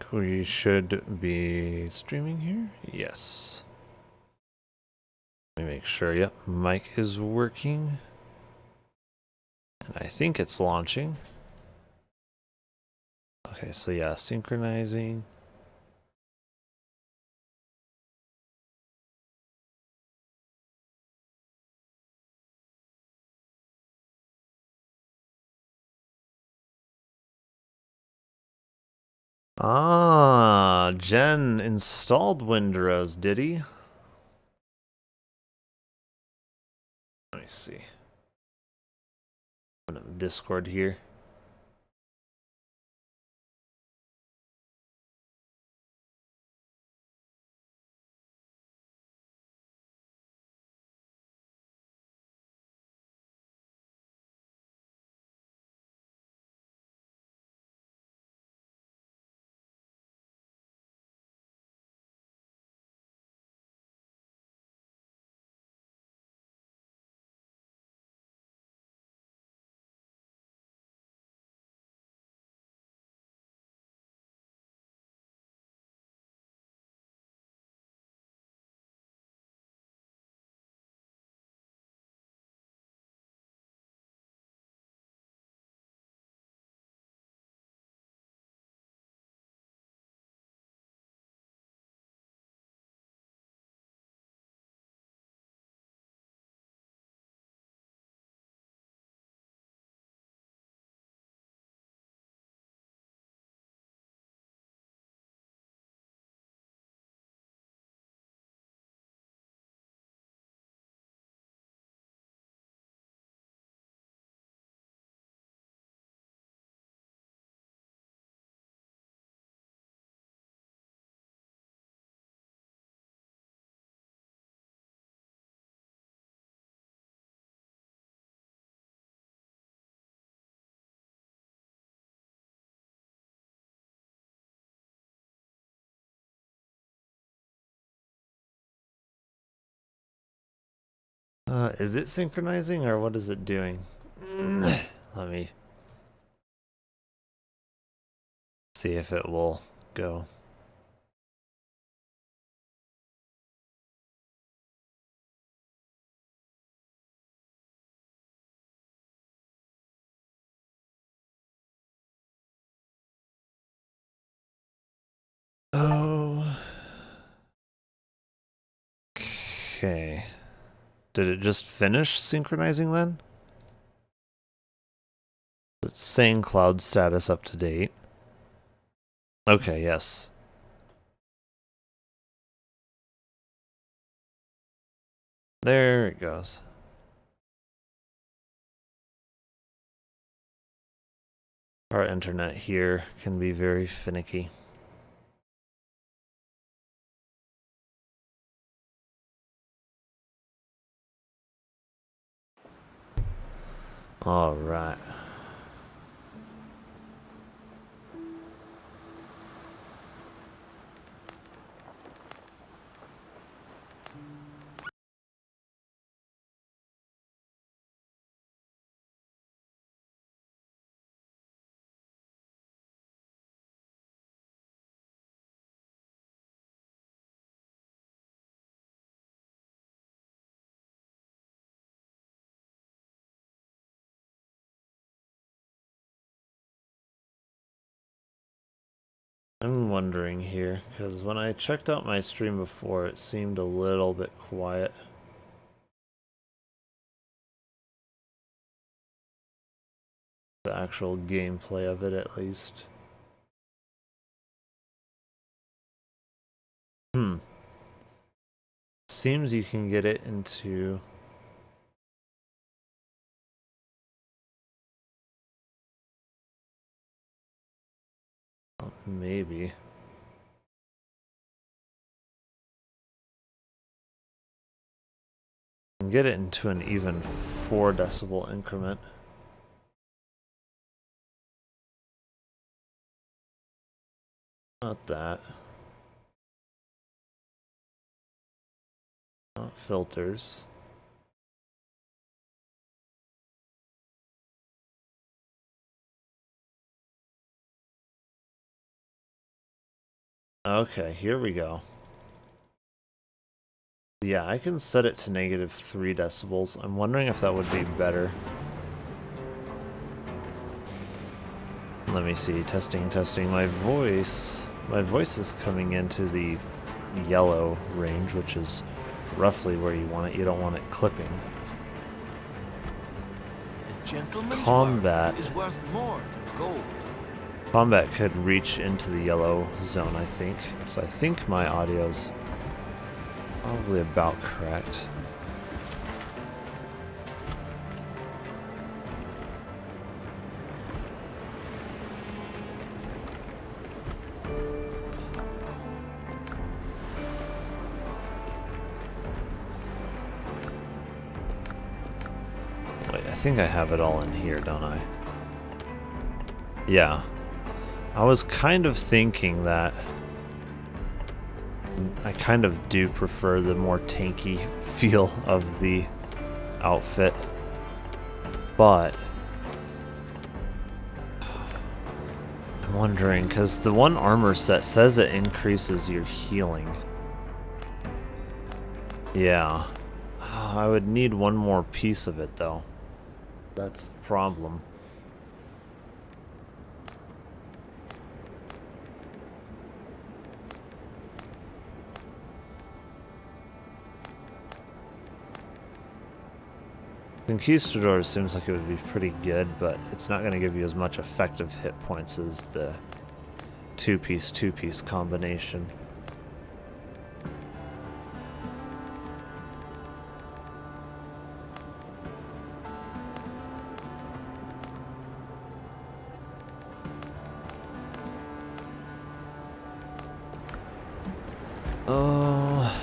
think we should be streaming here. Yes. Let me make sure. Yep, mic is working. And I think it's launching. Okay, so yeah, synchronizing. Ah, Jen installed Windrose, did he? Let me see. Open up Discord here. Is it synchronizing or what is it doing? Let me see if it will go. Oh. Okay. Did it just finish synchronizing then? It's saying cloud status up to date. Okay, yes. There it goes. Our internet here can be very finicky. All right. I'm wondering here, because when I checked out my stream before, it seemed a little bit quiet. The actual gameplay of it, at least. Seems you can get it into... maybe. You can get it into an even 4 decibel increment. Not that. Not filters. Okay, here we go. Yeah, I can set it to -3 decibels. I'm wondering if that would be better. Let me see. Testing, testing. My voice is coming into the yellow range, which is roughly where you want it. You don't want it clipping. A gentleman's Combat word is worth more than gold. Combat could reach into the yellow zone, I think. So I think my audio's probably about correct. Wait, I think I have it all in here, don't I? Yeah. I was kind of thinking that I kind of do prefer the more tanky feel of the outfit, but I'm wondering, because the one armor set says it increases your healing. Yeah. I would need one more piece of it, though. That's the problem. Conquistador seems like it would be pretty good, but it's not going to give you as much effective hit points as the two-piece combination. Oh.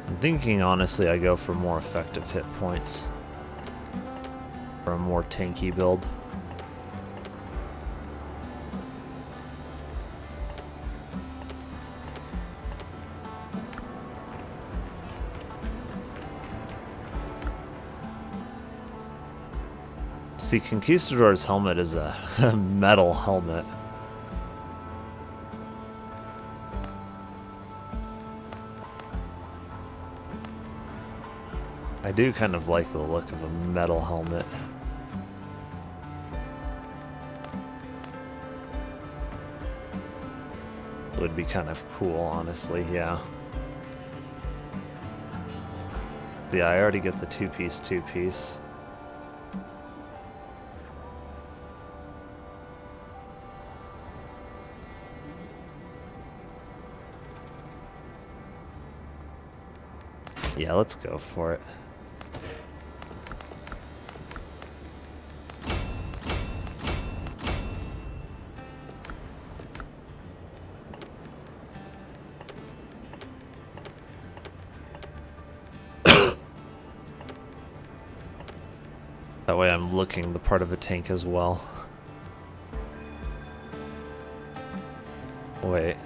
I'm thinking, honestly, I go for more effective hit points. For a more tanky build. See, Conquistador's helmet is a metal helmet. I do kind of like the look of a metal helmet. It would be kind of cool, honestly, yeah. Yeah, I already get the two-piece. Yeah, let's go for it. That way I'm looking the part of a tank as well. Wait.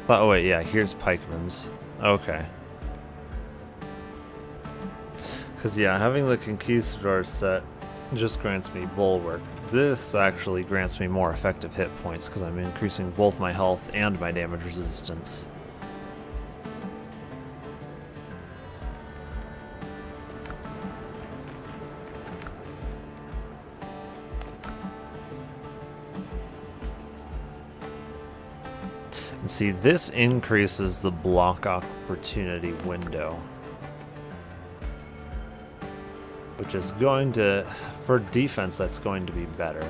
Oh wait, yeah, here's pikeman's. Okay. Because yeah, having the Conquistador set just grants me bulwark. This actually grants me more effective hit points because I'm increasing both my health and my damage resistance. And see, this increases the block opportunity window, which is going to, for defense, that's going to be better.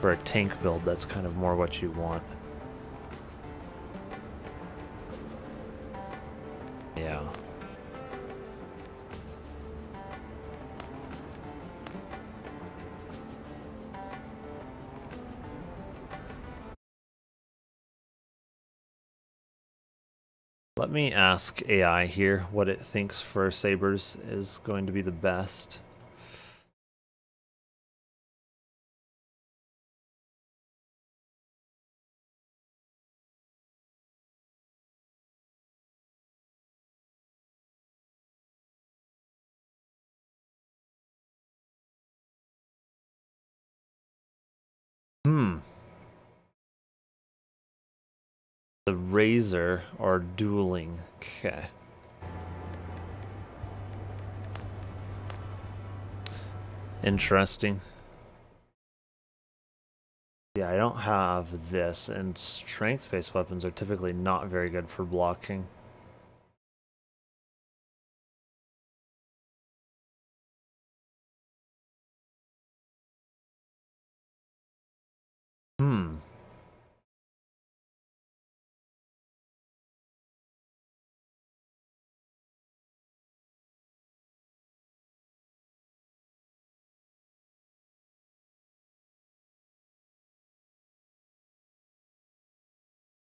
For a tank build, that's kind of more what you want. Yeah. Let me ask AI here what it thinks for sabers is going to be the best. The razor are dueling. Okay. Interesting. Yeah, I don't have this, and strength-based weapons are typically not very good for blocking. Hmm.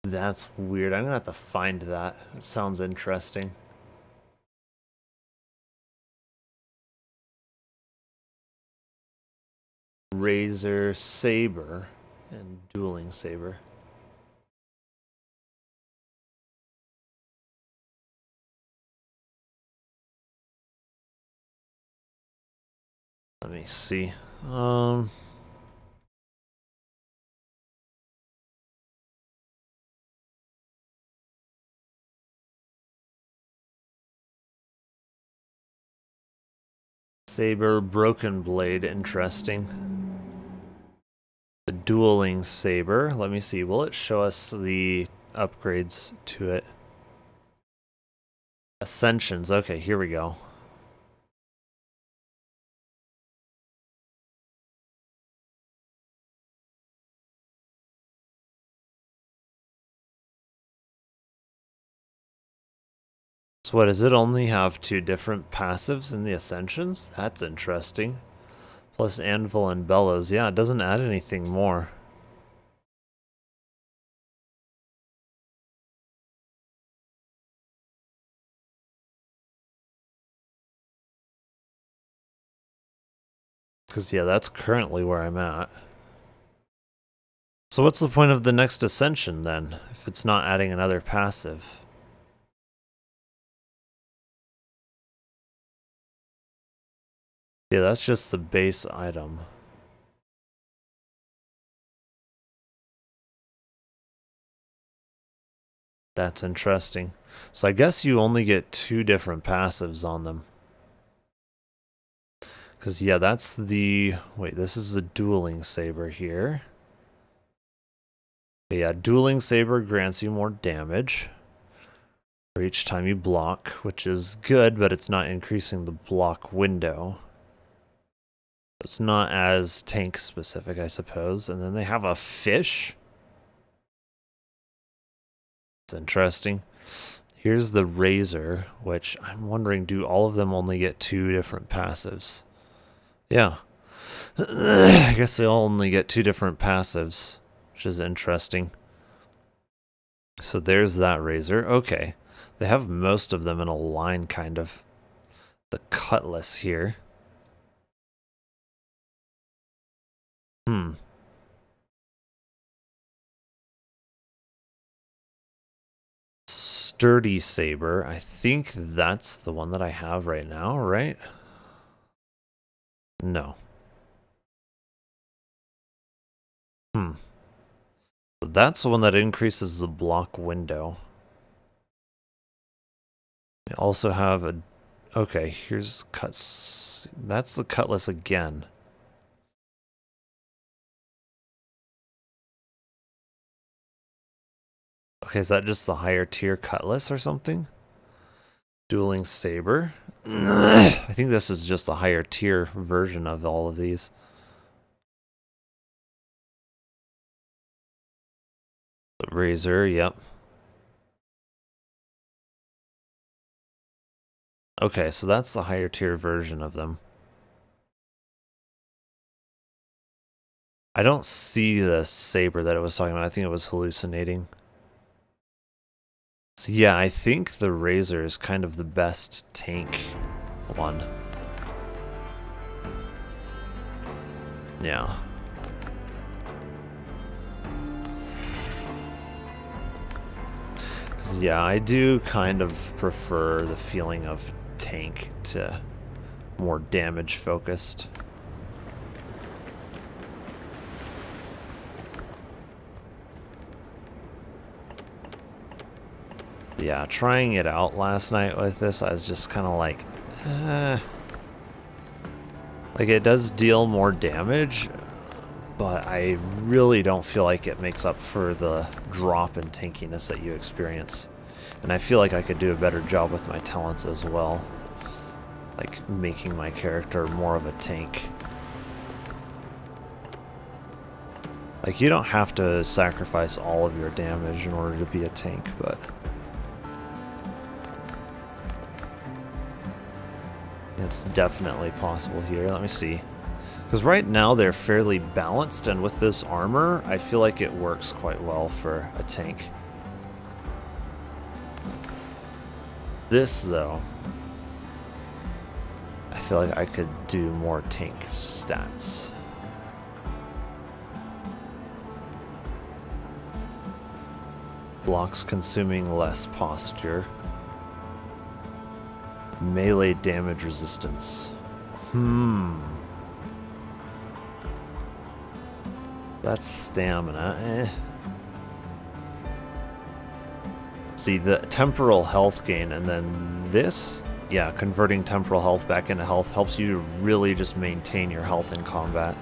That's weird. I'm gonna have to find that. It sounds interesting. Razor saber and dueling saber. Let me see. Saber, broken blade, interesting. The dueling saber. Let me see. Will it show us the upgrades to it? Ascensions. Okay, here we go. So what, does it only have 2 different passives in the Ascensions? That's interesting. Plus Anvil and Bellows. Yeah, it doesn't add anything more. Because, yeah, that's currently where I'm at. So what's the point of the next Ascension, then, if it's not adding another passive? Yeah, that's just the base item. That's interesting. So I guess you only get 2 different passives on them. Because, yeah, that's the... Wait, this is the dueling saber here. Yeah, dueling saber grants you more damage for each time you block, which is good, but it's not increasing the block window. It's not as tank specific, I suppose. And then they have a fish. It's interesting. Here's the razor, which I'm wondering, do all of them only get 2 different passives? Yeah. I guess they all only get 2 different passives, which is interesting. So there's that razor. Okay. They have most of them in a line, kind of. The cutlass here. Sturdy saber. I think that's the one that I have right now, right? No. So that's the one that increases the block window. I also have a... Okay, here's cuts. That's the cutlass again. Okay, is that just the higher tier cutlass or something? Dueling saber. I think this is just the higher tier version of all of these. The razor, yep. Okay, so that's the higher tier version of them. I don't see the saber that it was talking about. I think it was hallucinating. So yeah, I think the razor is kind of the best tank one. Yeah. Yeah, I do kind of prefer the feeling of tank to more damage focused. Yeah, trying it out last night with this, I was just kind of like, like it does deal more damage, but I really don't feel like it makes up for the drop in tankiness that you experience. And I feel like I could do a better job with my talents as well. Like making my character more of a tank. Like you don't have to sacrifice all of your damage in order to be a tank, but it's definitely possible here. Let me see. Because right now they're fairly balanced, and with this armor, I feel like it works quite well for a tank. This, though, I feel like I could do more tank stats. Blocks consuming less posture. Melee damage resistance. That's stamina. See, the temporal health gain, and then this, yeah, converting temporal health back into health helps you to really just maintain your health in combat.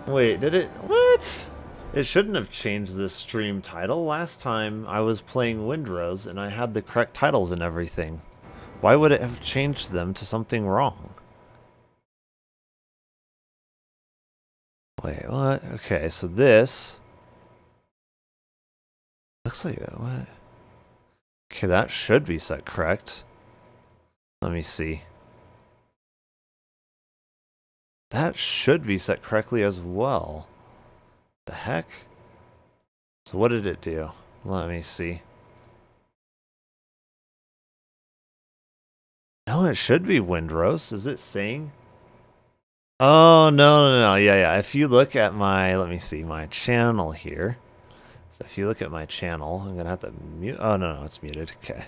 Wait, did it? What? It shouldn't have changed this stream title. Last time I was playing Windrose and I had the correct titles and everything. Why would it have changed them to something wrong? Wait, what? Okay, so this looks like what? Okay, that should be set correct. Let me see. That should be set correctly as well. The heck? So what did it do? Let me see. No, it should be Windrose. Is it saying? Oh, no. Yeah. If you look at my, let me see, my channel here. So if you look at my channel, I'm going to have to mute. Oh, no, it's muted. Okay.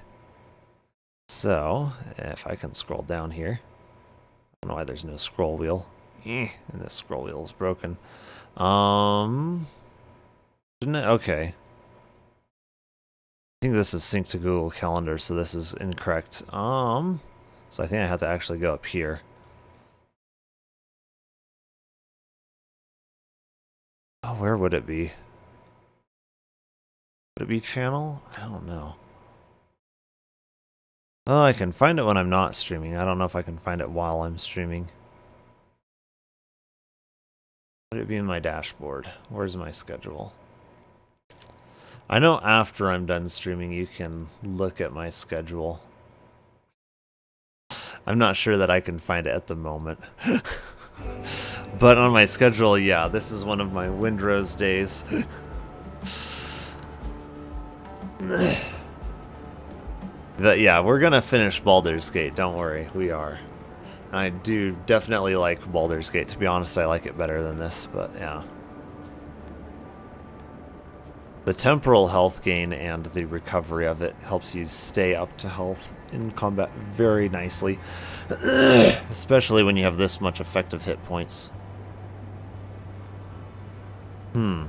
So if I can scroll down here. I don't know why there's no scroll wheel. And this scroll wheel is broken. Didn't it? Okay. I think this is synced to Google Calendar, so this is incorrect. So I think I have to actually go up here. Oh, where would it be? Would it be channel? I don't know. Oh, I can find it when I'm not streaming. I don't know if I can find it while I'm streaming. Would it be in my dashboard? Where's my schedule? I know after I'm done streaming, you can look at my schedule. I'm not sure that I can find it at the moment. But on my schedule, yeah, this is one of my Windrose days. But yeah, we're gonna finish Baldur's Gate, don't worry, we are. I do definitely like Baldur's Gate. To be honest, I like it better than this, but yeah. The temporal health gain and the recovery of it helps you stay up to health in combat very nicely. Especially when you have this much effective hit points. Does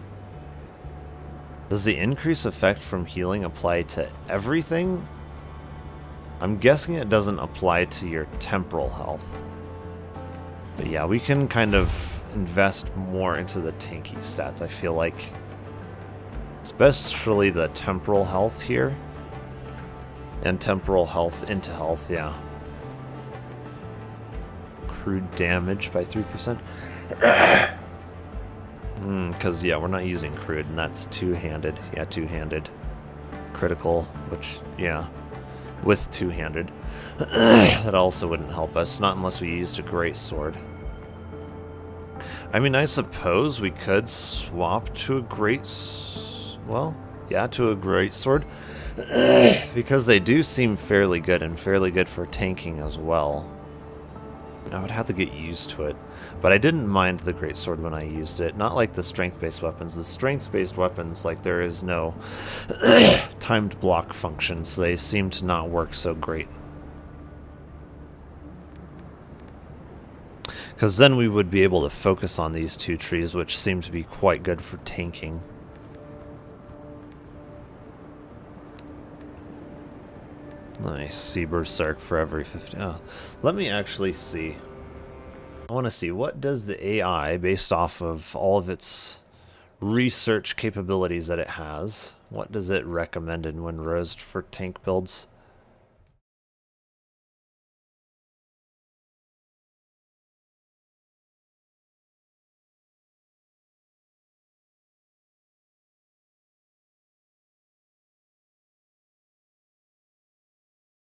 the increase effect from healing apply to everything? I'm guessing it doesn't apply to your temporal health. But yeah, we can kind of invest more into the tanky stats, I feel like. Especially the temporal health here. And temporal health into health, yeah. Crude damage by 3%. Because, yeah, we're not using crude, and that's two-handed. Yeah, two-handed. Critical, which, yeah, with two-handed. That also wouldn't help us, not unless we used a great sword. I mean, I suppose we could swap to a great... well, yeah, to a great sword. Because they do seem fairly good, and fairly good for tanking as well. I would have to get used to it. But I didn't mind the greatsword when I used it. Not like the strength-based weapons. The strength-based weapons, like, there is no timed block function, so they seem to not work so great. Because then we would be able to focus on these two trees, which seem to be quite good for tanking. Nice. See Berserk for every 50. Oh, let me actually see. I want to see, what does the AI, based off of all of its research capabilities that it has, what does it recommend in Windrose for tank builds?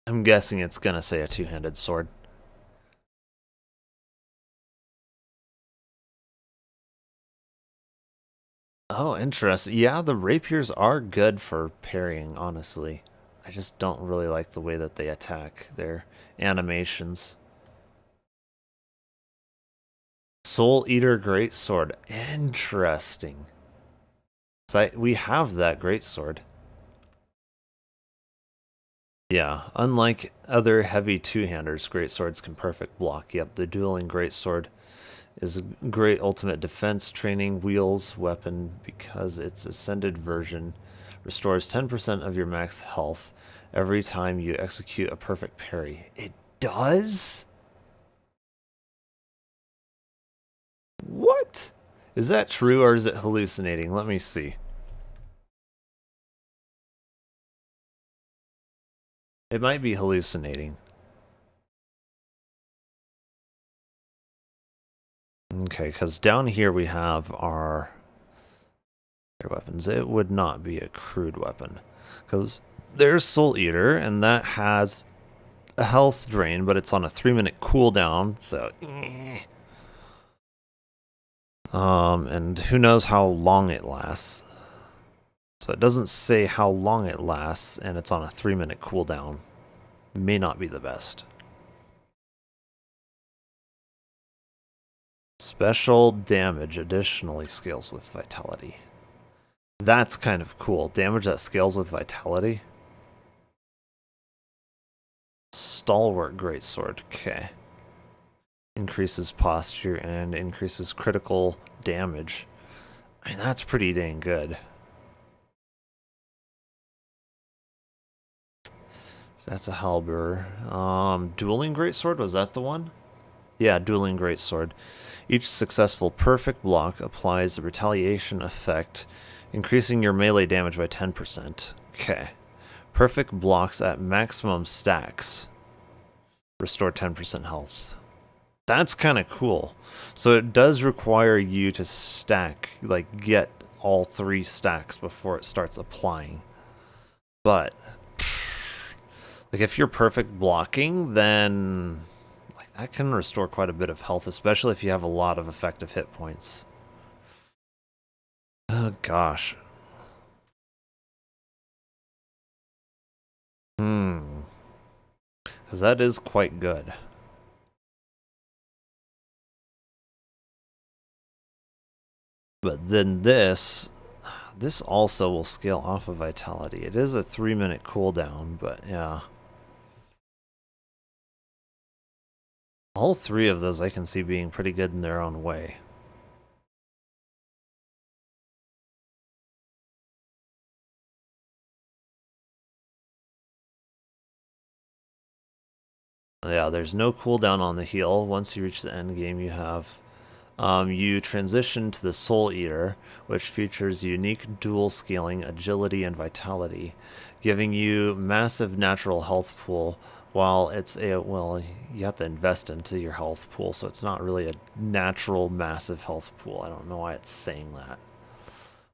I'm guessing it's gonna say a two-handed sword. Oh, interesting. Yeah, the rapiers are good for parrying, honestly. I just don't really like the way that they attack their animations. Soul Eater Greatsword. Interesting. So we have that greatsword. Yeah, unlike other heavy two-handers, greatswords can perfect block. Yep, the dueling greatsword is a great ultimate defense training wheels weapon because its ascended version restores 10% of your max health every time you execute a perfect parry. It does? What? Is that true or is it hallucinating? Let me see. It might be hallucinating. Okay, because down here we have our weapons. It would not be a crude weapon. Because there's Soul Eater, and that has a health drain, but it's on a 3-minute cooldown, so... and who knows how long it lasts. So it doesn't say how long it lasts, and it's on a 3-minute cooldown. May not be the best. Special damage additionally scales with vitality. That's kind of cool. Damage that scales with vitality. Stalwart Greatsword. Okay. Increases posture and increases critical damage. I mean, that's pretty dang good. So that's a halberd. Dueling Greatsword, was that the one? Yeah, Dueling Greatsword. Each successful perfect block applies the retaliation effect, increasing your melee damage by 10%. Okay. Perfect blocks at maximum stacks restore 10% health. That's kind of cool. So it does require you to stack, like get all 3 stacks before it starts applying. But like if you're perfect blocking, then like that can restore quite a bit of health, especially if you have a lot of effective hit points. Oh gosh. Because that is quite good. But then this also will scale off of vitality. It is a 3-minute cooldown, but yeah. All 3 of those I can see being pretty good in their own way. Yeah, there's no cooldown on the heal. Once you reach the end game, you have you transition to the Soul Eater, which features unique dual scaling, agility, and vitality, giving you massive natural health pool. While it's well, you have to invest into your health pool, so it's not really a natural massive health pool. I don't know why it's saying that.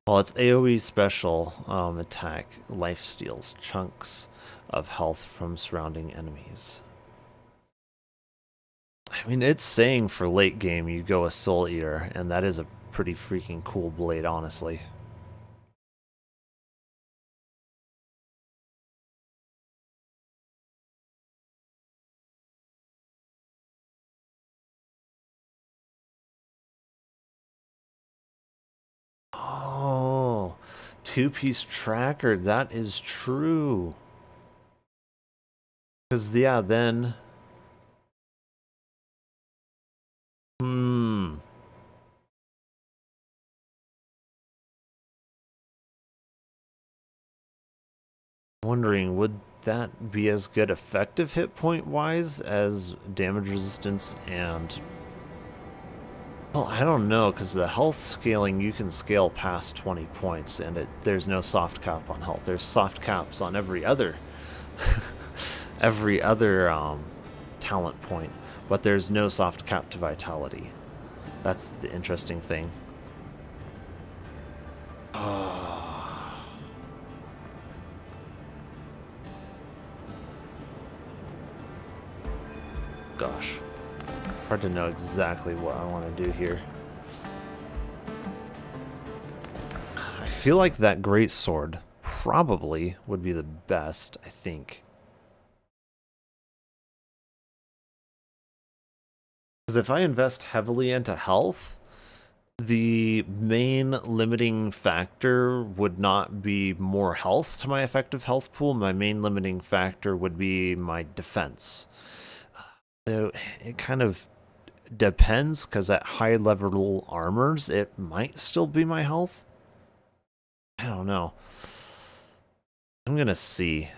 While its AoE special attack life steals chunks of health from surrounding enemies. I mean, it's saying for late game you go a Soul Eater, and that is a pretty freaking cool blade, honestly. Oh, 2-piece tracker, that is true. Because, yeah, then... Wondering, would that be as good effective hit point wise as damage resistance and... Well, I don't know, because the health scaling, you can scale past 20 points, and there's no soft cap on health. There's soft caps on every other talent point, but there's no soft cap to vitality. That's the interesting thing. Gosh. Hard to know exactly what I want to do here. I feel like that great sword probably would be the best, I think. Because if I invest heavily into health, the main limiting factor would not be more health to my effective health pool. My main limiting factor would be my defense. So it kind of depends, because at high level armors, it might still be my health. I don't know. I'm gonna see.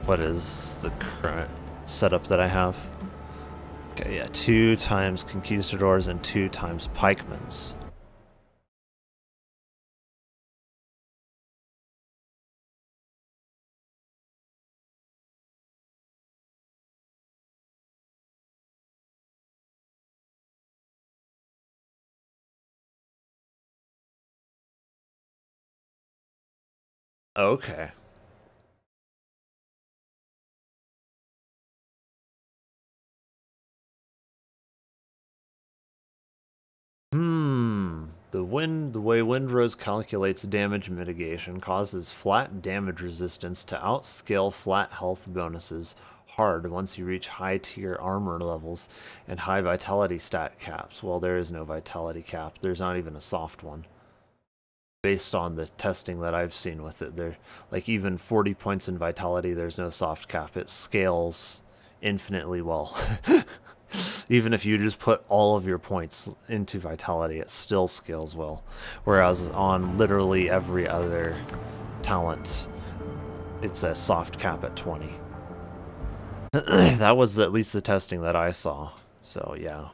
What is the current setup that I have? Okay, yeah, 2 times Conquistadors and 2 times Pikemans. Okay. The way Windrose calculates damage mitigation causes flat damage resistance to outscale flat health bonuses hard once you reach high tier armor levels and high vitality stat caps. Well, there is no vitality cap. There's not even a soft one. Based on the testing that I've seen with it, there, like, even 40 points in vitality, there's no soft cap. It scales infinitely well. Even if you just put all of your points into vitality, it still scales well. Whereas on literally every other talent, it's a soft cap at 20. That was at least the testing that I saw. So yeah.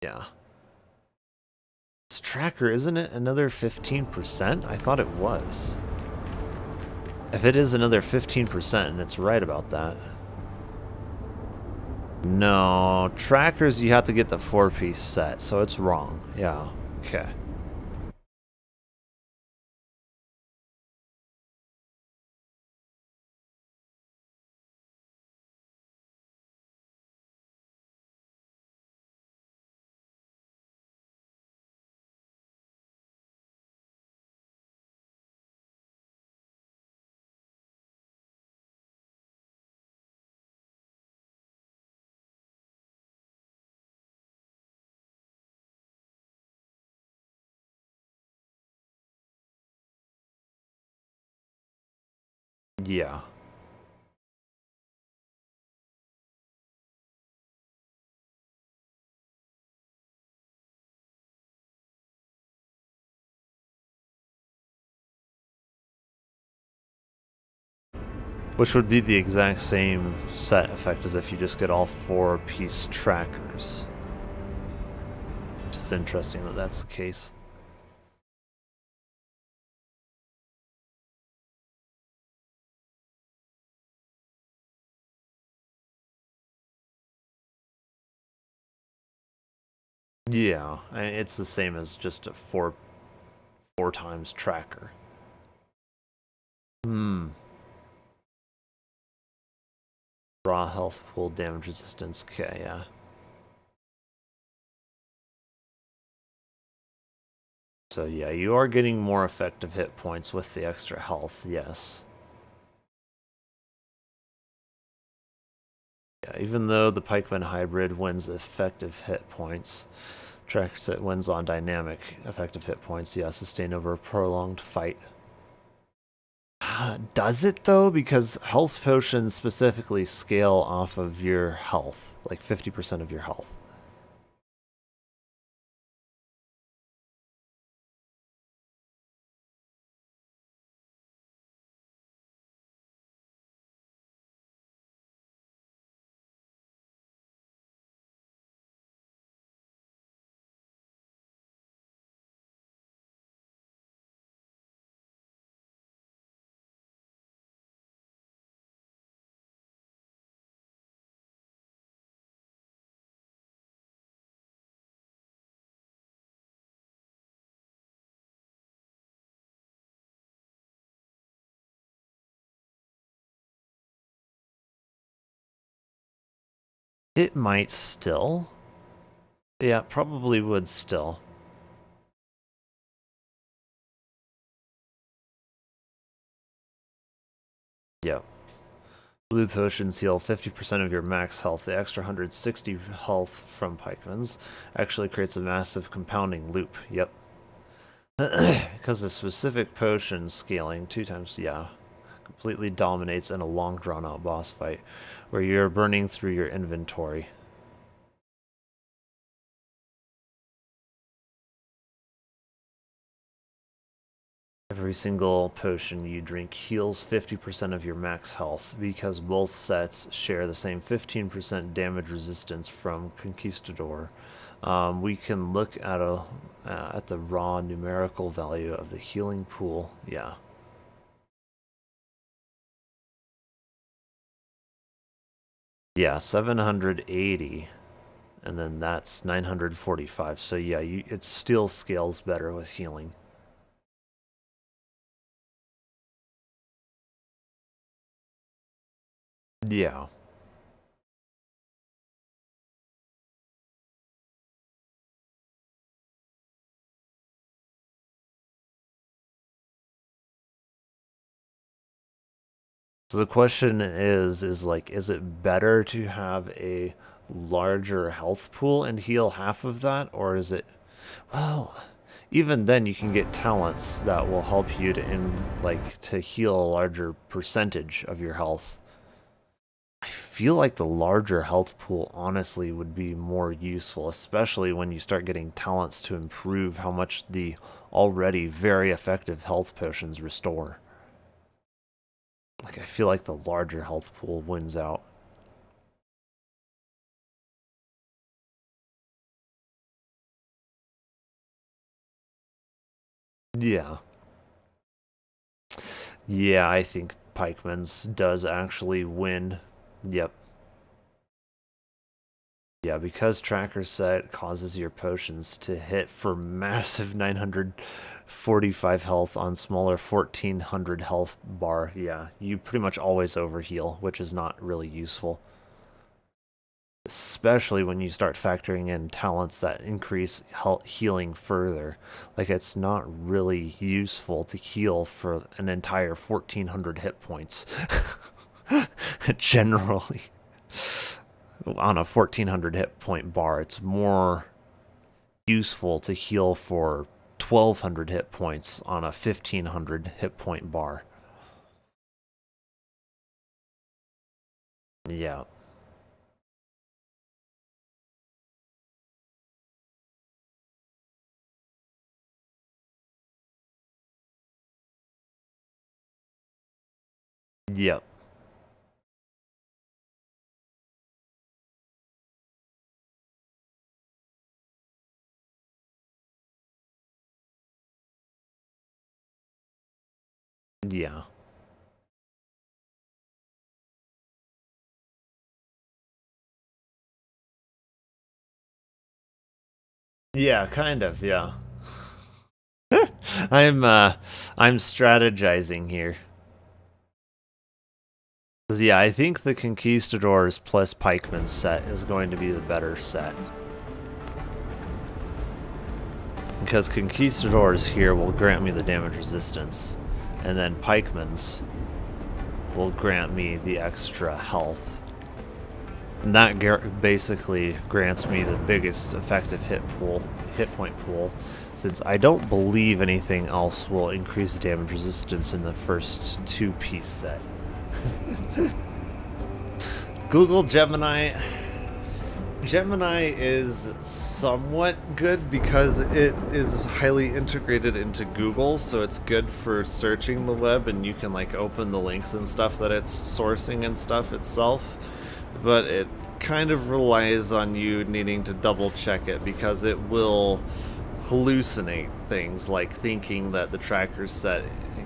Yeah. This tracker, isn't it another 15%? I thought it was. If it is another 15%, and it's right about that. No, trackers, you have to get the 4-piece set, so it's wrong. Yeah, okay. Yeah. Which would be the exact same set effect as if you just get all 4-piece trackers. It's interesting that that's the case. Yeah, it's the same as just a 4 times tracker. Raw health pool, damage resistance. Okay, yeah. So yeah, you are getting more effective hit points with the extra health, yes. even though the pikeman hybrid wins effective hit points, tracks it wins on dynamic effective hit points. Yeah, sustained over a prolonged fight. Does it though? Because health potions specifically scale off of your health, like 50% of your health. It might still. Yeah, probably would still. Yep. Blue potions heal 50% of your max health. The extra 160 health from pikemans actually creates a massive compounding loop. Yep. Because the specific potion scaling 2 times, yeah, completely dominates in a long drawn out boss fight where you're burning through your inventory. Every single potion you drink heals 50% of your max health because both sets share the same 15% damage resistance from Conquistador. We can look at the raw numerical value of the healing pool. Yeah. Yeah, 780, and then that's 945. So yeah, it still scales better with healing. Yeah. So the question is like, is it better to have a larger health pool and heal half of that, or is it, well, even then you can get talents that will help you to heal a larger percentage of your health. I feel like the larger health pool honestly would be more useful, especially when you start getting talents to improve how much the already very effective health potions restore. Like, I feel like the larger health pool wins out. Yeah. Yeah, I think Pikeman's does actually win. Yep. Yeah, because Tracker Set causes your potions to hit for massive 945 health on smaller 1400 health bar. Yeah, you pretty much always overheal, which is not really useful. Especially when you start factoring in talents that increase healing further. Like, it's not really useful to heal for an entire 1400 hit points. Generally. On a 1400 hit point bar, it's more useful to heal for 1200 hit points on a 1500 hit point bar. Yeah. Yep. Yeah. Yeah, kind of, yeah. I'm strategizing here. 'Cause, yeah, I think the Conquistadors plus Pikeman set is going to be the better set. Because Conquistadors here will grant me the damage resistance, and then Pikemans will grant me the extra health. And that basically grants me the biggest effective hit point pool, since I don't believe anything else will increase damage resistance in the first 2-piece set. Google Gemini. Gemini is somewhat good because it is highly integrated into Google, so it's good for searching the web, and you can like open the links and stuff that it's sourcing and stuff itself. But it kind of relies on you needing to double check it, because it will hallucinate things, like thinking that the tracker set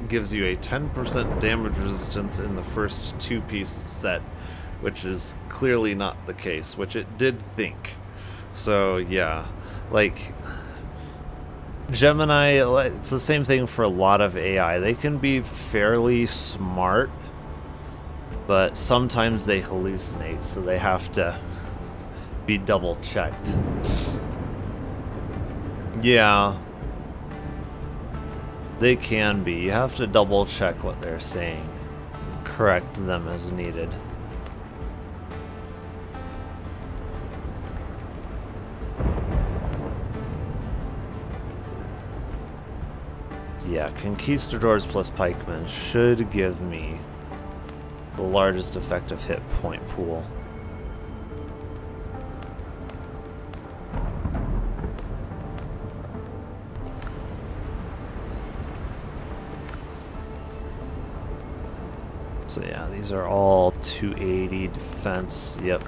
gives you a 10% damage resistance in the first 2-piece set, which is clearly not the case, which it did think. So yeah, like Gemini, it's the same thing for a lot of AI. They can be fairly smart, but sometimes they hallucinate, so they have to be double checked. Yeah, they can be. You have to double check what they're saying, correct them as needed. Yeah, Conquistadors plus Pikemen should give me the largest effective hit point pool. So yeah, these are all 280 defense. Yep.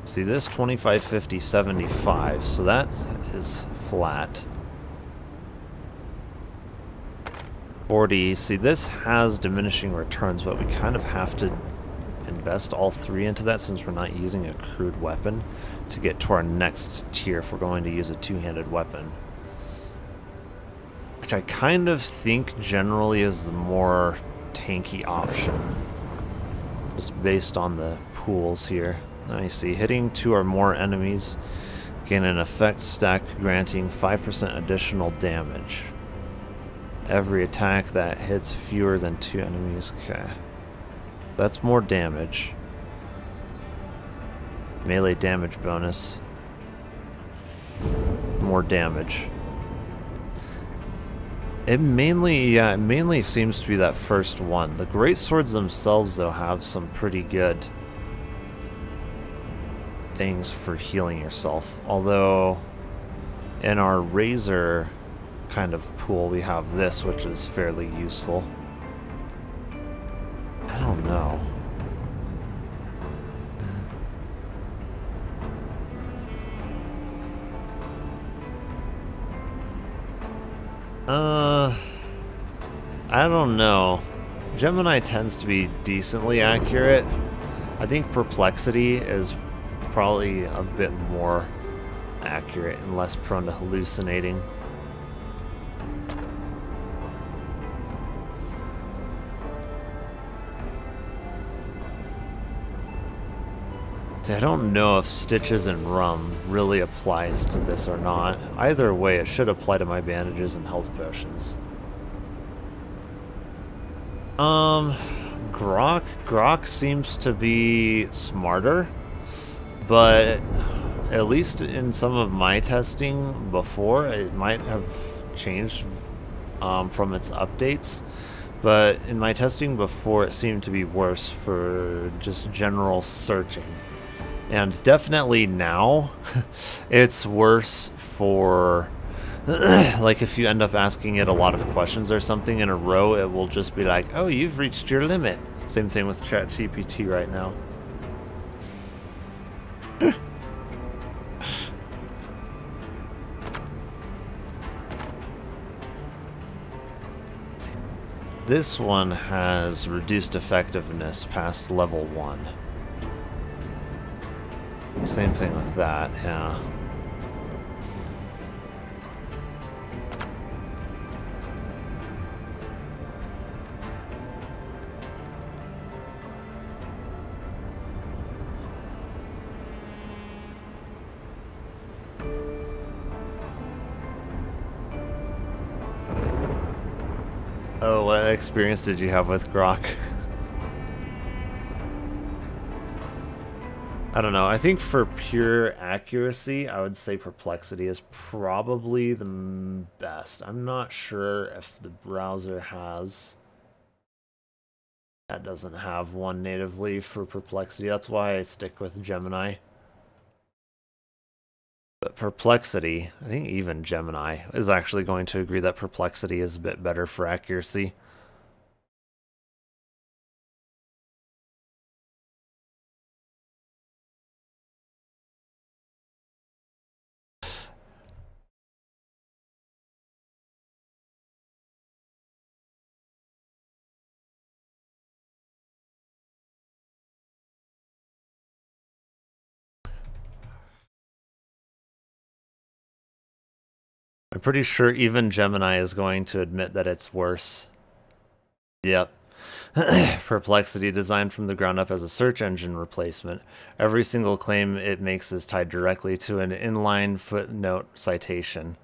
See this 25, 50, 75, so that is flat. 40, see this has diminishing returns, but we kind of have to invest all 3 into that since we're not using a crude weapon to get to our next tier if we're going to use a 2-handed weapon. Which I kind of think generally is the more tanky option, just based on the pools here. Let me see, hitting 2 or more enemies, gain an effect stack granting 5% additional damage. Every attack that hits fewer than 2 enemies. Okay. That's more damage. Melee damage bonus. More damage. It mainly seems to be that first one. The great swords themselves, though, have some pretty good things for healing yourself. Although, in our razor kind of pool, we have this, which is fairly useful. I don't know. I don't know. Gemini tends to be decently accurate. I think Perplexity is probably a bit more accurate and less prone to hallucinating. See, I don't know if Stitches and Rum really applies to this or not. Either way, it should apply to my bandages and health potions. Grok seems to be smarter, but at least in some of my testing before, it might have changed from its updates, but in my testing before, it seemed to be worse for just general searching. And definitely now, it's worse for like if you end up asking it a lot of questions or something in a row, it will just be like, oh, you've reached your limit. Same thing with ChatGPT right now. This one has reduced effectiveness past level 1. Same thing with that, yeah. Oh, what experience did you have with Grok? I don't know. I think for pure accuracy, I would say Perplexity is probably the best. I'm not sure if the browser has... That doesn't have one natively for Perplexity. That's why I stick with Gemini. But Perplexity, I think even Gemini is actually going to agree that Perplexity is a bit better for accuracy. I'm pretty sure even Gemini is going to admit that it's worse. Yep. Perplexity, designed from the ground up as a search engine replacement. Every single claim it makes is tied directly to an inline footnote citation.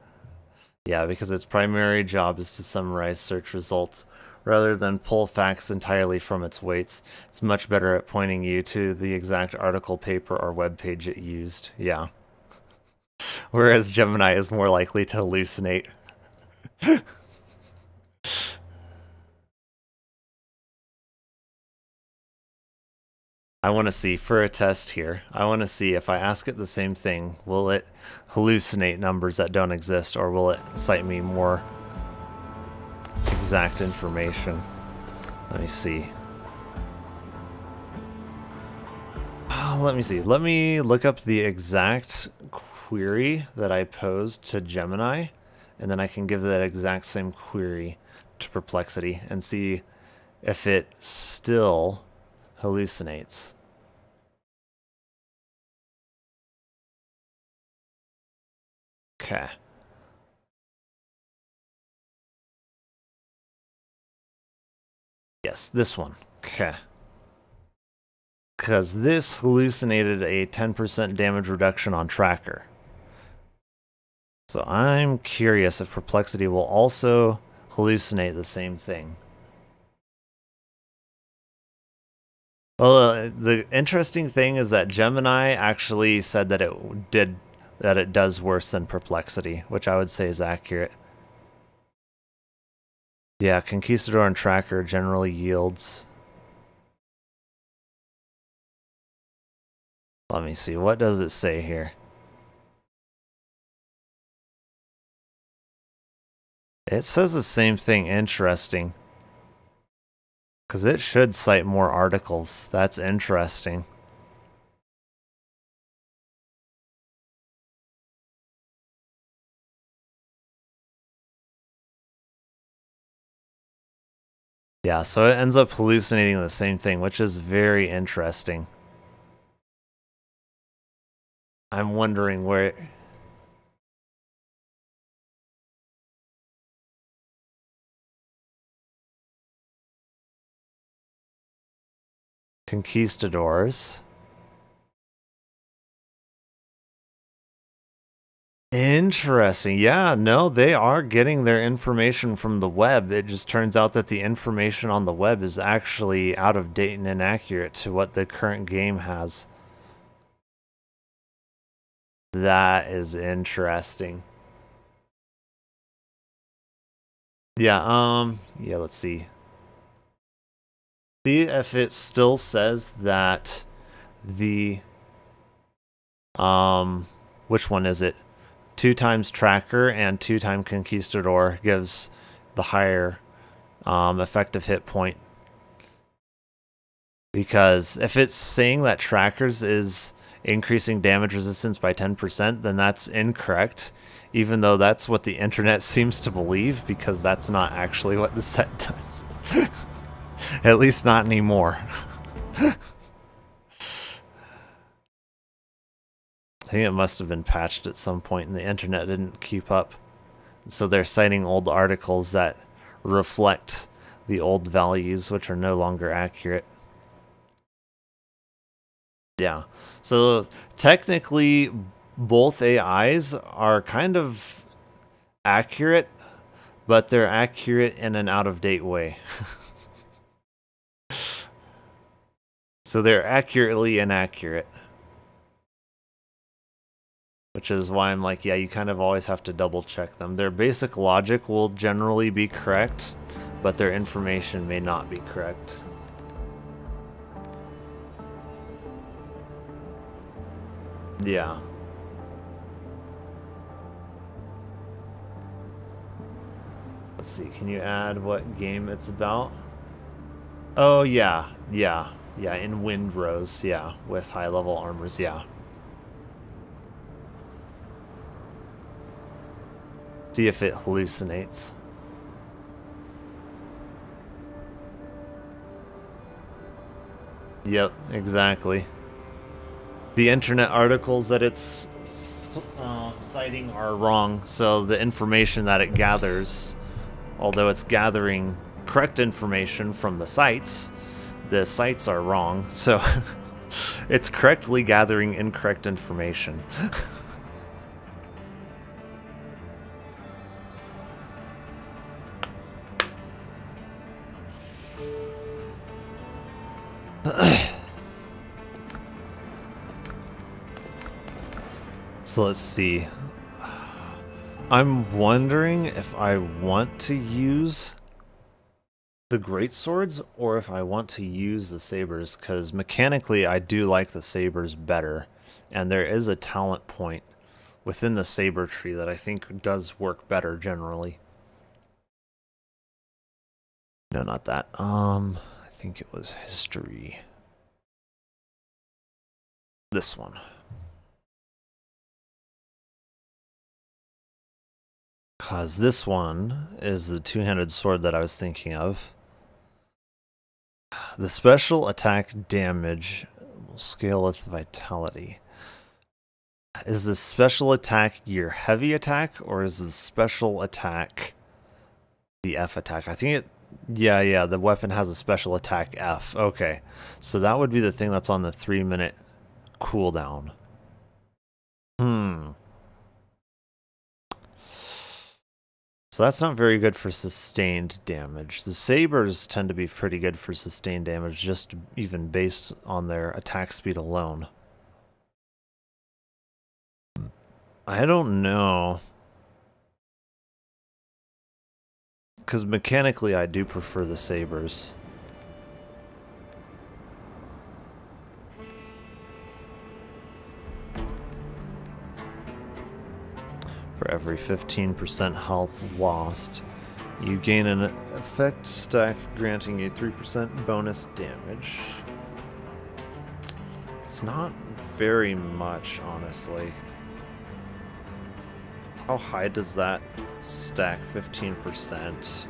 Yeah, because its primary job is to summarize search results rather than pull facts entirely from its weights. It's much better at pointing you to the exact article, paper, or web page it used. Yeah. Whereas Gemini is more likely to hallucinate. I want to see, for a test here, I want to see if I ask it the same thing, will it hallucinate numbers that don't exist, or will it cite me more exact information? Let me see. Let me see. Let me look up the exact query that I posed to Gemini, and then I can give that exact same query to Perplexity and see if it still hallucinates. Okay. Yes, this one. Okay. Because this hallucinated a 10% damage reduction on tracker. So I'm curious if Perplexity will also hallucinate the same thing. Well, the interesting thing is that Gemini actually said that it does worse than Perplexity, which I would say is accurate. Yeah, Conquistador and Tracker generally yields. Let me see, what does it say here? It says the same thing. Interesting. Because it should cite more articles. That's interesting. Yeah, so it ends up hallucinating the same thing, which is very interesting. I'm wondering where... Conquistadors. Interesting. Yeah, no, they are getting their information from the web. It just turns out that the information on the web is actually out of date and inaccurate to what the current game has. That is interesting. Yeah, let's see. See if it still says that the, which one is it? 2 times Tracker and 2 times Conquistador gives the higher effective hit point. Because if it's saying that Trackers is increasing damage resistance by 10%, then that's incorrect, even though that's what the internet seems to believe, because that's not actually what the set does. At least not anymore. I think it must have been patched at some point and the internet didn't keep up. So they're citing old articles that reflect the old values, which are no longer accurate. Yeah. So technically, both AIs are kind of accurate, but they're accurate in an out-of-date way. So they're accurately inaccurate. Which is why I'm like, yeah, you kind of always have to double check them. Their basic logic will generally be correct, but their information may not be correct. Yeah. Let's see, can you add what game it's about? Oh, yeah, in Windrose, yeah, with high-level armors, yeah. See if it hallucinates. Yep, exactly. The internet articles that it's citing are wrong, so the information that it gathers, although it's gathering correct information from the sites are wrong, so it's correctly gathering incorrect information. So let's see. I'm wondering if I want to use the greatswords or if I want to use the sabers, because mechanically I do like the sabers better, and there is a talent point within the saber tree that I think does work better generally. No, not that. I think it was history. This one. Cause this one is the two-handed sword that I was thinking of. The special attack damage will scale with vitality. Is the special attack your heavy attack, or is the special attack the F attack? I think it... Yeah, the weapon has a special attack F. Okay, so that would be the thing that's on the 3-minute cooldown. So that's not very good for sustained damage. The sabers tend to be pretty good for sustained damage, just even based on their attack speed alone. I don't know. Because mechanically I do prefer the sabers. For every 15% health lost, you gain an effect stack granting you 3% bonus damage. It's not very much, honestly. How high does that stack 15%?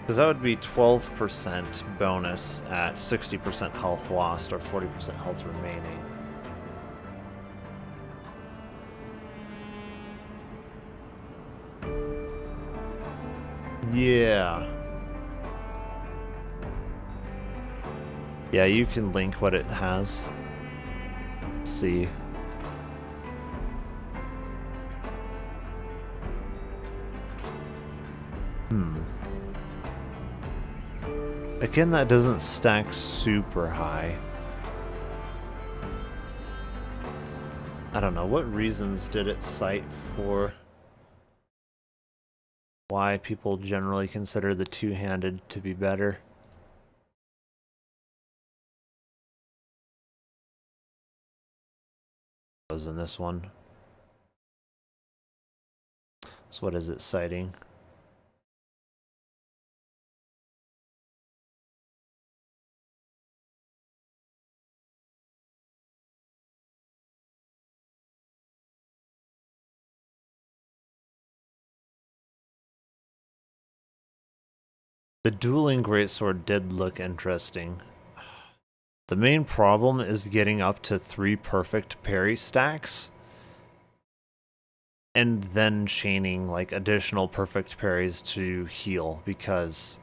Because that would be 12% bonus at 60% health lost or 40% health remaining. Yeah. Yeah, you can link what it has. Let's see. Again, that doesn't stack super high. I don't know, what reasons did it cite for why people generally consider the two-handed to be better? Was in this one. So what is it citing? The dueling greatsword did look interesting. The main problem is getting up to 3 perfect parry stacks and then chaining like additional perfect parries to heal, because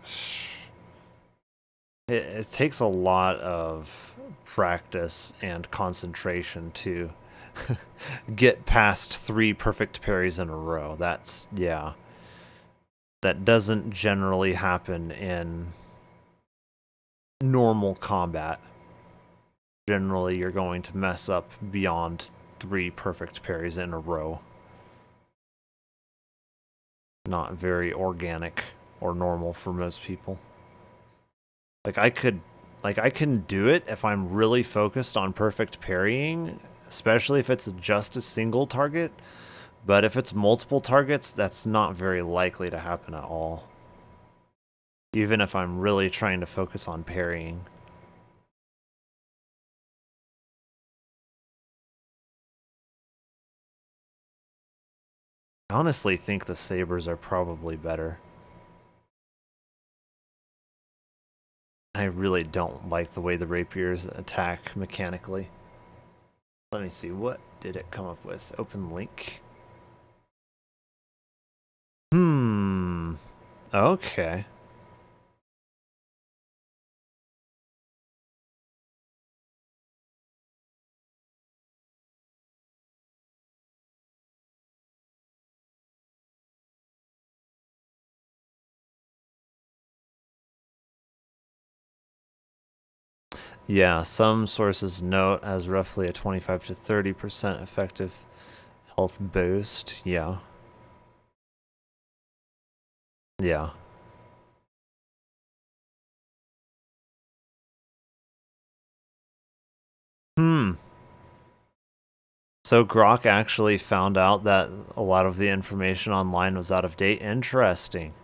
it takes a lot of practice and concentration to get past 3 perfect parries in a row. That's, yeah. That doesn't generally happen in normal combat. Generally, you're going to mess up beyond 3 perfect parries in a row. Not very organic or normal for most people. Like I can do it if I'm really focused on perfect parrying, especially if it's just a single target. But if it's multiple targets, that's not very likely to happen at all. Even if I'm really trying to focus on parrying. I honestly think the sabers are probably better. I really don't like the way the rapiers attack mechanically. Let me see, what did it come up with? Open link. Okay. Yeah, some sources note as roughly a 25 to 30% effective health boost. Yeah. Yeah. So Grok actually found out that a lot of the information online was out of date. Interesting.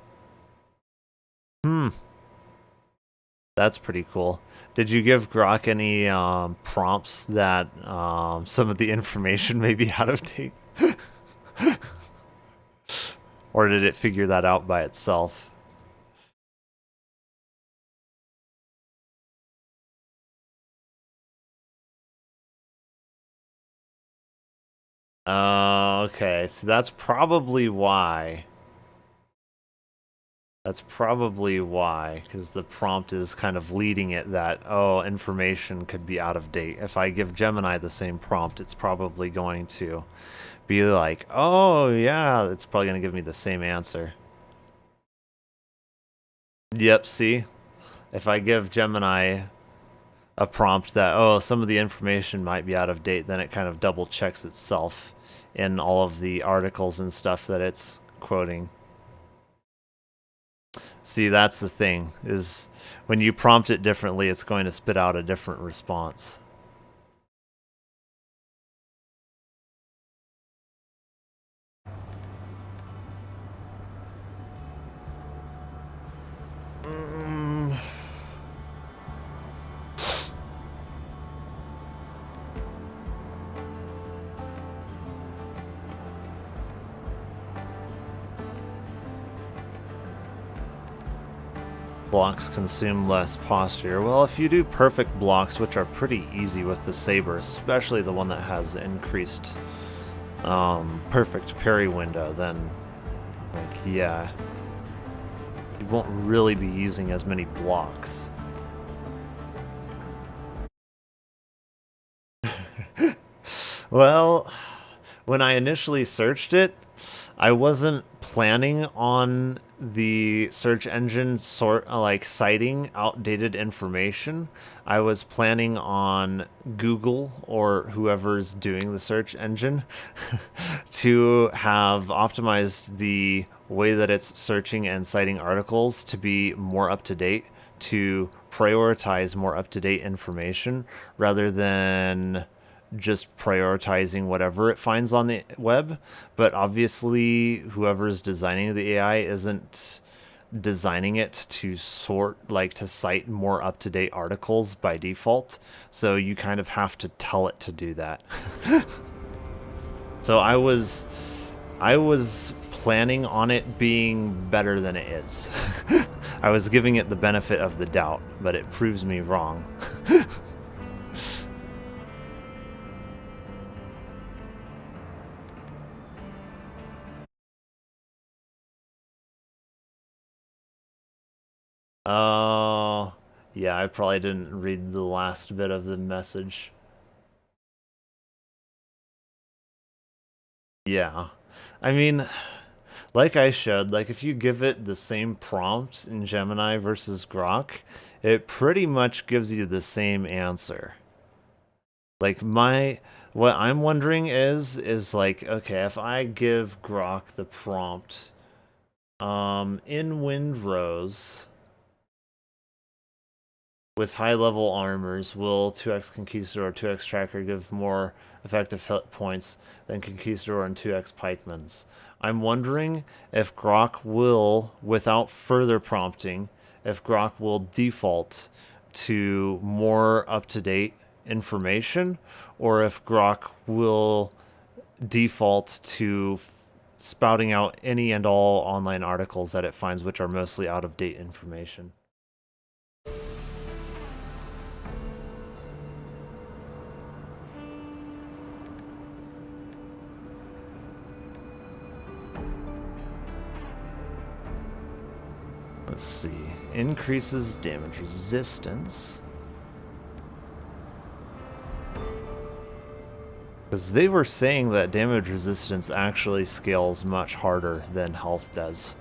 That's pretty cool. Did you give Grok any prompts that some of the information may be out of date? Or did it figure that out by itself? Okay, so that's probably why. That's probably why, because the prompt is kind of leading it that, oh, information could be out of date. If I give Gemini the same prompt, it's probably going to be like, oh, yeah, it's probably going to give me the same answer. Yep, see? If I give Gemini a prompt that, oh, some of the information might be out of date, then it kind of double checks itself in all of the articles and stuff that it's quoting. See, that's the thing, is when you prompt it differently, it's going to spit out a different response. Blocks consume less posture. Well, if you do perfect blocks, which are pretty easy with the saber, especially the one that has increased perfect parry window, then, like, yeah, you won't really be using as many blocks. Well, when I initially searched it, I wasn't planning on the search engine citing outdated information. I was planning on Google or whoever's doing the search engine to have optimized the way that it's searching and citing articles to be more up to date, to prioritize more up to date information rather than just prioritizing whatever it finds on the web. But obviously, whoever's designing the AI isn't designing it to to cite more up-to-date articles by default. So you kind of have to tell it to do that. So I was planning on it being better than it is. I was giving it the benefit of the doubt, but it proves me wrong. Oh, yeah, I probably didn't read the last bit of the message. Yeah. I mean, like I showed, like if you give it the same prompt in Gemini versus Grok, it pretty much gives you the same answer. Like what I'm wondering is like, okay, if I give Grok the prompt, in Windrose with high level armors, will 2x Conquistador or 2x Tracker give more effective hit points than Conquistador and 2x Pikemans? I'm wondering if Grok will, without further prompting, if Grok will default to more up-to-date information, or if Grok will default to spouting out any and all online articles that it finds which are mostly out-of-date information. Let's see. Increases damage resistance. Because they were saying that damage resistance actually scales much harder than health does.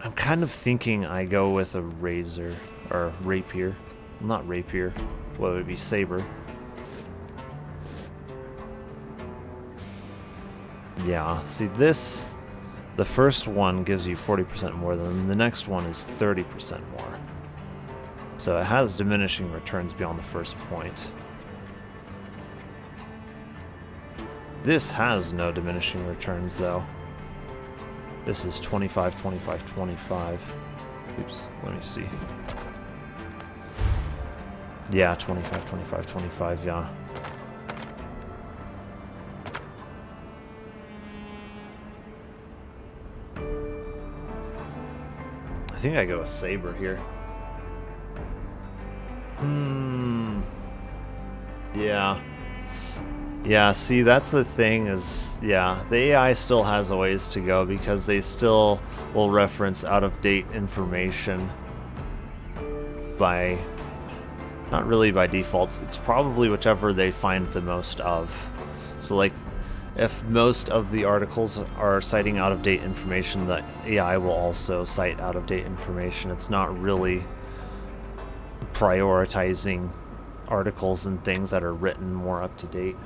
I'm kind of thinking I go with a razor, or rapier. Not rapier. What would it be? Saber. Yeah, see this, the first one gives you 40% more, than the next one is 30% more. So it has diminishing returns beyond the first point. This has no diminishing returns though. This is 25, 25, 25. Oops, let me see. Yeah, 25, 25, 25, yeah. I think I go with Saber here. Yeah. Yeah, see, that's the thing is, yeah, the AI still has a ways to go because they still will reference out-of-date information by, not really by default, it's probably whichever they find the most of. So, like, if most of the articles are citing out-of-date information, the AI will also cite out-of-date information. It's not really prioritizing articles and things that are written more up-to-date.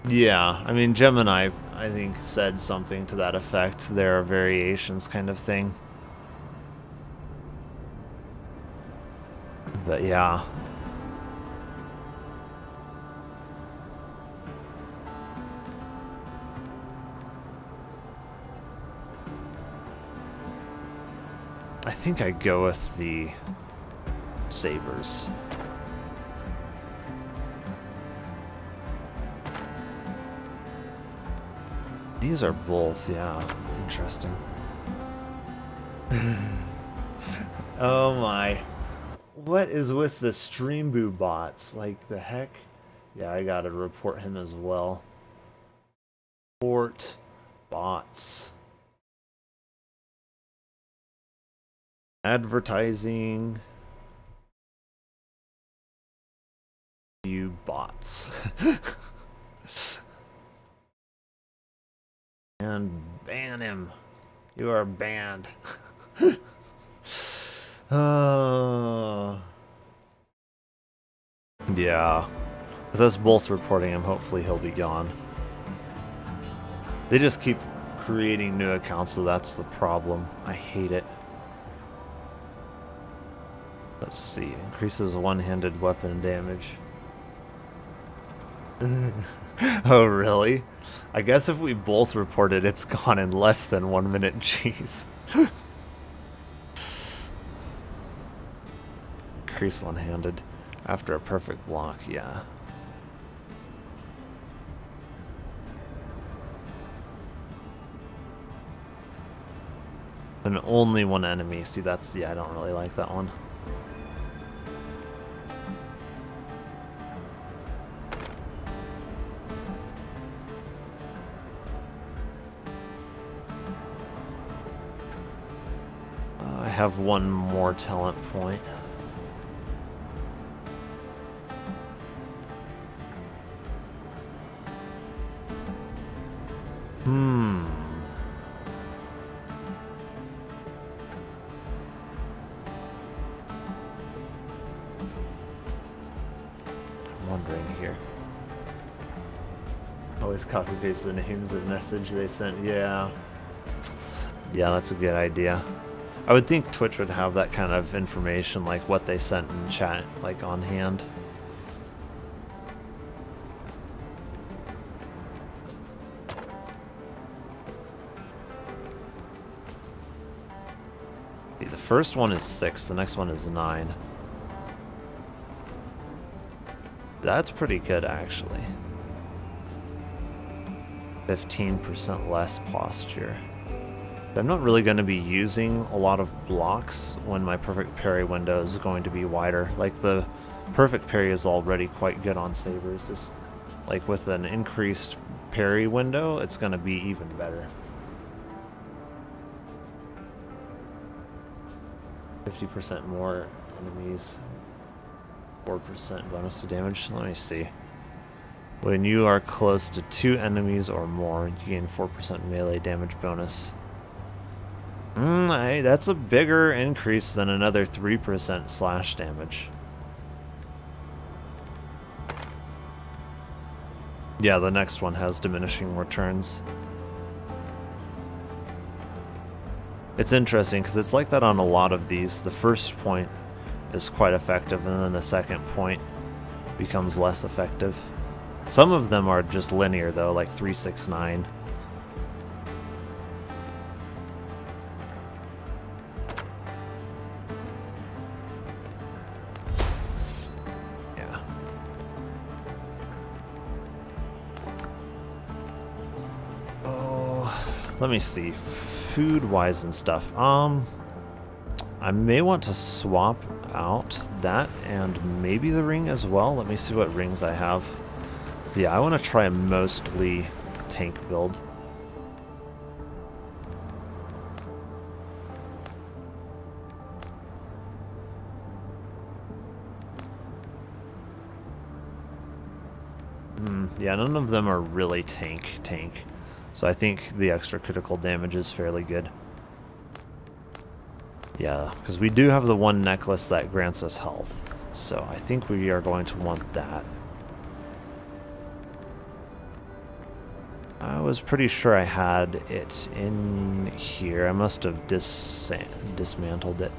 Yeah, I mean, Gemini, I think, said something to that effect. There are variations kind of thing. But yeah. I think I go with the sabers. These are both, yeah, interesting. Oh my. What is with the Streamboo bots? Like, the heck? Yeah, I gotta report him as well. Report bots. Advertising. You bots. And ban him. You are banned. Yeah. With us both reporting him, hopefully he'll be gone. They just keep creating new accounts, so that's the problem. I hate it. Let's see. Increases one-handed weapon damage. Oh, really? I guess if we both reported, it's gone in less than 1 minute. Jeez. Increase one-handed after a perfect block, yeah. And only one enemy. See, that's, yeah, I don't really like that one. have one more talent point. I'm wondering here. Always copy paste the names of message they sent. Yeah. Yeah, that's a good idea. I would think Twitch would have that kind of information, like what they sent in chat, like on hand. The first one is 6, the next one is 9. That's pretty good, actually. 15% less posture. I'm not really going to be using a lot of blocks when my perfect parry window is going to be wider. Like, the perfect parry is already quite good on sabers. Just, like, with an increased parry window, it's going to be even better. 50% more enemies, 4% bonus to damage. Let me see. When you are close to 2 enemies or more, you gain 4% melee damage bonus. That's a bigger increase than another 3% slash damage. Yeah, the next one has diminishing returns. It's interesting because it's like that on a lot of these. The first point is quite effective, and then the second point becomes less effective. Some of them are just linear though, like 3, 6, 9. Yeah. Oh, let me see. Food-wise and stuff. I may want to swap out that and maybe the ring as well. Let me see what rings I have. So yeah, I want to try a mostly tank build. Yeah, none of them are really tank. So I think the extra critical damage is fairly good. Yeah, because we do have the one necklace that grants us health. So I think we are going to want that. I was pretty sure I had it in here. I must have dismantled it.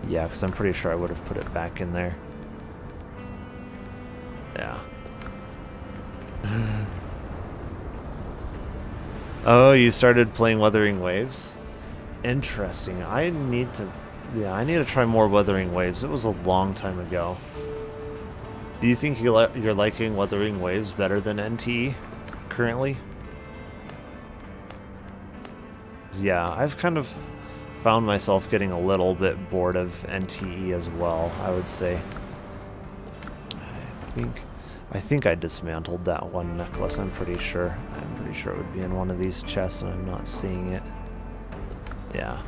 Yeah, because I'm pretty sure I would have put it back in there. Yeah. Oh, you started playing Wuthering Waves? Interesting. I need to try more Wuthering Waves. It was a long time ago. Do you think you're liking Wuthering Waves better than NTE currently? Yeah, I've kind of found myself getting a little bit bored of NTE as well, I would say. I think I dismantled that one necklace, I'm pretty sure. I'm pretty sure it would be in one of these chests and I'm not seeing it. Yeah.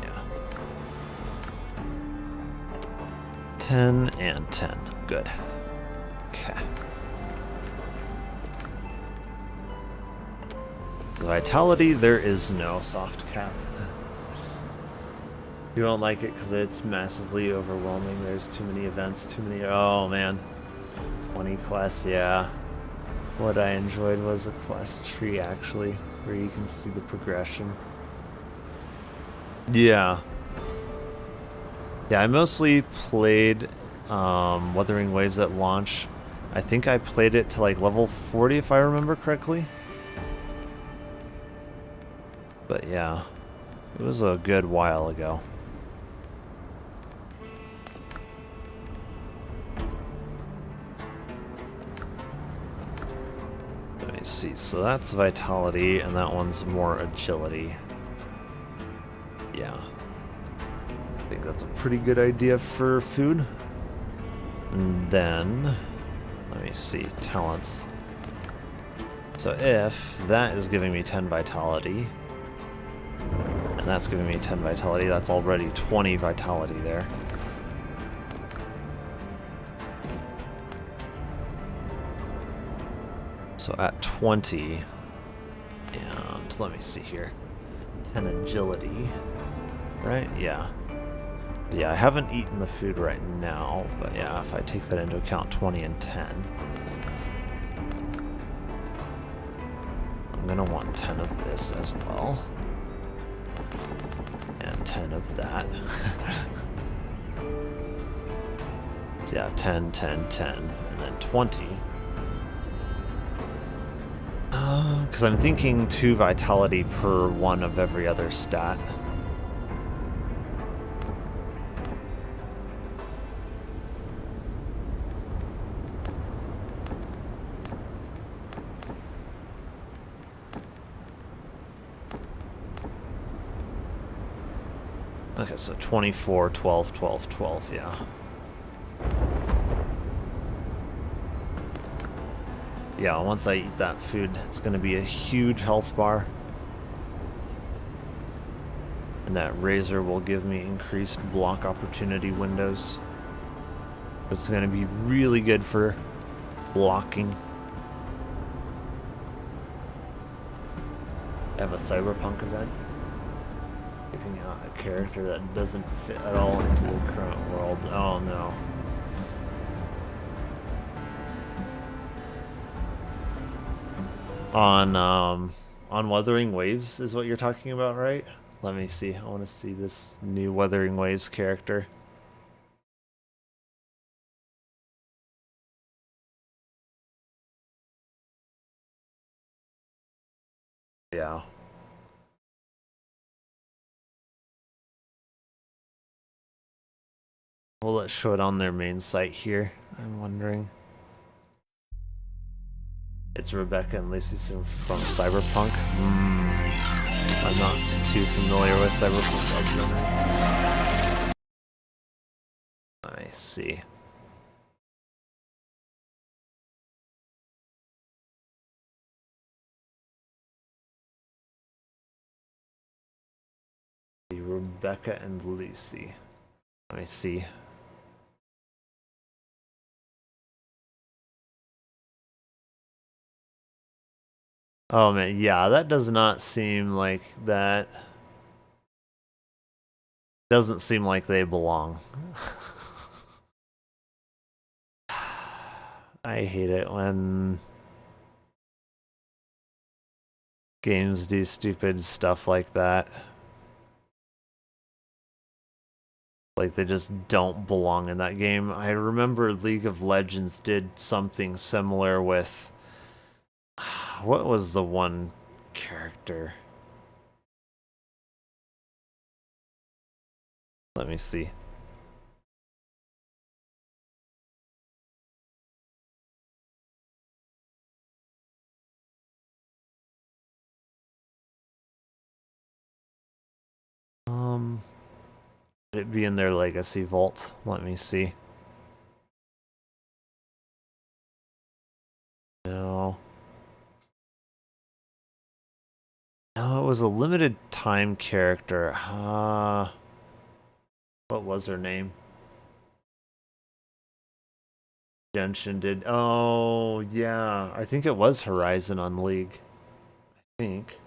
Yeah. 10 and 10. Good. Okay. The vitality, there is no soft cap. You won't like it because it's massively overwhelming. There's too many events, too many... Oh, man. 20 quests, yeah. What I enjoyed was a quest tree, actually, where you can see the progression. Yeah. Yeah, I mostly played Wuthering Waves at launch. I think I played it to like level 40 if I remember correctly. But yeah, it was a good while ago. Let's see, so that's vitality, and that one's more agility. Yeah. I think that's a pretty good idea for food. And then, let me see, talents. So if that is giving me 10 vitality, and that's giving me 10 vitality, that's already 20 vitality there. So at 20, and let me see here, 10 agility, right? Yeah. Yeah, I haven't eaten the food right now, but yeah, if I take that into account, 20 and 10. I'm gonna want 10 of this as well. And 10 of that. So yeah, 10, 10, 10, and then 20. Because I'm thinking 2 vitality per one of every other stat. Okay, so 24, 12, 12, 12, yeah. Yeah, once I eat that food, it's going to be a huge health bar. And that razor will give me increased block opportunity windows. It's going to be really good for blocking. I have a cyberpunk event. Picking out a character that doesn't fit at all into the current world. Oh no. On Wuthering Waves is what you're talking about, right? Let me see. I want to see this new Wuthering Waves character. Yeah. Will it show it on their main site here? I'm wondering. It's Rebecca and Lacey from Cyberpunk. I'm not too familiar with Cyberpunk Edge. I see. Rebecca and Lucy. Let me see. Oh man, yeah, that does not seem like that. Doesn't seem like they belong. I hate it when games do stupid stuff like that. Like they just don't belong in that game. I remember League of Legends did something similar with... What was the one character? Let me see. Would it be in their legacy vault? Let me see. No. No, it was a limited time character. What was her name? Genshin did. Oh, yeah. I think it was Horizon on League. I think.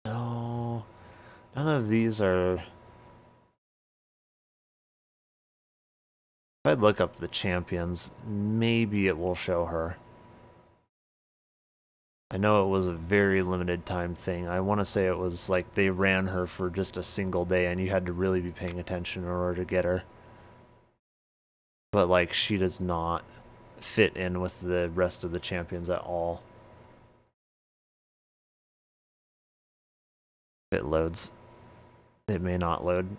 No. None of these are... If I look up the champions, maybe it will show her. I know it was a very limited time thing. I want to say it was like they ran her for just a single day and you had to really be paying attention in order to get her. But like she does not fit in with the rest of the champions at all. If it loads. It may not load.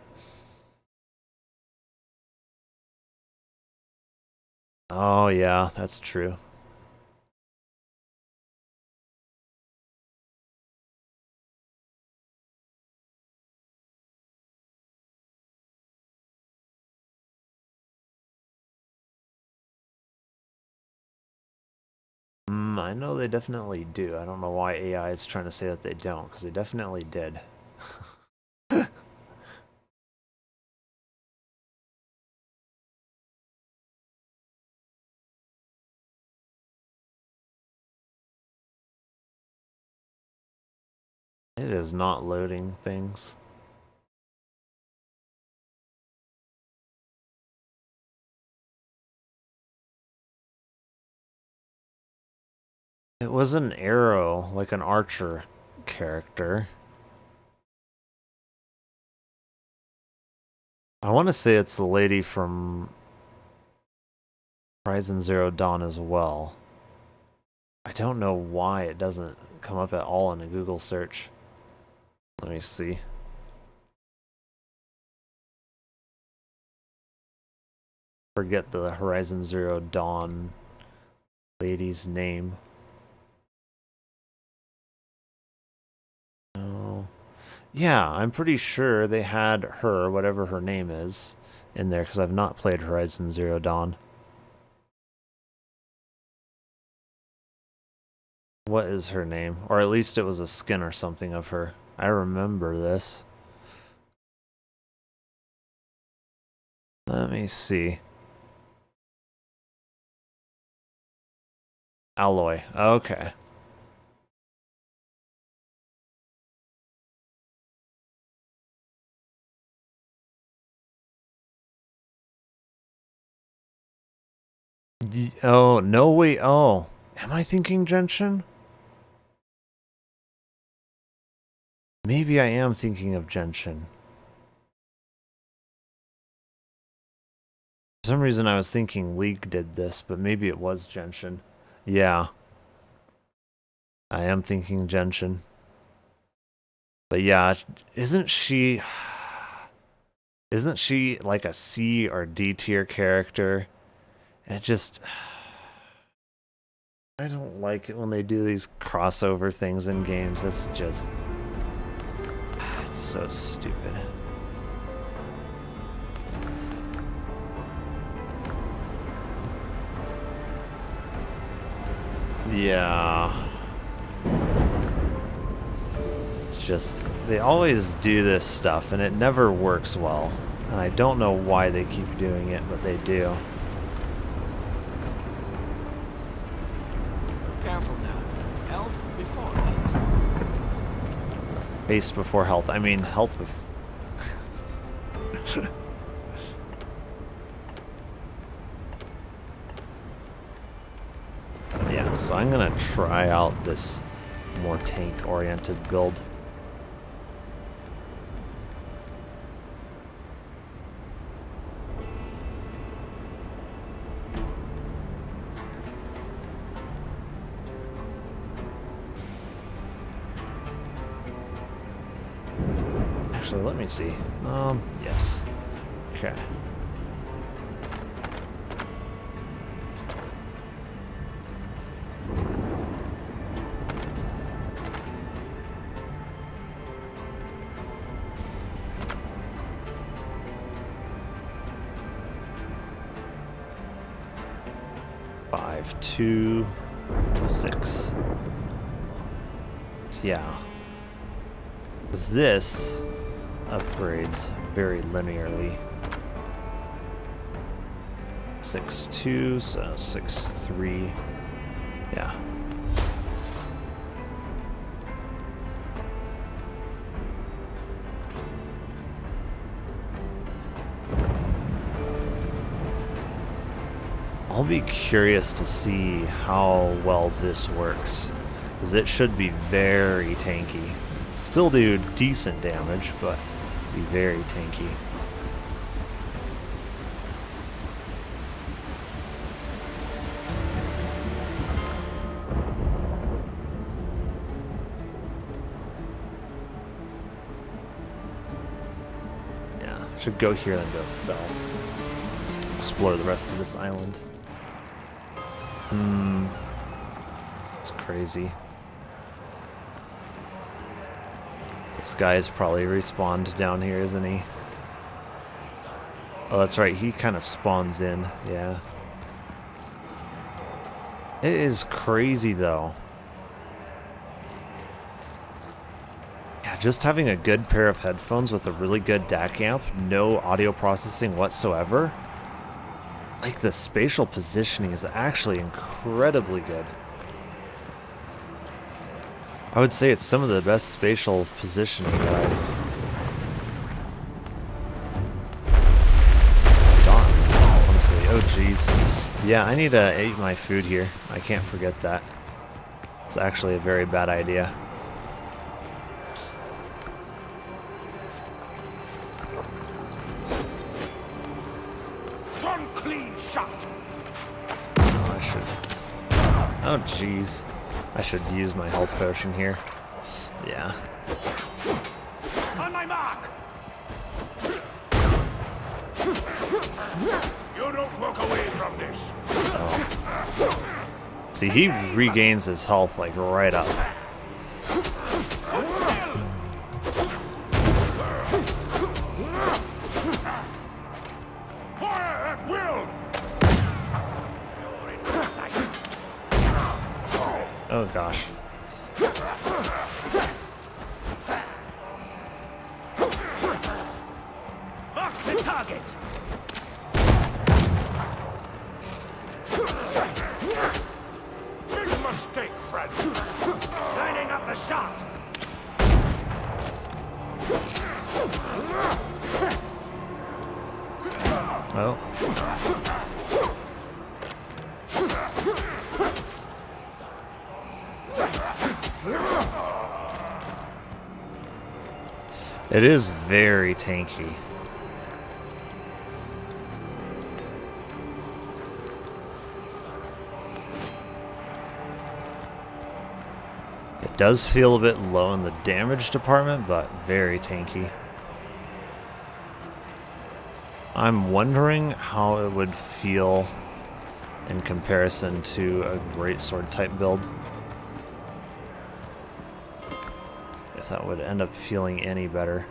Oh, yeah, that's true. I know they definitely do. I don't know why AI is trying to say that they don't, because they definitely did. It is not loading things. It was an arrow, like an archer character. I want to say it's the lady from Horizon Zero Dawn as well. I don't know why it doesn't come up at all in a Google search. Let me see. Forget the Horizon Zero Dawn lady's name. Oh. Yeah, I'm pretty sure they had her, whatever her name is, in there because I've not played Horizon Zero Dawn. What is her name? Or at least it was a skin or something of her. I remember this. Let me see. Alloy. Okay. Oh, no, wait. Oh. Am I thinking Genshin? Maybe I am thinking of Genshin. For some reason I was thinking League did this, but maybe it was Genshin. Yeah. I am thinking Genshin. But yeah, isn't she... Isn't she like a C or D tier character? And it just... I don't like it when they do these crossover things in games. That's just... It's so stupid. Yeah. It's just, they always do this stuff and it never works well. And I don't know why they keep doing it, but they do. Careful now. Health before haste. Haste before health. I mean, health before... Yeah, so I'm gonna try out this more tank-oriented build. Actually, let me see. Yes. Okay. Five, 2, 6. Yeah. Because this upgrades very linearly. 6, 2, so 6, 3. Yeah. I'll be curious to see how well this works, because it should be very tanky. Still do decent damage, but be very tanky. Yeah, should go here and then go south. Explore the rest of this island. It's crazy. This guy is probably respawned down here, isn't he? Oh, that's right. He kind of spawns in. Yeah. It is crazy, though. Yeah, just having a good pair of headphones with a really good DAC amp, no audio processing whatsoever. Like, the spatial positioning is actually incredibly good. I would say it's some of the best spatial positioning that I've done, honestly. Oh, jeez. Yeah, I need to eat my food here. I can't forget that. It's actually a very bad idea. One clean shot. Oh, I should... Oh, jeez. I should use my health potion here. Yeah. On my mark. You don't walk away from this. Oh. See, he regains his health, like, right up. Fire at will. Oh, gosh. Mark the target. Big mistake, friend. Lining up the shot. Well. It is very tanky. It does feel a bit low in the damage department, but very tanky. I'm wondering how it would feel in comparison to a greatsword type build. If that would end up feeling any better.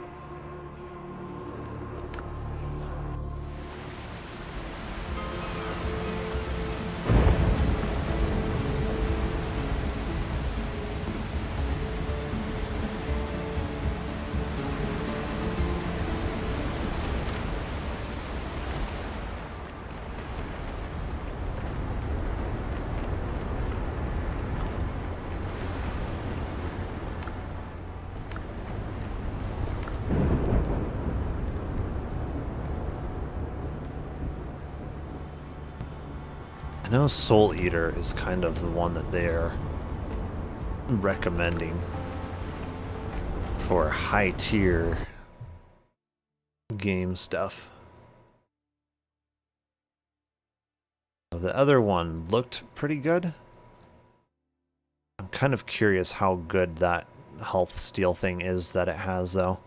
I know Soul Eater is kind of the one that they're recommending for high tier game stuff. The other one looked pretty good. I'm kind of curious how good that health steal thing is that it has, though.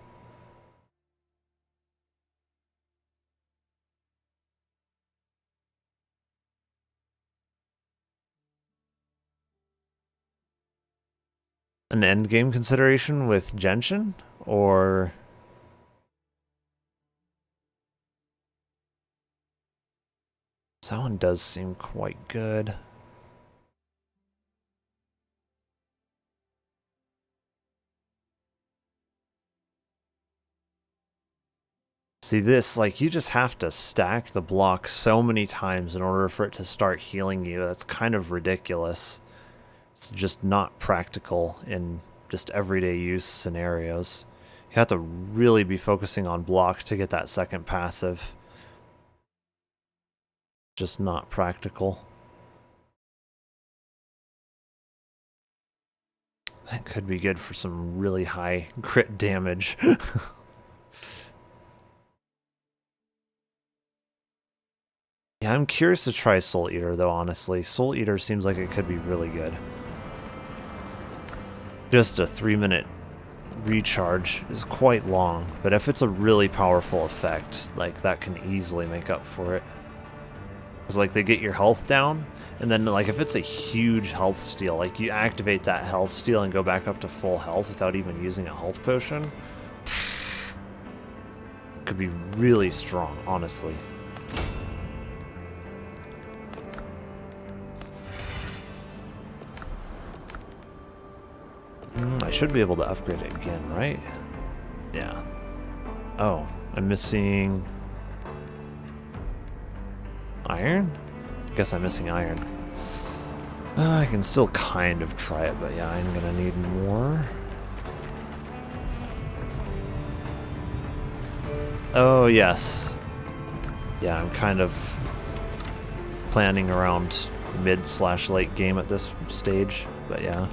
An end game consideration with Genshin, or that one does seem quite good. See this, like, you just have to stack the block so many times in order for it to start healing you. That's kind of ridiculous. It's just not practical in just everyday use scenarios. You have to really be focusing on block to get that second passive. Just not practical. That could be good for some really high crit damage. Yeah, I'm curious to try Soul Eater, though, honestly. Soul Eater seems like it could be really good. Just a 3-minute recharge is quite long, but if it's a really powerful effect, like, that can easily make up for it. Because because like they get your health down, and then like if it's a huge health steal, like you activate that health steal and go back up to full health without even using a health potion, could be really strong, honestly. I should be able to upgrade it again, right? Yeah. Oh, I'm missing iron? I guess I'm missing iron. I can still kind of try it, but yeah, I'm gonna need more. Oh, yes. Yeah, I'm kind of planning around mid/late game at this stage, but yeah.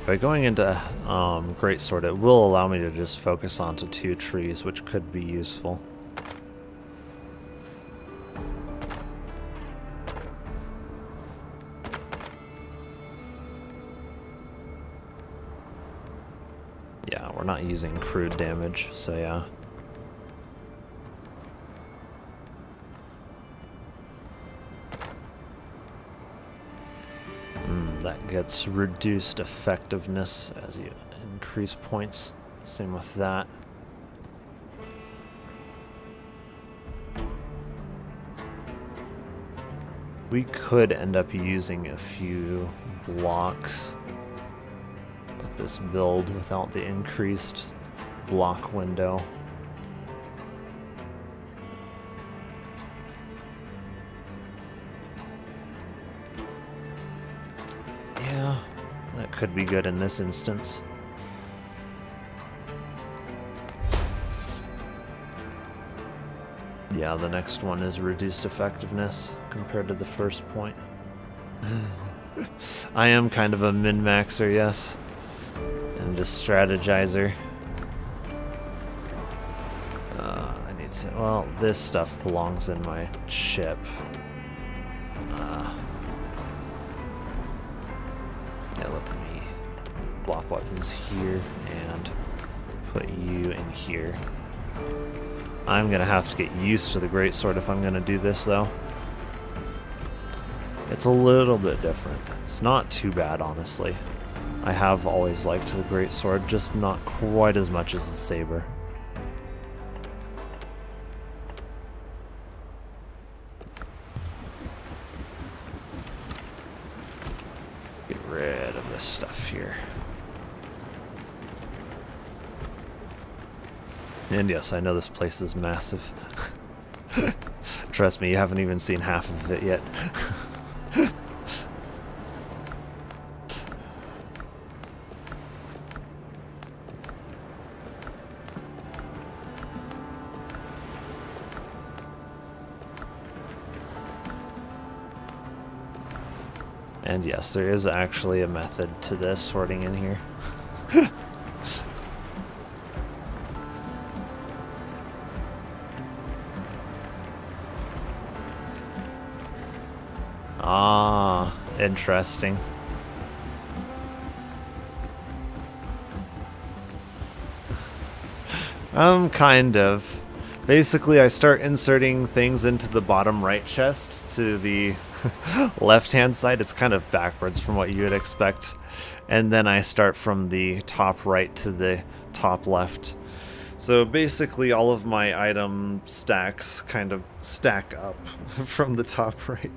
By going into Greatsword, it will allow me to just focus onto 2 trees, which could be useful. Yeah, we're not using crude damage, so yeah. That gets reduced effectiveness as you increase points. Same with that. We could end up using a few blocks with this build without the increased block window. Yeah, that could be good in this instance. Yeah, the next one is reduced effectiveness compared to the first point. I am kind of a min-maxer, yes. And a strategizer. I need to... Well, this stuff belongs in my ship. Yeah, let me block weapons here and put you in here. I'm gonna have to get used to the Greatsword if I'm gonna do this, though. It's a little bit different. It's not too bad, honestly. I have always liked the Greatsword, just not quite as much as the Saber. Get rid of this stuff here. And yes, I know this place is massive. Trust me, you haven't even seen half of it yet. And yes, there is actually a method to this sorting in here. Ah, interesting. Kind of. Basically, I start inserting things into the bottom right chest to the left-hand side. It's kind of backwards from what you would expect. And then I start from the top right to the top left. So basically, all of my item stacks kind of stack up from the top right.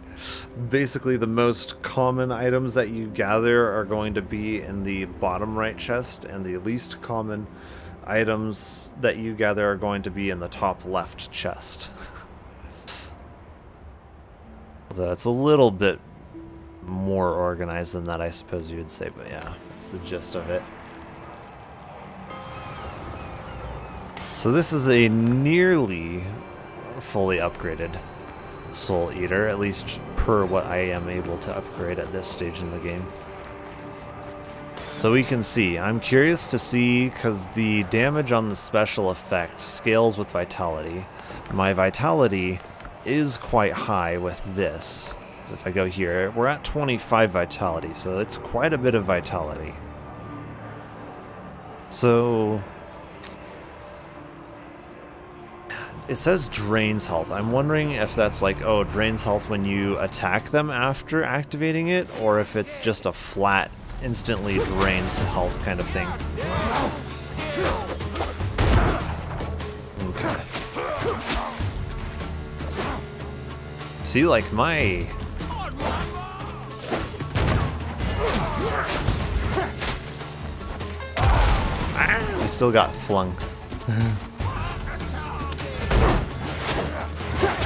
Basically, the most common items that you gather are going to be in the bottom right chest, and the least common items that you gather are going to be in the top left chest. Although it's a little bit more organized than that, I suppose you would say, but yeah, that's the gist of it. So this is a nearly fully upgraded Soul Eater, at least per what I am able to upgrade at this stage in the game. So we can see, I'm curious to see, because the damage on the special effect scales with vitality. My vitality is quite high with this, If I go here, we're at 25 vitality, so it's quite a bit of vitality. So it says drains health. I'm wondering if that's like, oh, drains health when you attack them after activating it, or if it's just a flat, instantly drains health kind of thing. Okay. See, like my... I still got flung.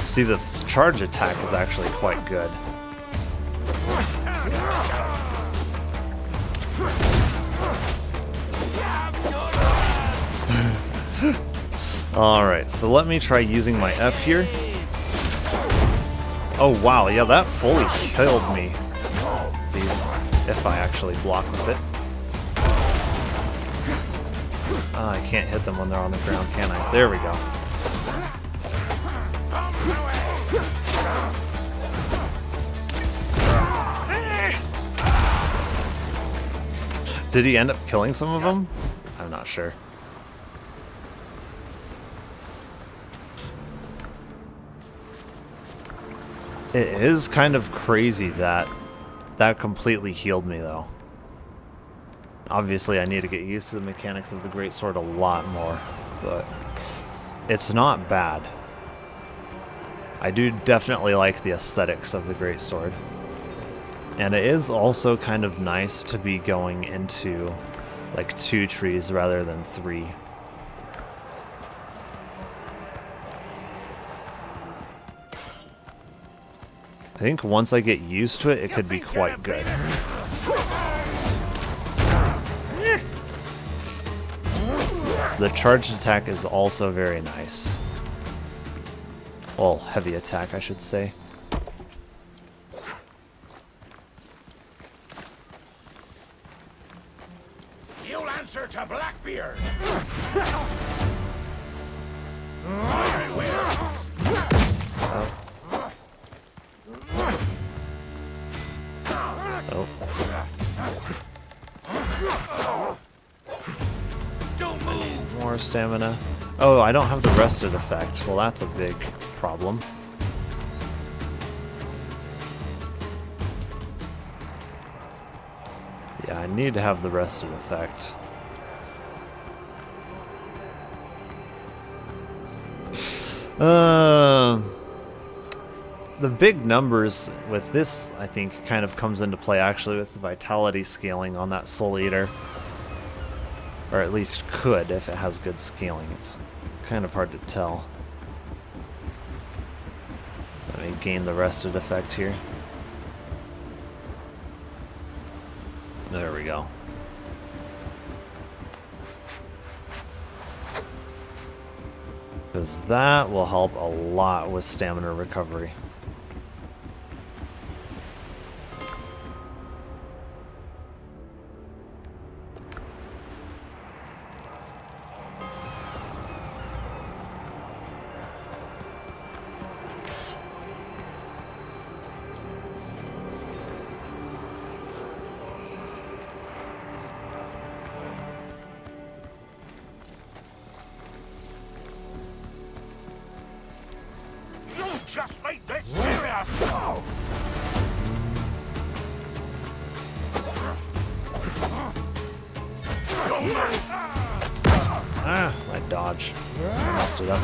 See, the charge attack is actually quite good. Alright, so let me try using my F here. Oh wow, yeah, that fully killed me. If I actually block with it. Oh, I can't hit them when they're on the ground, can I? There we go. Did he end up killing some of them? I'm not sure. It is kind of crazy that that completely healed me, though. Obviously, I need to get used to the mechanics of the greatsword a lot more, but it's not bad. I do definitely like the aesthetics of the greatsword. And it is also kind of nice to be going into like 2 trees rather than 3. I think once I get used to it, it could be quite good. The charged attack is also very nice. Well, heavy attack, I should say. You'll answer to Blackbeard. Oh. Don't move. More stamina. Oh, I don't have the rested effect. Well, that's a big problem. Yeah, I need to have the rested effect. The big numbers with this, I think, kind of comes into play actually with the vitality scaling on that Soul Eater. Or at least could if it has good scaling. It's kind of hard to tell. Let me gain the rested effect here. There we go. Because that will help a lot with stamina recovery. Just make this serious! Ah, I dodge. I messed it up.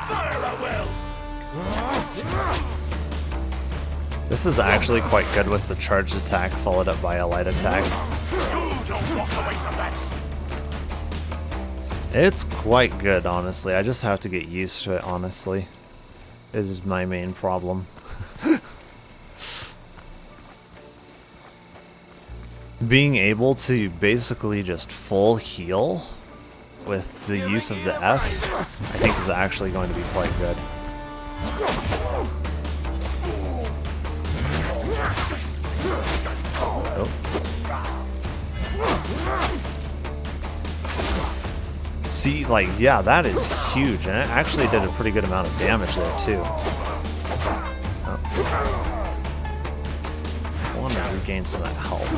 Fire at will! This is actually quite good with the charged attack followed up by a light attack. You don't walk away from that! It's quite good, honestly. I just have to get used to it, honestly. This is my main problem. Being able to basically just full heal with the use of the F, I think is actually going to be quite good. Oh. See, like, yeah, that is huge, and it actually did a pretty good amount of damage there, too. Oh. I want to regain some of that health.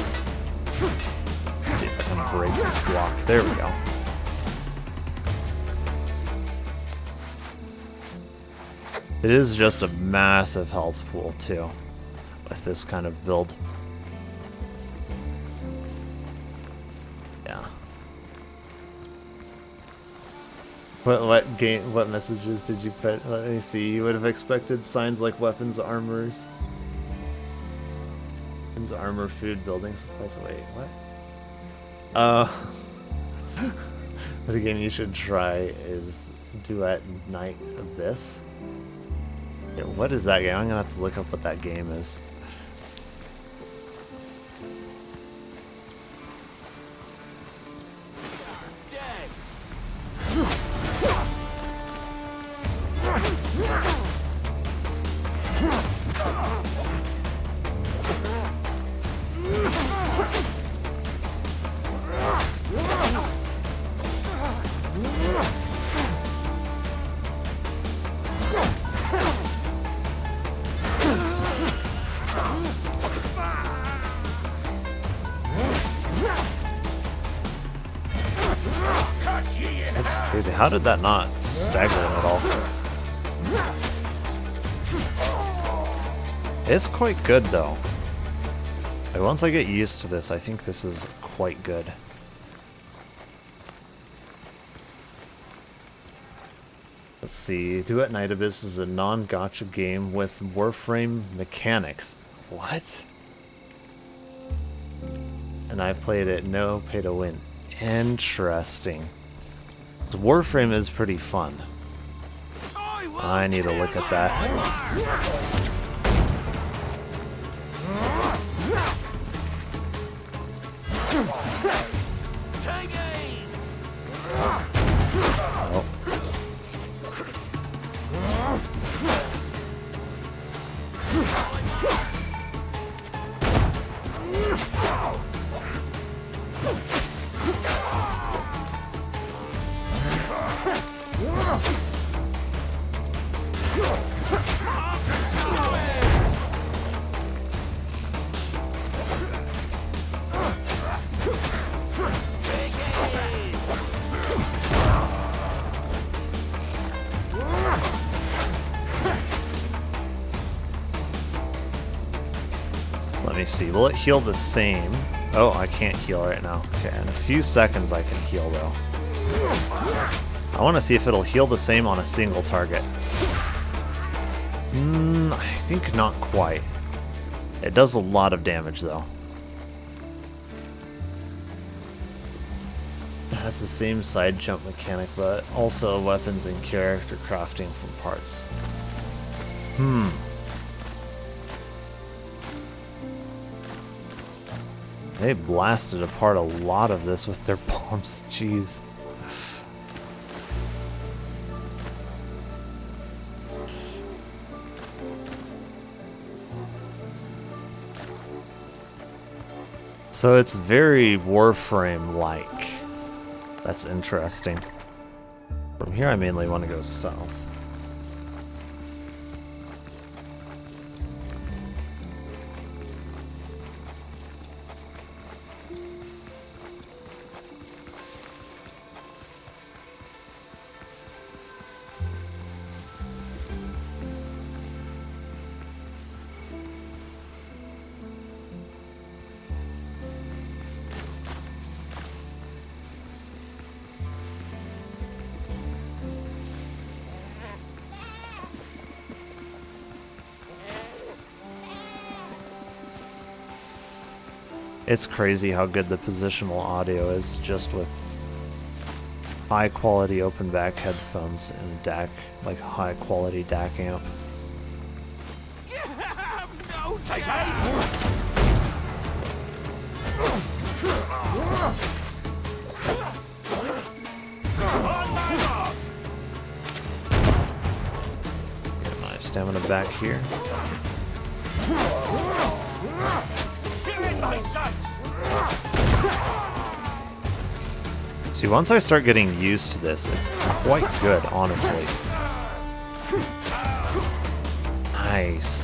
Let's see if I can break this block. There we go. It is just a massive health pool, too, with this kind of build. Yeah. What messages did you put? Let me see. You would have expected signs like weapons, armors. Weapons, armor, food, building supplies. Wait, what? But again, you should try is Duet Night Abyss. Yeah, what is that game? I'm gonna have to look up what that game is. That's crazy. How did that not stagger him at all? It's quite good though. Like, once I get used to this, I think this is quite good. Let's see. Duet Night Abyss is a non-gacha game with Warframe mechanics. What? And I played it no pay to win. Interesting. Warframe is pretty fun. I need to look at that. Oh. Let me see. Will it heal the same? Oh, I can't heal right now. Okay, in a few seconds I can heal though. I want to see if it'll heal the same on a single target. I think not quite. It does a lot of damage though. It has the same side jump mechanic, but also weapons and character crafting from parts. They blasted apart a lot of this with their bombs. Jeez. So it's very Warframe-like. That's interesting. From here I mainly want to go south. It's crazy how good the positional audio is, just with high quality open back headphones and DAC, like high quality DAC amp. Get my stamina back here. My sights! See, once I start getting used to this, it's quite good, honestly. Nice.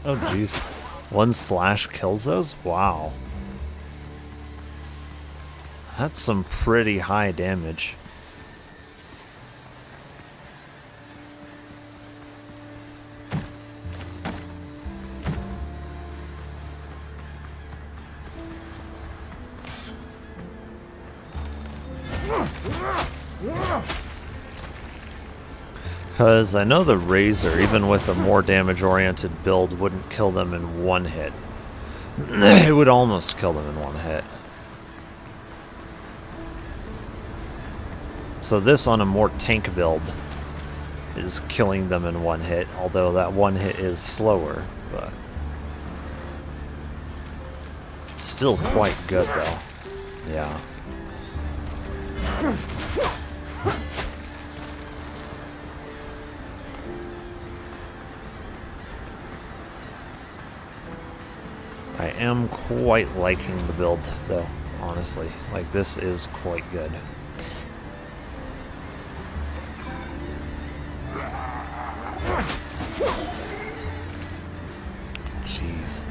Oh jeez. 1 slash kills those? Wow. That's some pretty high damage. Because I know the Razor, even with a more damage-oriented build, wouldn't kill them in 1 hit. It would almost kill them in 1 hit. So this on a more tank build is killing them in 1 hit, although that 1 hit is slower, but still quite good though. Yeah. I am quite liking the build, though, honestly. Like, this is quite good. Jeez.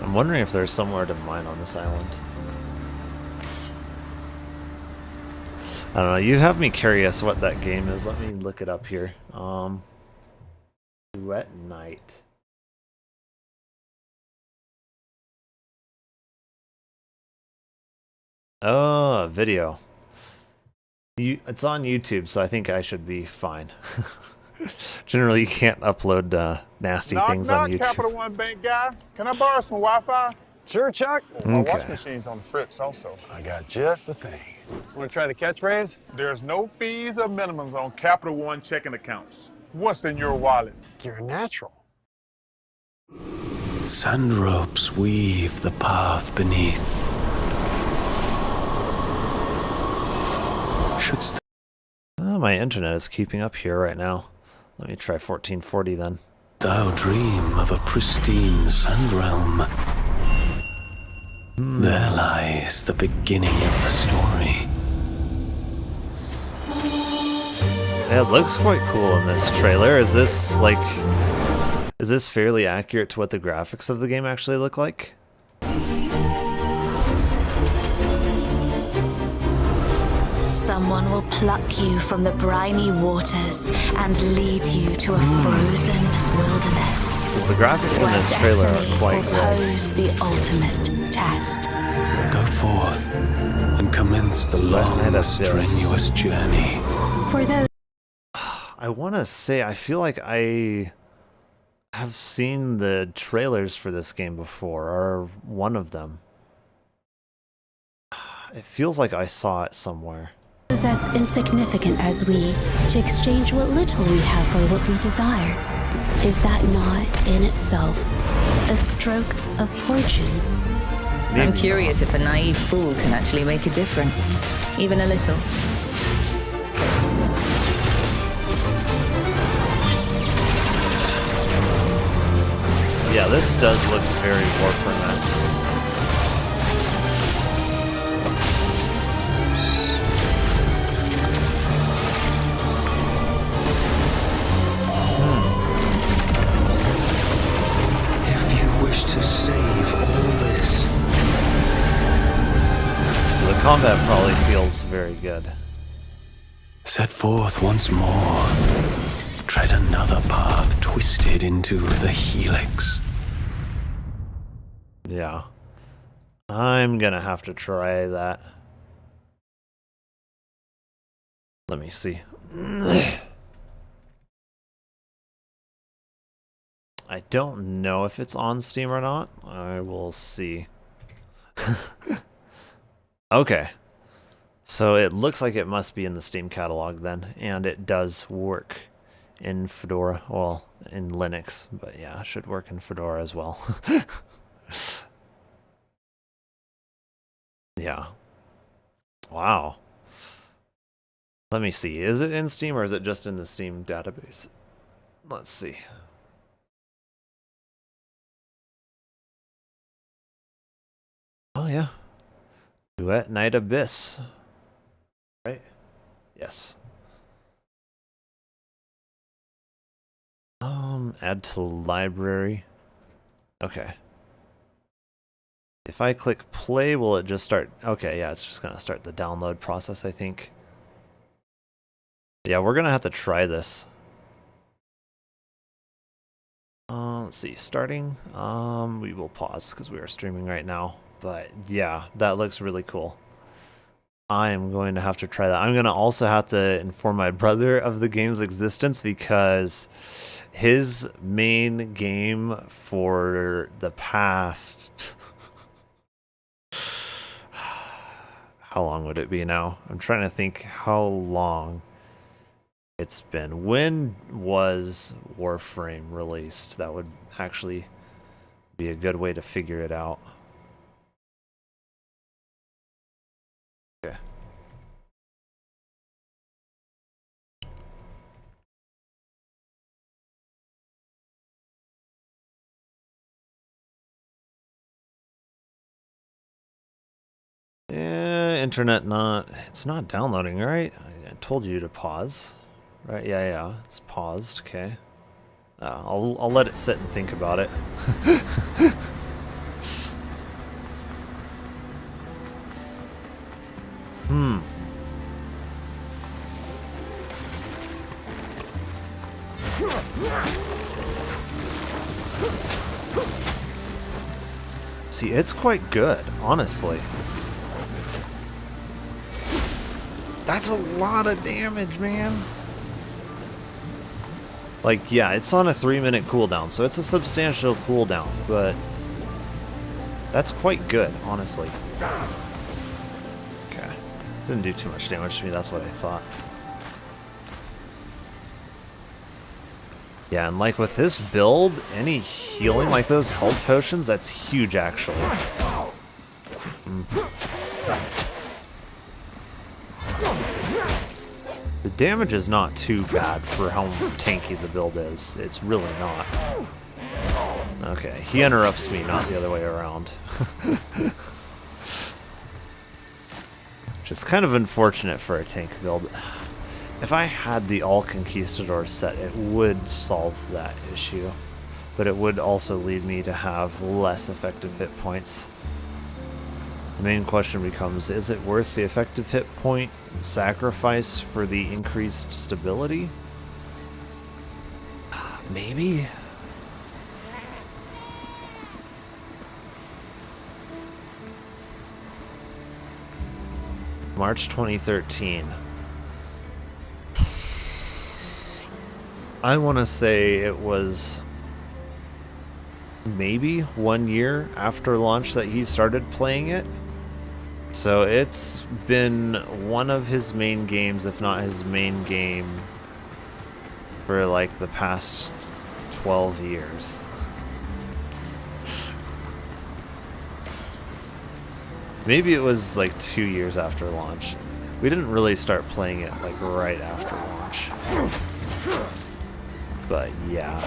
I'm wondering if there's somewhere to mine on this island. I don't know, you have me curious what that game is. Let me look it up here. Duet Night. Oh, a video. It's on YouTube, so I think I should be fine. Generally, you can't upload nasty things on YouTube. Capital One Bank guy. Can I borrow some Wi-Fi? Sure, Chuck. My wash machine's on the fritz also. I got just the thing. Want to try the catchphrase? There's no fees or minimums on Capital One checking accounts. What's in your wallet? You're a natural. Sand ropes weave the path beneath. My internet is keeping up here right now. Let me try 1440 then. Thou dream of a pristine sand realm. There lies the beginning of the story. Yeah, it looks quite cool in this trailer. Is this fairly accurate to what the graphics of the game actually look like? Someone will pluck you from the briny waters and lead you to a frozen wilderness. Because the graphics in this trailer are quite good. Pose the ultimate test. Go forth and commence the long, strenuous journey. For those I want to say, I feel like I have seen the trailers for this game before, or one of them. It feels like I saw it somewhere. as insignificant as we, to exchange what little we have for what we desire. Is that not, in itself, a stroke of fortune? I'm curious if a naive fool can actually make a difference, even a little. Yeah, this does look very Warframe-esque. Combat probably feels very good. Set forth once more. Tread another path twisted into the helix. Yeah. I'm gonna have to try that. Let me see. I don't know if it's on Steam or not. I will see. Okay. So it looks like it must be in the Steam catalog then, and it does work in Fedora, well, in Linux, but yeah, it should work in Fedora as well. Yeah. Wow. Let me see. Is it in Steam or is it just in the Steam database? Let's see. Oh yeah. Duet Night Abyss. Right? Yes. Add to library. Okay. If I click play, will it just start? Okay, yeah, it's just gonna start the download process, I think. Yeah, we're gonna have to try this. Let's see, starting. We will pause because we are streaming right now. But yeah, that looks really cool. I am going to have to try that. I'm going to also have to inform my brother of the game's existence because his main game for the past... How long would it be now? I'm trying to think how long it's been. When was Warframe released? That would actually be a good way to figure it out. Okay. Yeah, internet not, it's not downloading, right? I told you to pause. Right, yeah, it's paused, okay. I'll let it sit and think about it. See, it's quite good, honestly. That's a lot of damage, man. Like, yeah, it's on a 3-minute cooldown, so it's a substantial cooldown, but that's quite good, honestly. Okay. Didn't do too much damage to me, that's what I thought. Yeah, and like with this build, any healing, like those health potions, that's huge, actually. The damage is not too bad for how tanky the build is. It's really not. Okay, he interrupts me, not the other way around. Which is kind of unfortunate for a tank build. If I had the All Conquistador set, it would solve that issue. But it would also lead me to have less effective hit points. The main question becomes, is it worth the effective hit point sacrifice for the increased stability? Maybe? March 2013. I want to say it was maybe 1 year after launch that he started playing it. So it's been one of his main games, if not his main game, for like the past 12 years. Maybe it was like 2 years after launch. We didn't really start playing it like right after launch. But yeah.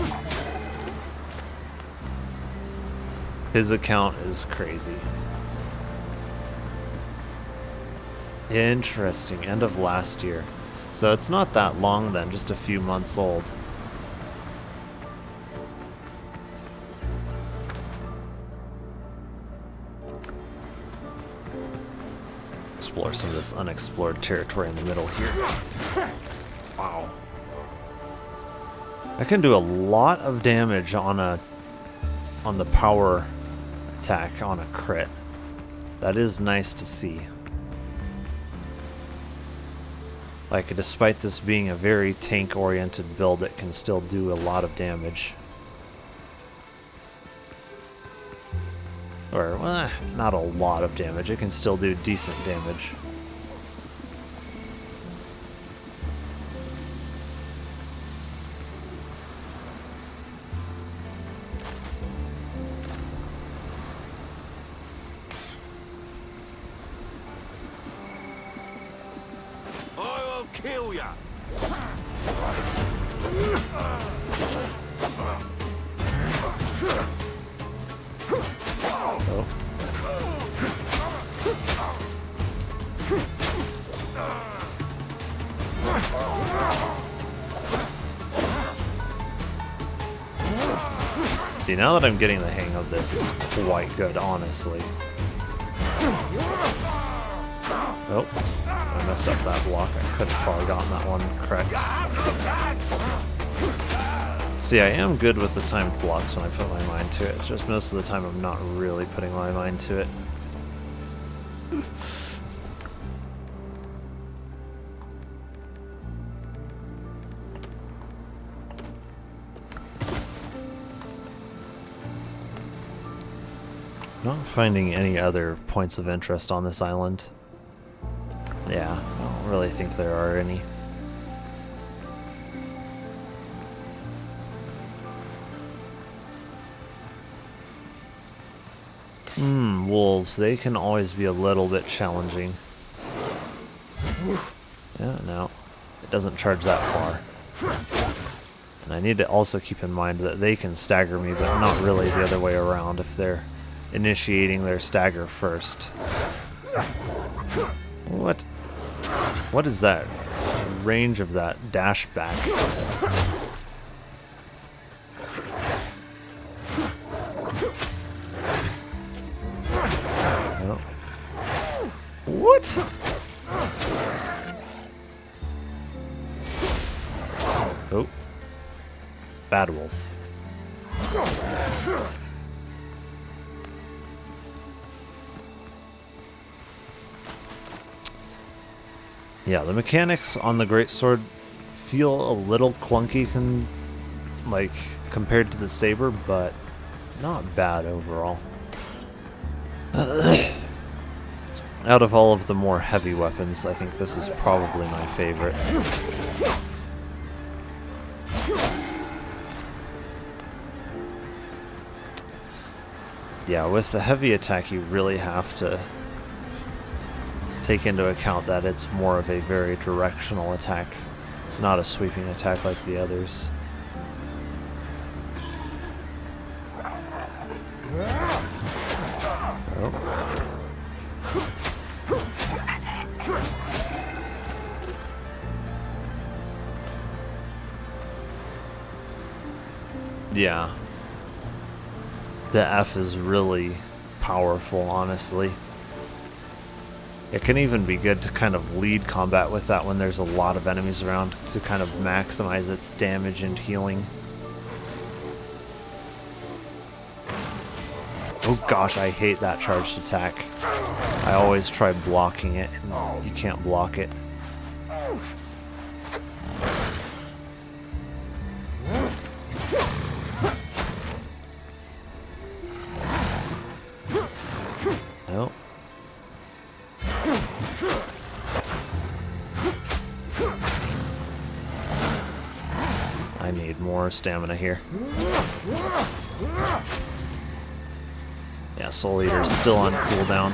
His account is crazy. Interesting. End of last year. So it's not that long then, just a few months old. explore some of this unexplored territory in the middle here. Wow. I can do a lot of damage on the power attack on a crit. That is nice to see. Like, despite this being a very tank-oriented build, it can still do a lot of damage. Or, well, not a lot of damage. It can still do decent damage. I'll kill ya! Oh. See, now that I'm getting the hang of this, it's quite good, honestly. Oh, I messed up that block. I could have probably gotten that one correct. See, I am good with the timed blocks when I put my mind to it. It's just most of the time I'm not really putting my mind to it. Not finding any other points of interest on this island. Yeah, I don't really think there are any. Wolves, they can always be a little bit challenging. Yeah, no, it doesn't charge that far. And I need to also keep in mind that they can stagger me, but not really the other way around if they're initiating their stagger first. What? What is that range of that dash back? Oh. What? Oh. Bad wolf. Yeah, the mechanics on the greatsword feel a little clunky compared to the saber, but not bad overall. Out of all of the more heavy weapons, I think this is probably my favorite. Yeah, with the heavy attack, you really have to take into account that it's more of a very directional attack. It's not a sweeping attack like the others. Oh. Yeah. The F is really powerful, honestly. It can even be good to kind of lead combat with that when there's a lot of enemies around to kind of maximize its damage and healing. Oh gosh, I hate that charged attack. I always try blocking it, and you can't block it. Nope. I need more stamina here. Yeah, Soul Eater's still on cooldown.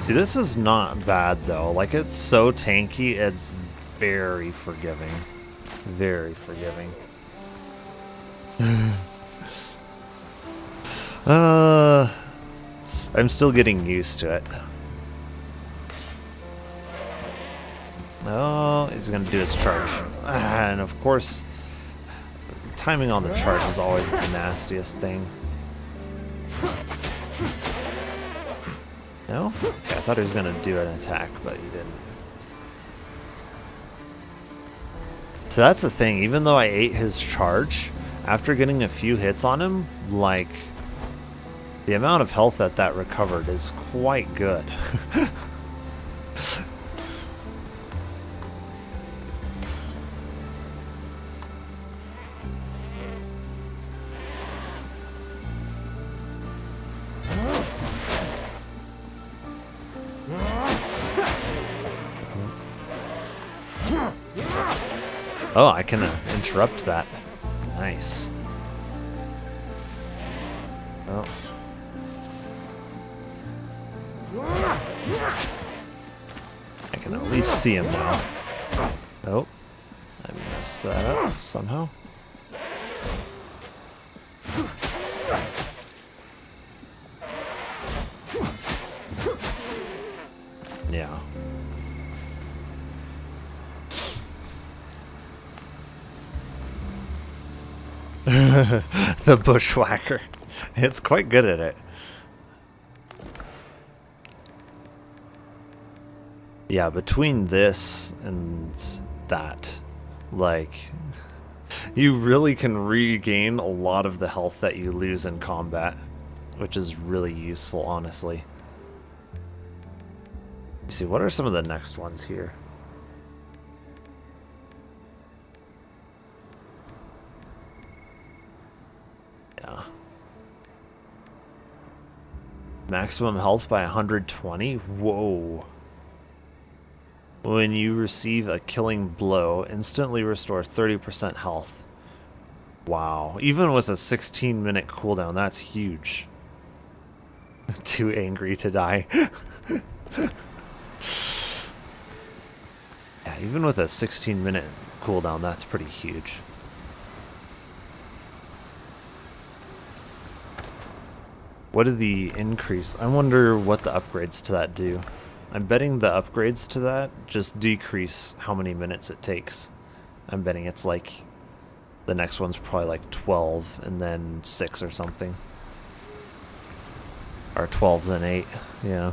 See, this is not bad though. Like, it's so tanky, it's very forgiving. Very forgiving. I'm still getting used to it. Oh, he's gonna do his charge. And of course, timing on the charge is always the nastiest thing. No? Okay. thought he was going to do an attack, but he didn't. So that's the thing, even though I ate his charge, after getting a few hits on him, like, the amount of health that recovered is quite good. Oh, I can interrupt that. Nice. Oh. I can at least see him now. Oh. I messed that up somehow. Yeah. The bushwhacker. It's quite good at it. Yeah, between this and that, like, you really can regain a lot of the health that you lose in combat, which is really useful, honestly. Let's see, what are some of the next ones here? Yeah. Maximum health by 120? Whoa. When you receive a killing blow, instantly restore 30% health. Wow. Even with a 16-minute cooldown, that's huge. Too angry to die. Yeah, even with a 16-minute cooldown, that's pretty huge. What did the increase? I wonder what the upgrades to that do. I'm betting the upgrades to that just decrease how many minutes it takes. I'm betting it's like the next one's probably like 12 and then 6 or something. Or 12 then 8, yeah.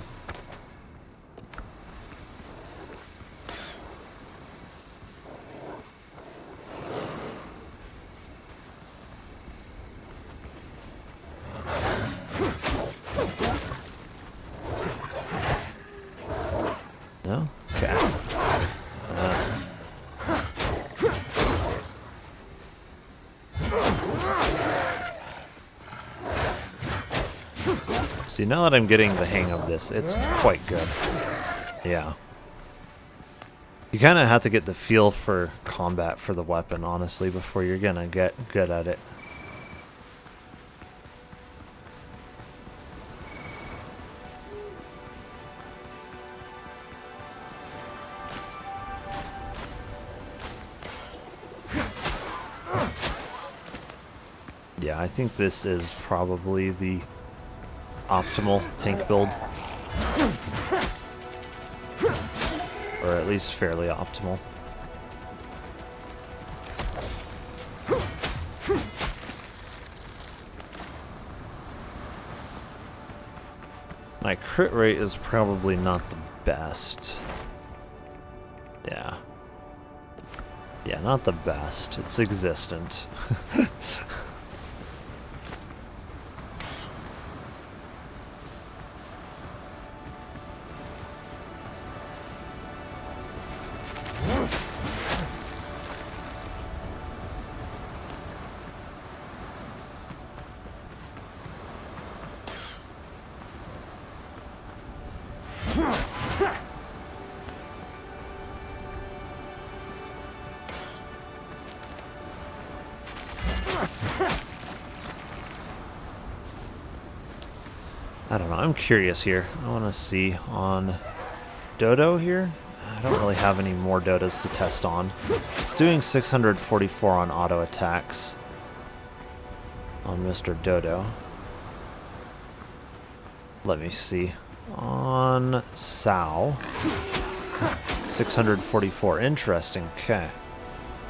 No? Okay. See, now that I'm getting the hang of this, it's quite good. Yeah. You kind of have to get the feel for combat for the weapon, honestly, before you're gonna get good at it. Yeah, I think this is probably the optimal tank build. Or at least fairly optimal. My crit rate is probably not the best. Yeah. Yeah, not the best. It's existent. I don't know, I'm curious here. I want to see on Dodo here. I don't really have any more Dodos to test on. It's doing 644 on auto attacks on Mr. Dodo. Let me see. On Sao, 644. Interesting. Okay.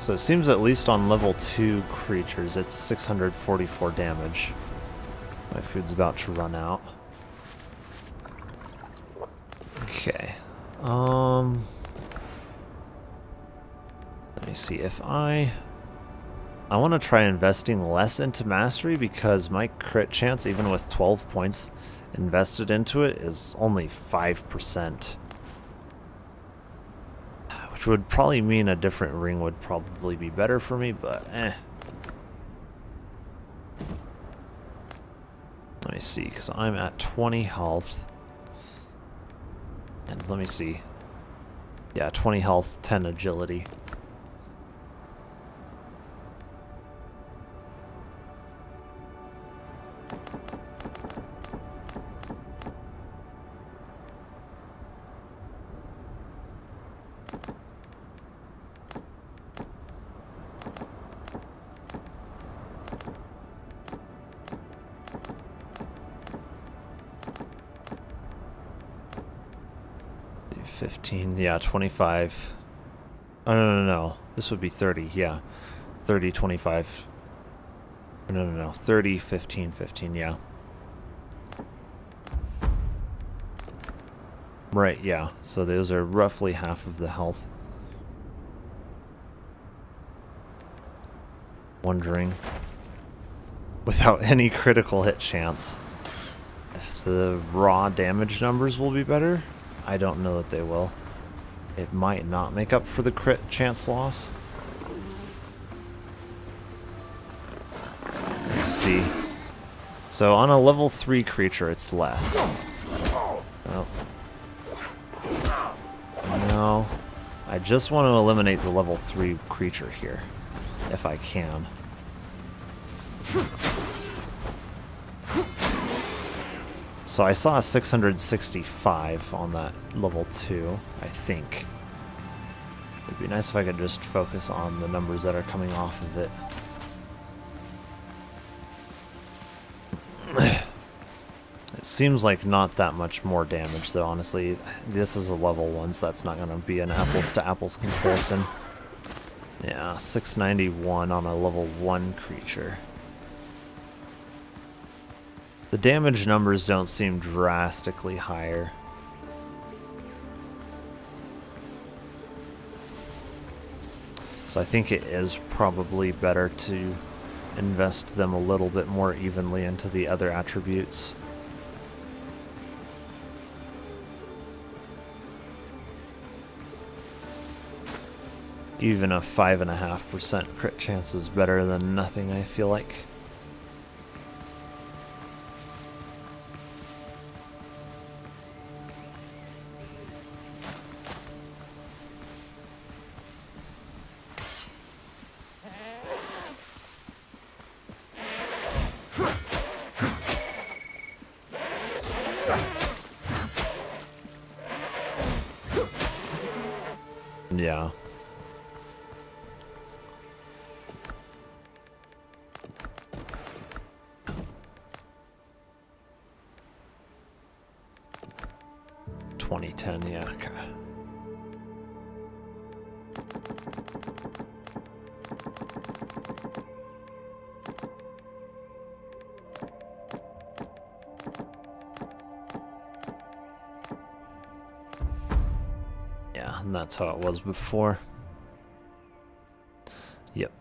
So it seems at least on level 2 creatures, it's 644 damage. My food's about to run out. Okay. Let me see if I want to try investing less into mastery because my crit chance, even with 12 points invested into it, is only 5%. Which would probably mean a different ring would probably be better for me, but eh. Let me see, because I'm at 20 health. And let me see. Yeah, 20 health, 10 agility. Yeah, 25. Oh, no. This would be 30, yeah. 30, 25. No. 30, 15, 15, yeah. Right, yeah. So those are roughly half of the health. Wondering, without any critical hit chance, if the raw damage numbers will be better. I don't know that they will. It might not make up for the crit chance loss. Let's see. So on a level 3 creature, it's less. Oh. No. I just want to eliminate the level 3 creature here, if I can. So I saw a 665 on that level 2, I think. It'd be nice if I could just focus on the numbers that are coming off of it. It seems like not that much more damage, though, honestly. This is a level 1, so that's not going to be an apples-to-apples comparison. Yeah, 691 on a level 1 creature. The damage numbers don't seem drastically higher. So I think it is probably better to invest them a little bit more evenly into the other attributes. Even a 5.5% crit chance is better than nothing, I feel like. Yeah. Yeah, okay. Yeah, and that's how it was before. Yep.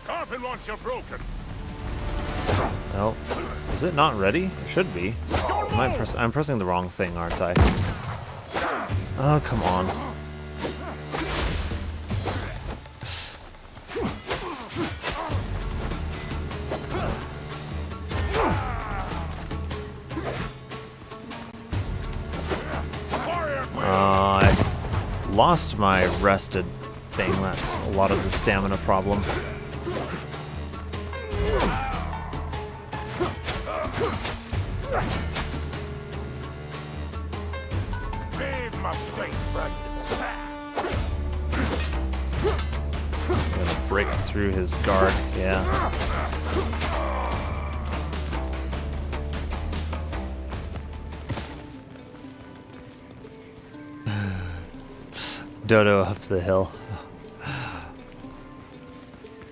Carpet launcher broken. Oh, is it not ready? It should be. I'm pressing the wrong thing, aren't I? Oh, come on. I lost my rested thing. That's a lot of the stamina problem. Big mistake, friend. Gonna break through his guard, yeah. Dodo up the hill.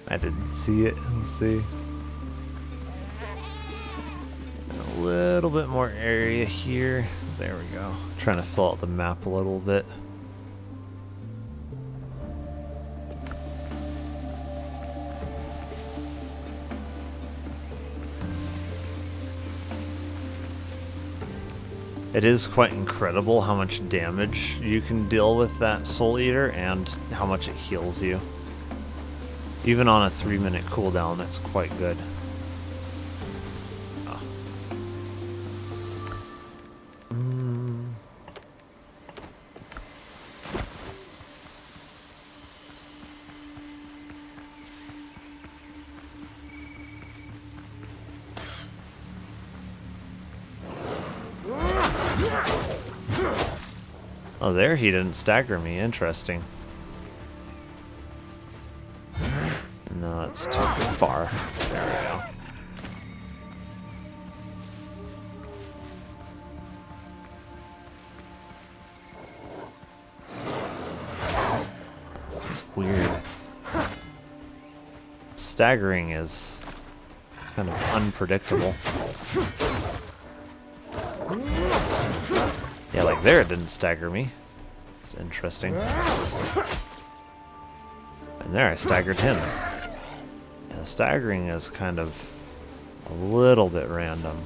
I didn't see it. Let's see. A little bit more area here. There we go. Trying to fill out the map a little bit. It is quite incredible how much damage you can deal with that Soul Eater and how much it heals you. Even on a 3-minute cooldown, it's quite good. Oh. Oh, there he didn't stagger me. Interesting. No, that's too far. There we go. It's weird. Staggering is kind of unpredictable. Yeah, like there it didn't stagger me. It's interesting. And there I staggered him. Yeah, staggering is kind of a little bit random.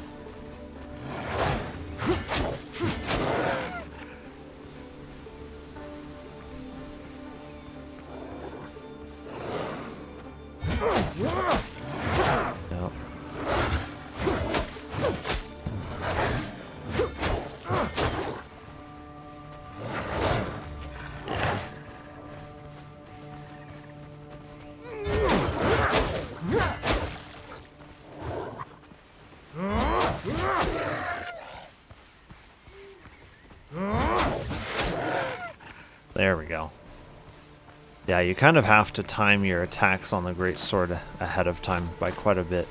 Nope. There we go. Yeah, you kind of have to time your attacks on the Great Sword ahead of time by quite a bit.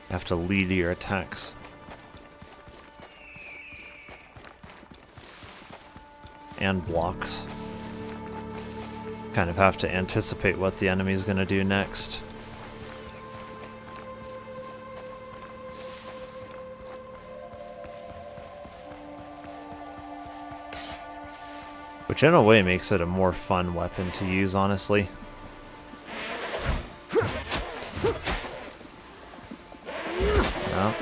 You have to lead your attacks. And blocks. Kind of have to anticipate what the enemy's going to do next. Which in a way makes it a more fun weapon to use, honestly. No.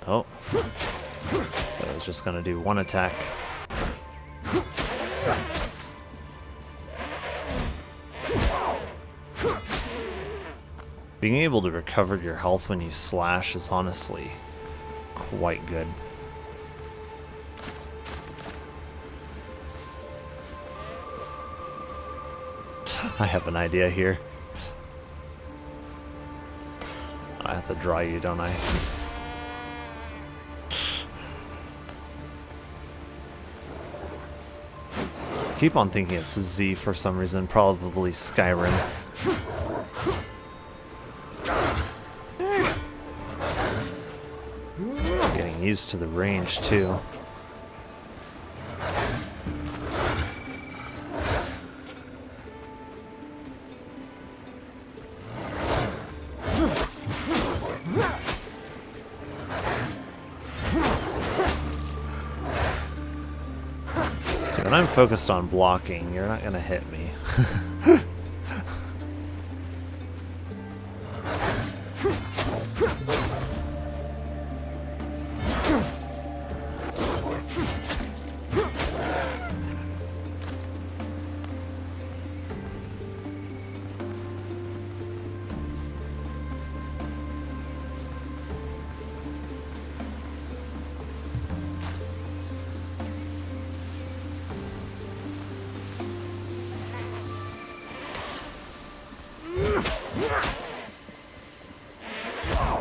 Oh. I was just gonna do one attack. Being able to recover your health when you slash is honestly quite good. I have an idea here. I have to draw you, don't I? I keep on thinking it's Z for some reason, probably Skyrim. Getting used to the range too. So when I'm focused on blocking, you're not gonna hit me.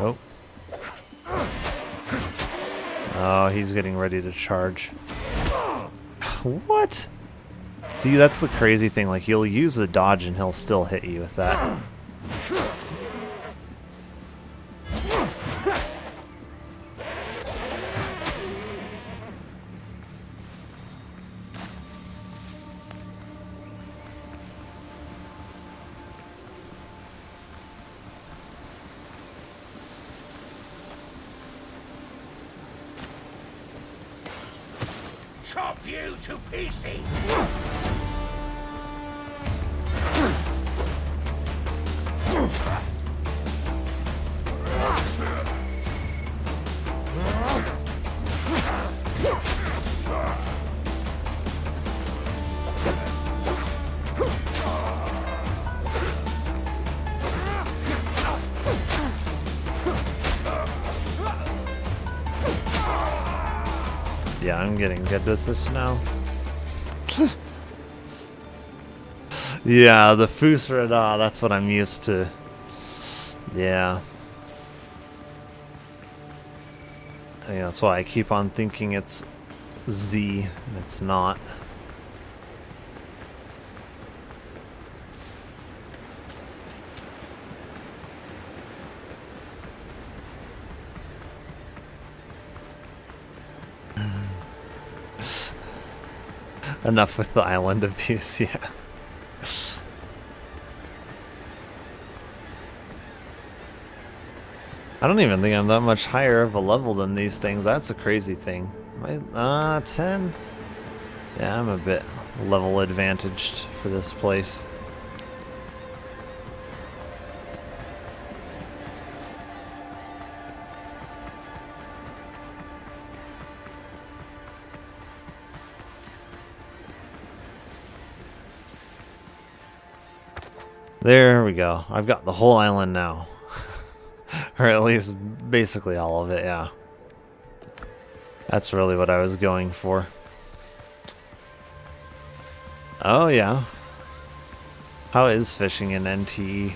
Oh. Oh, he's getting ready to charge. What? See, that's the crazy thing. Like, you'll use the dodge and he'll still hit you with that. Chop you to pieces! Yeah, I'm getting good with this now. Yeah, the Fusrada, that's what I'm used to. Yeah. I mean, that's why I keep on thinking it's Z, and it's not. Enough with the island abuse, yeah. I don't even think I'm that much higher of a level than these things. That's a crazy thing. Am I, 10? Yeah, I'm a bit level advantaged for this place. There we go. I've got the whole island now. Or at least basically all of it, yeah. That's really what I was going for. Oh, yeah. How is fishing in NTE?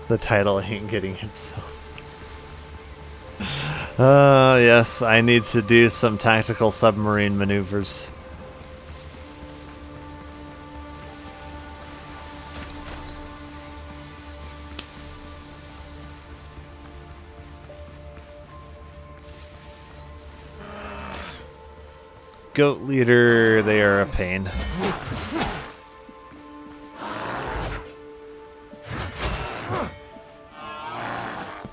The title ain't getting itself. Yes, I need to do some tactical submarine maneuvers. Goat leader, they are a pain.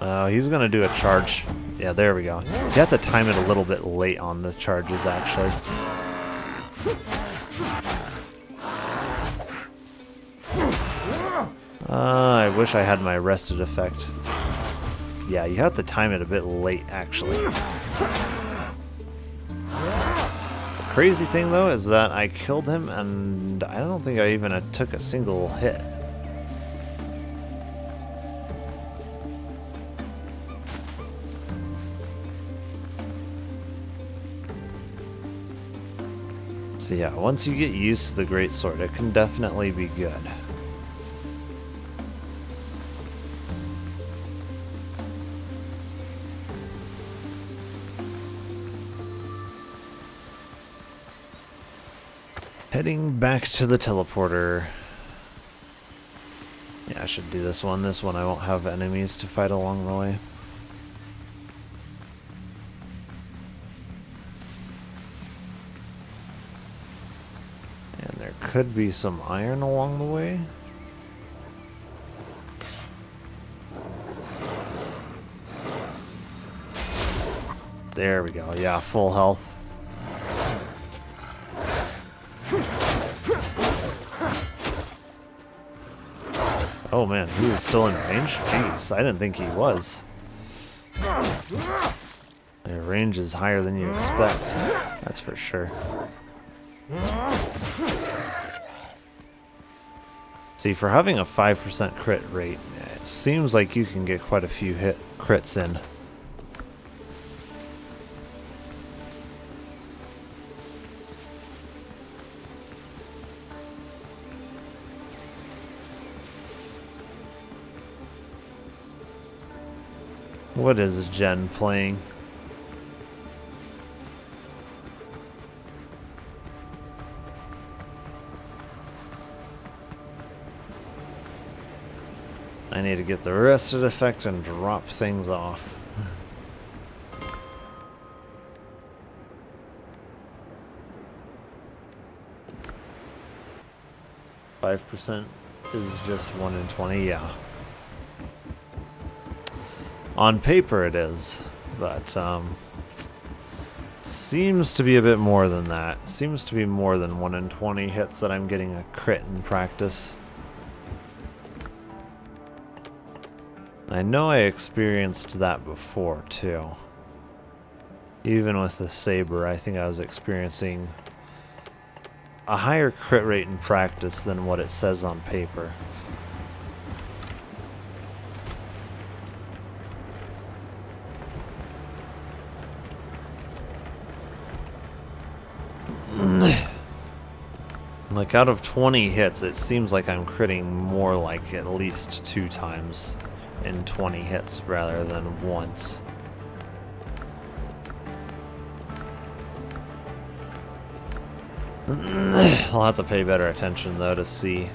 Oh, he's gonna do a charge. Yeah, there we go. You have to time it a little bit late on the charges, actually. I wish I had my arrested effect. Yeah, you have to time it a bit late, actually. The crazy thing, though, is that I killed him, and I don't think I even took a single hit. So yeah, once you get used to the greatsword, it can definitely be good. Heading back to the teleporter. Yeah, I should do this one. This one I won't have enemies to fight along the way. And there could be some iron along the way. There we go. Yeah, full health. Oh man, he was still in range? Jeez, I didn't think he was. The range is higher than you expect. That's for sure. See, for having a 5% crit rate, it seems like you can get quite a few crits in. What is Jen playing? I need to get the arrested effect and drop things off. 5% is just 1 in 20, yeah. On paper it is, but seems to be a bit more than that. Seems to be more than 1 in 20 hits that I'm getting a crit in practice. I know I experienced that before too. Even with the saber, I think I was experiencing a higher crit rate in practice than what it says on paper. Like out of 20 hits, it seems like I'm critting more like at least 2 times in 20 hits rather than once. I'll have to pay better attention though to see.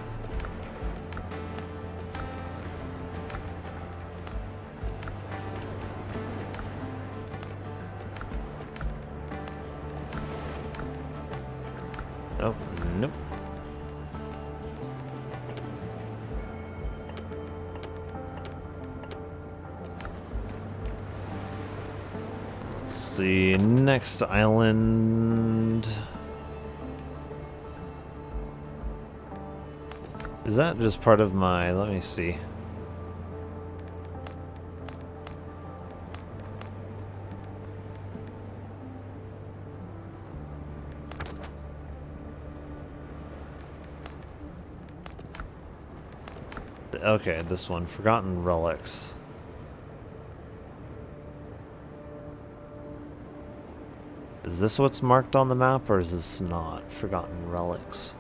Oh, nope. Let's see, next island. Is that just part of my, let me see. Okay, this one, Forgotten Relics. Is this what's marked on the map, or is this not Forgotten Relics?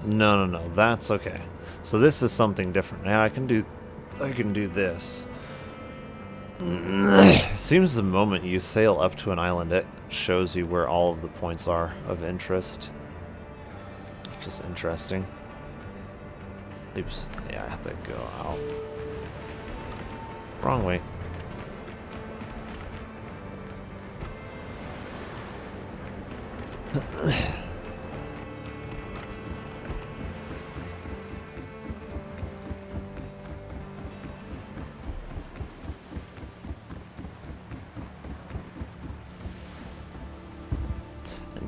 No, that's okay. So this is something different. Now I can do this. Seems the moment you sail up to an island, it shows you where all of the points are of interest. Which is interesting. Oops. Yeah, I have to go out. Wrong way.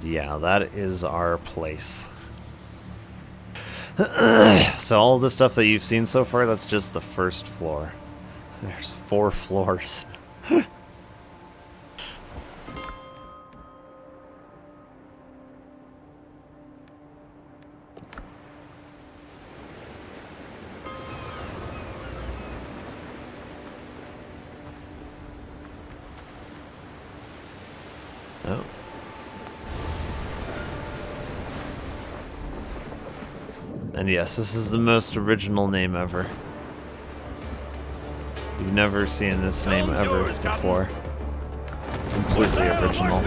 Yeah, that is our place. So all the stuff that you've seen so far, that's just the first floor. There's 4 floors. Oh. And yes, this is the most original name ever. You've never seen this name ever before. Completely original.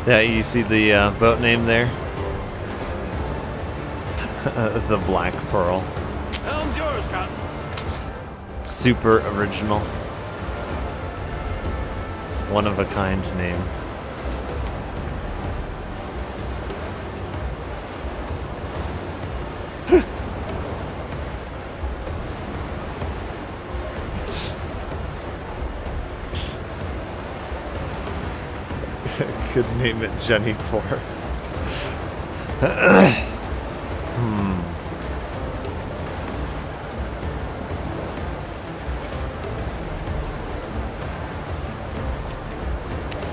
Yeah, you see the boat name there? The Black Pearl. Helm's yours, Captain. Super original. One of a kind name. Could name it Jenny 4.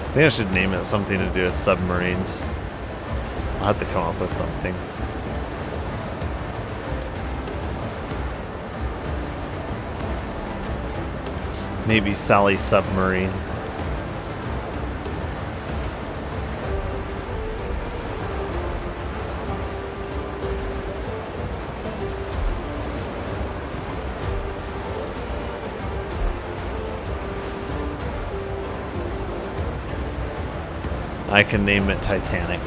I think I should name it something to do with submarines. I'll have to come up with something. Maybe Sally Submarine. I can name it Titanic.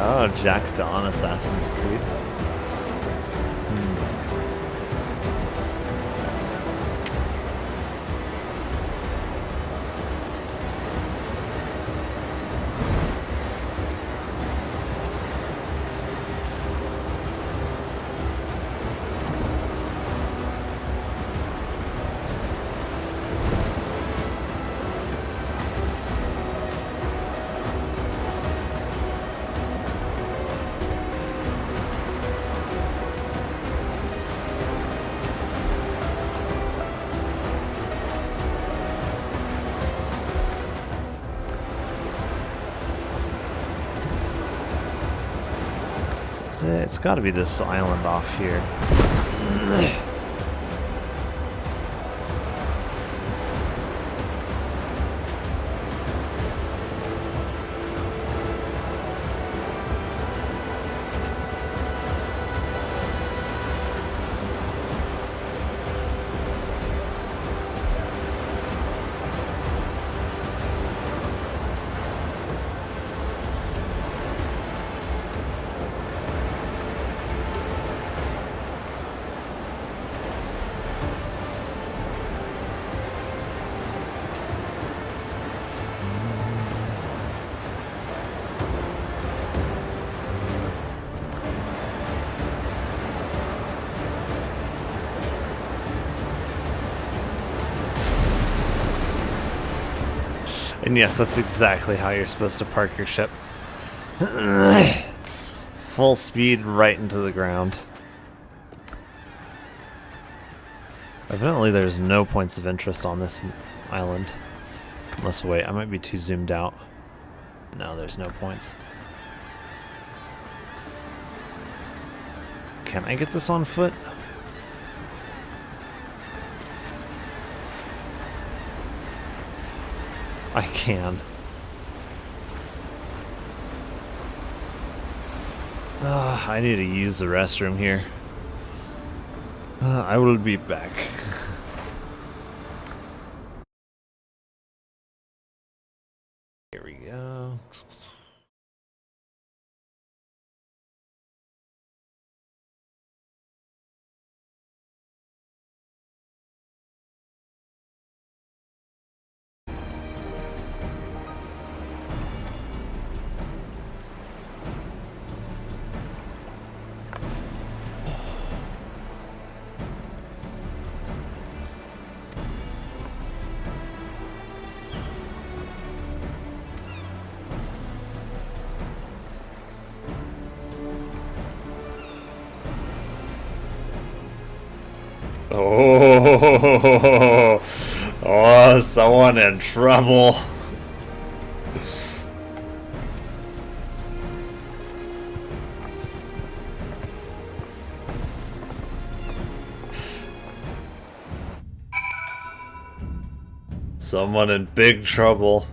Oh, Jack Dawn, Assassin's Creed. It's got to be this island off here. And yes, that's exactly how you're supposed to park your ship. Full speed right into the ground. Evidently there's no points of interest on this island. Unless, wait, I might be too zoomed out. No, there's no points. Can I get this on foot? I can. I need to use the restroom here. I will be back. Here we go. Oh, someone in trouble. Someone in big trouble.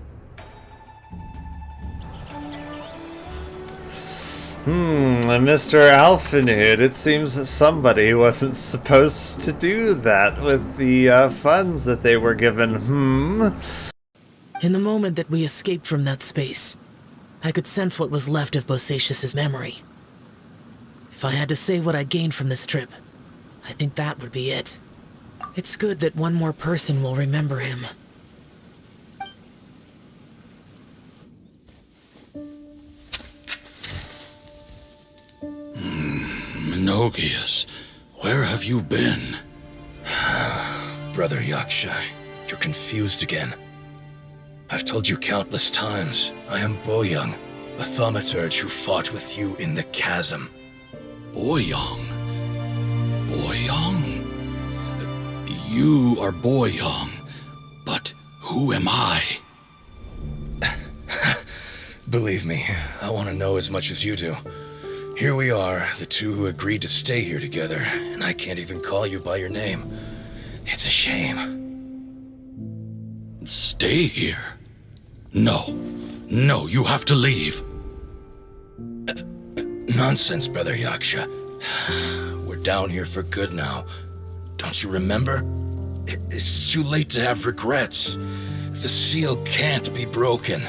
Mr. Alphenhood, it seems that somebody wasn't supposed to do that with the funds that they were given. In the moment that we escaped from that space, I could sense what was left of Bosacius's memory. If I had to say what I gained from this trip, I think that would be it. It's good that one more person will remember him. Menogias, where have you been? Brother Yakshai, you're confused again. I've told you countless times, I am Boyoung, the thaumaturge who fought with you in the chasm. Boyoung? Boyoung? You are Boyoung, but who am I? Believe me, I want to know as much as you do. Here we are, the two who agreed to stay here together, and I can't even call you by your name. It's a shame. Stay here? No, you have to leave. Nonsense, Brother Yaksha. We're down here for good now. Don't you remember? It's too late to have regrets. The seal can't be broken.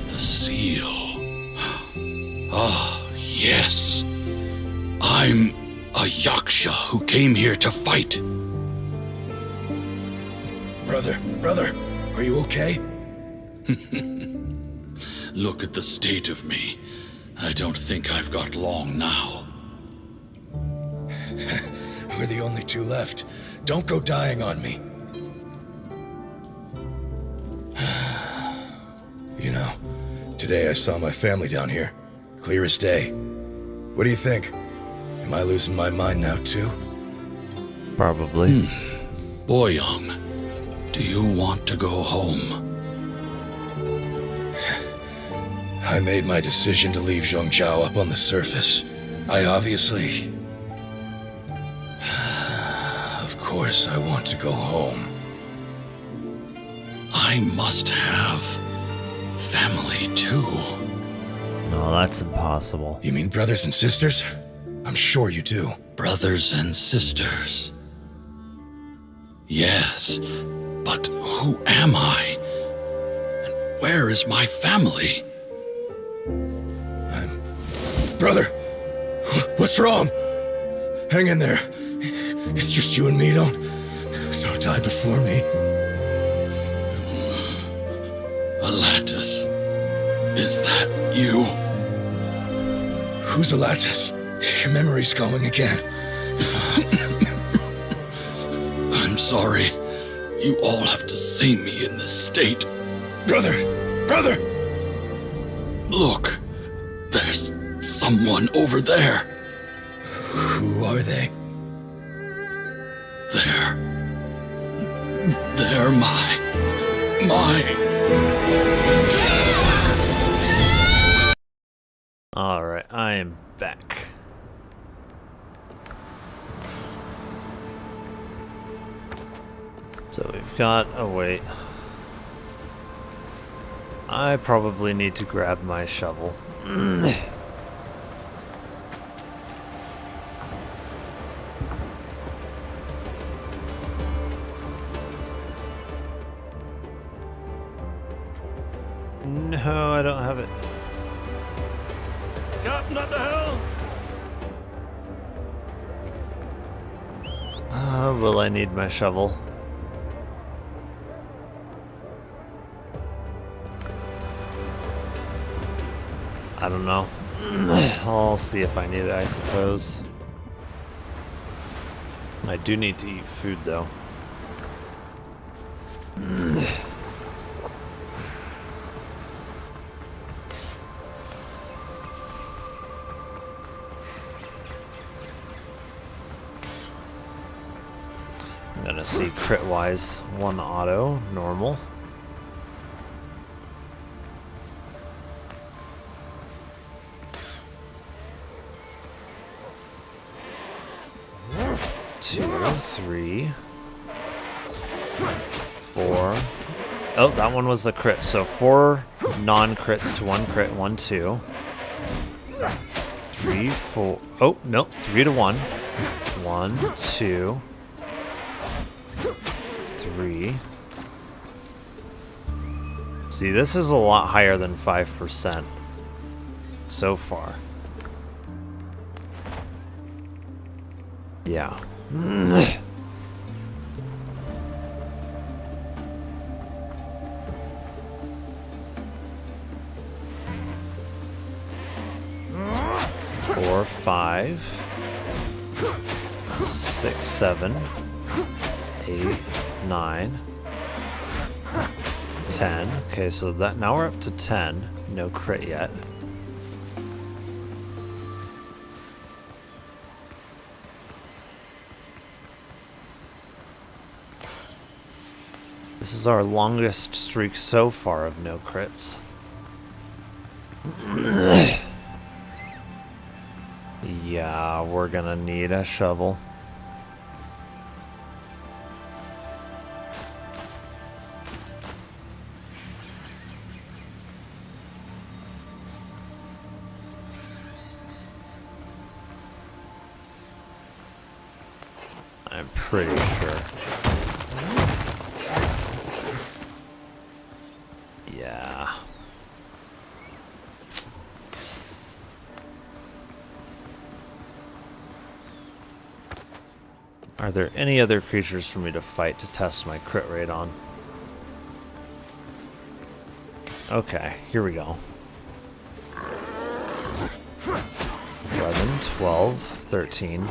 The seal. Ah, yes. I'm a Yaksha who came here to fight. Brother, are you okay? Look at the state of me. I don't think I've got long now. We're the only two left. Don't go dying on me. You know, today I saw my family down here. Clear as day. What do you think? Am I losing my mind now too? Probably. Boyoung, do you want to go home? I made my decision to leave Zhongzhao up on the surface. I obviously... Of course I want to go home. I must have family too. No, that's impossible. You mean brothers and sisters? I'm sure you do. Brothers and sisters. Yes, but who am I? And where is my family? Brother! What's wrong? Hang in there. It's just you and me, don't die before me. Alatus, is that you? Who's Alatus? Your memory's going again. I'm sorry. You all have to see me in this state. Brother! Look, there's someone over there. Who are they? They're my... Alright, I am back. So we've got... Oh, wait. I probably need to grab my shovel. No, I don't have it. Captain at the helm! Will I need my shovel? I don't know. I'll see if I need it, I suppose. I do need to eat food, though. I'm gonna see crit-wise. 1 auto, normal. Two, 3, 4. Oh, that one was a crit. So 4 non-crits to 1 crit, 1, 2. 3, 4. Oh, no, 3 to 1. 1, 2, 3. See, this is a lot higher than 5% so far. Yeah. Four, 5, 6, 7, 8, 9, 10. Okay, so that now we're up to 10. No crit yet. This is our longest streak so far of no crits. Yeah, we're gonna need a shovel. I'm pretty sure. Yeah. Are there any other creatures for me to fight to test my crit rate on? Okay, here we go. 11, 12, 13,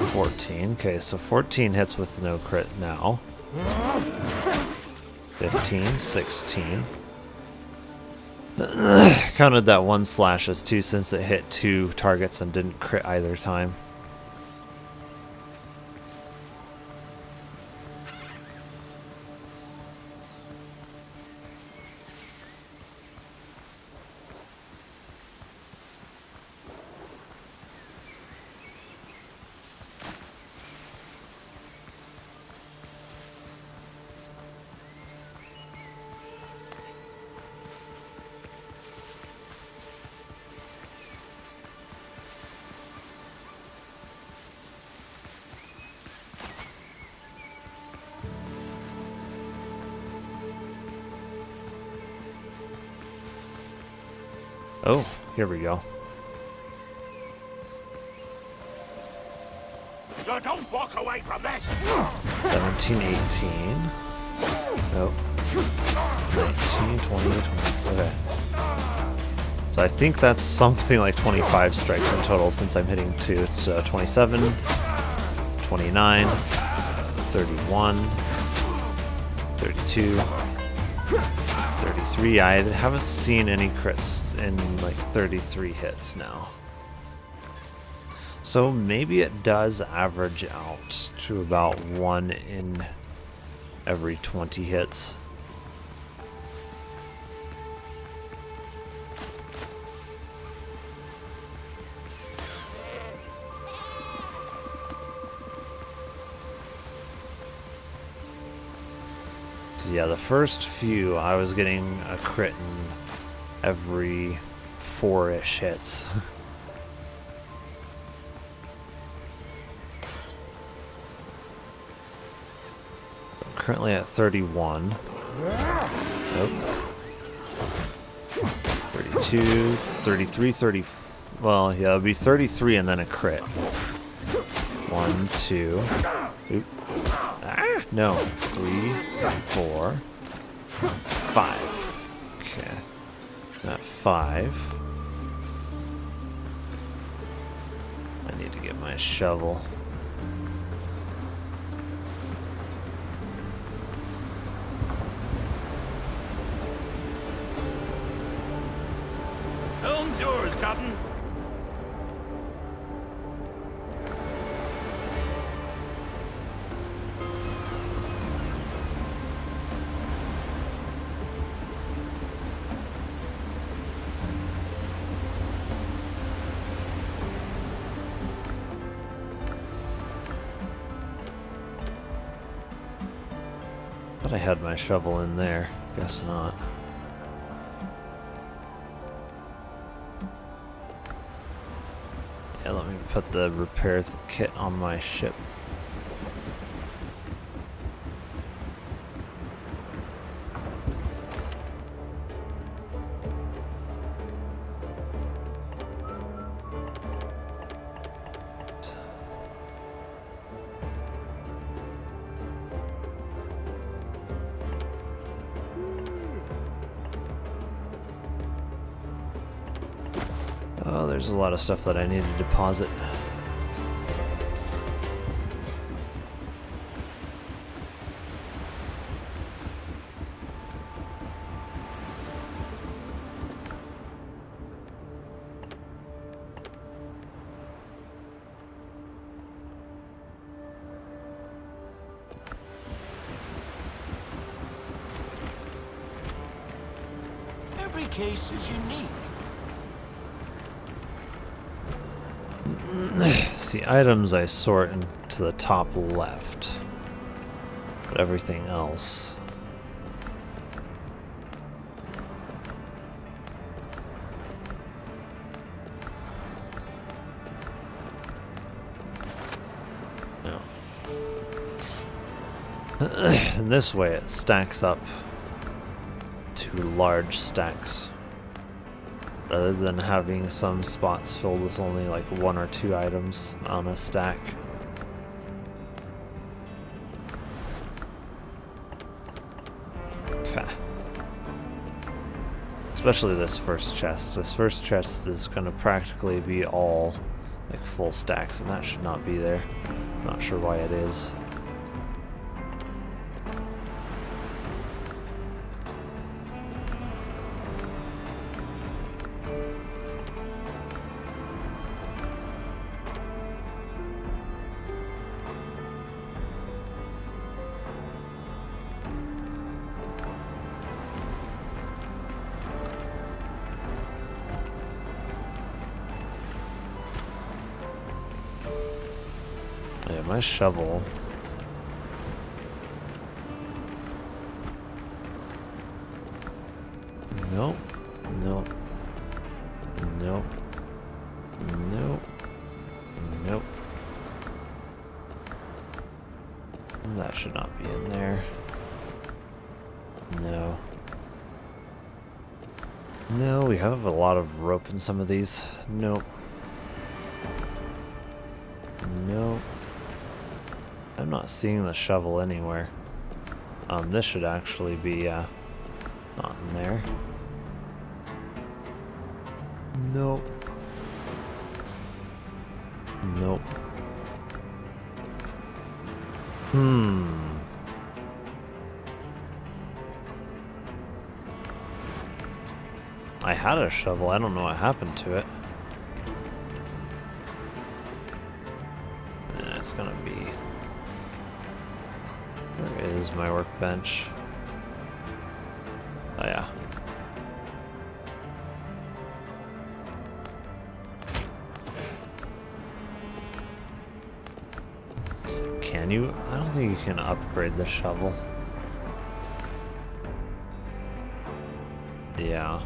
14. Okay, so 14 hits with no crit now. 15, 16. Counted that one slash as 2 since it hit 2 targets and didn't crit either time. Oh, here we go. So don't walk away from this. 17, 18. Nope. 19, 20, 20. Okay. So I think that's something like 25 strikes in total since I'm hitting 2. It's 27, 29, 31, 32, 33. I haven't seen any crits in like 33 hits now. So maybe it does average out to about 1 in every 20 hits. So yeah, the first few I was getting a crit in every 4-ish hits. Currently at 31. Nope. 32, 33, 30. Well, yeah, it'll be 33 and then a crit. 1, 2. Oop. Ah, no. 3, 4, 5. Okay. Not 5. I need to get my shovel. Home's yours, Captain. Thought I had my shovel in there. Guess not. Yeah, let me put the repair kit on my ship. Oh, there's a lot of stuff that I need to deposit. Every case is unique. See, items I sort into the top left, but everything else. No. And this way it stacks up to large stacks, rather than having some spots filled with only like 1 or 2 items on a stack. Okay. Especially this first chest. This first chest is going to practically be all like full stacks, and that should not be there. Not sure why it is. Yeah, my shovel. Nope. Nope. Nope. Nope. Nope. That should not be in there. No. No, we have a lot of rope in some of these. Nope. Nope. I'm not seeing the shovel anywhere. This should actually be, not in there. Nope. Nope. I had a shovel, I don't know what happened to it. Yeah, it's gonna be... Where is my workbench? Oh yeah. Can you? I don't think you can upgrade the shovel. Yeah.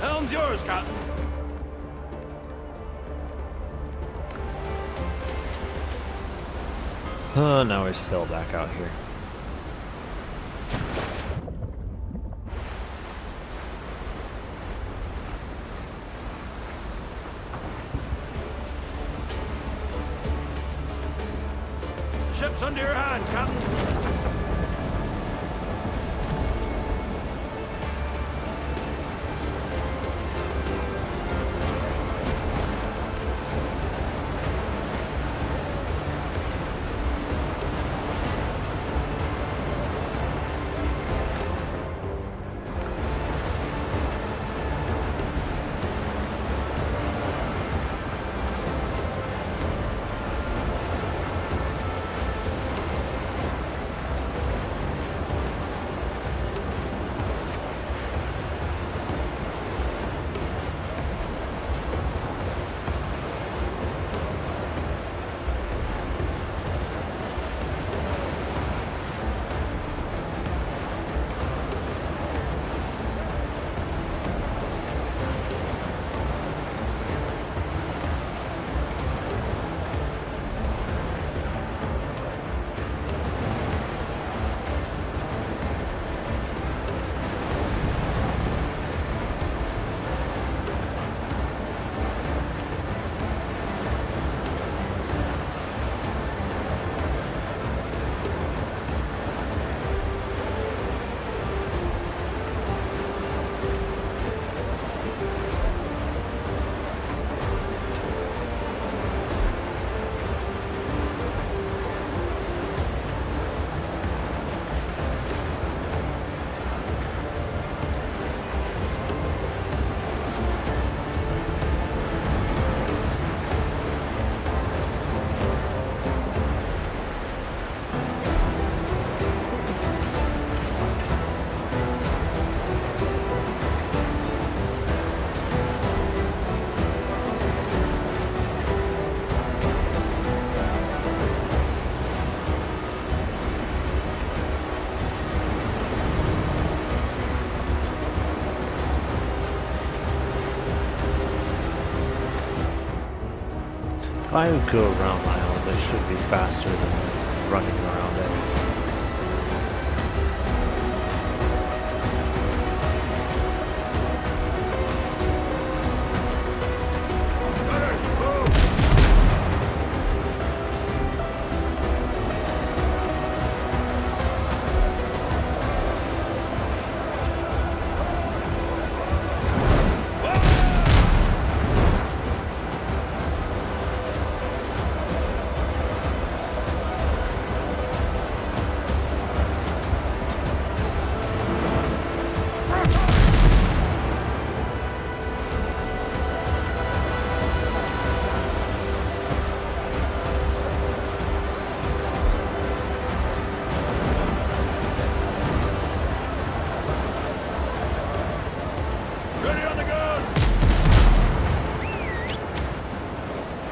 Helm's yours, Captain. Oh, now we're still back out here. Ship's under your hand, Captain. I go around the island, it should be faster than running around it.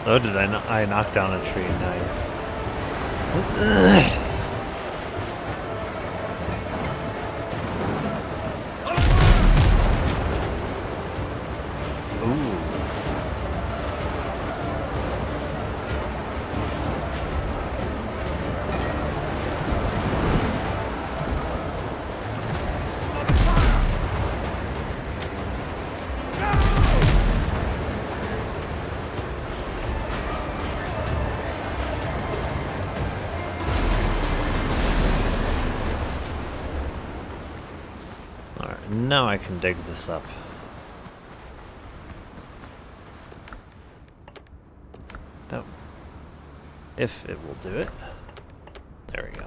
Oh, did I knock down a tree? Nice. Ooh. Alright, now I can dig this up. Oh. If it will do it. There we go.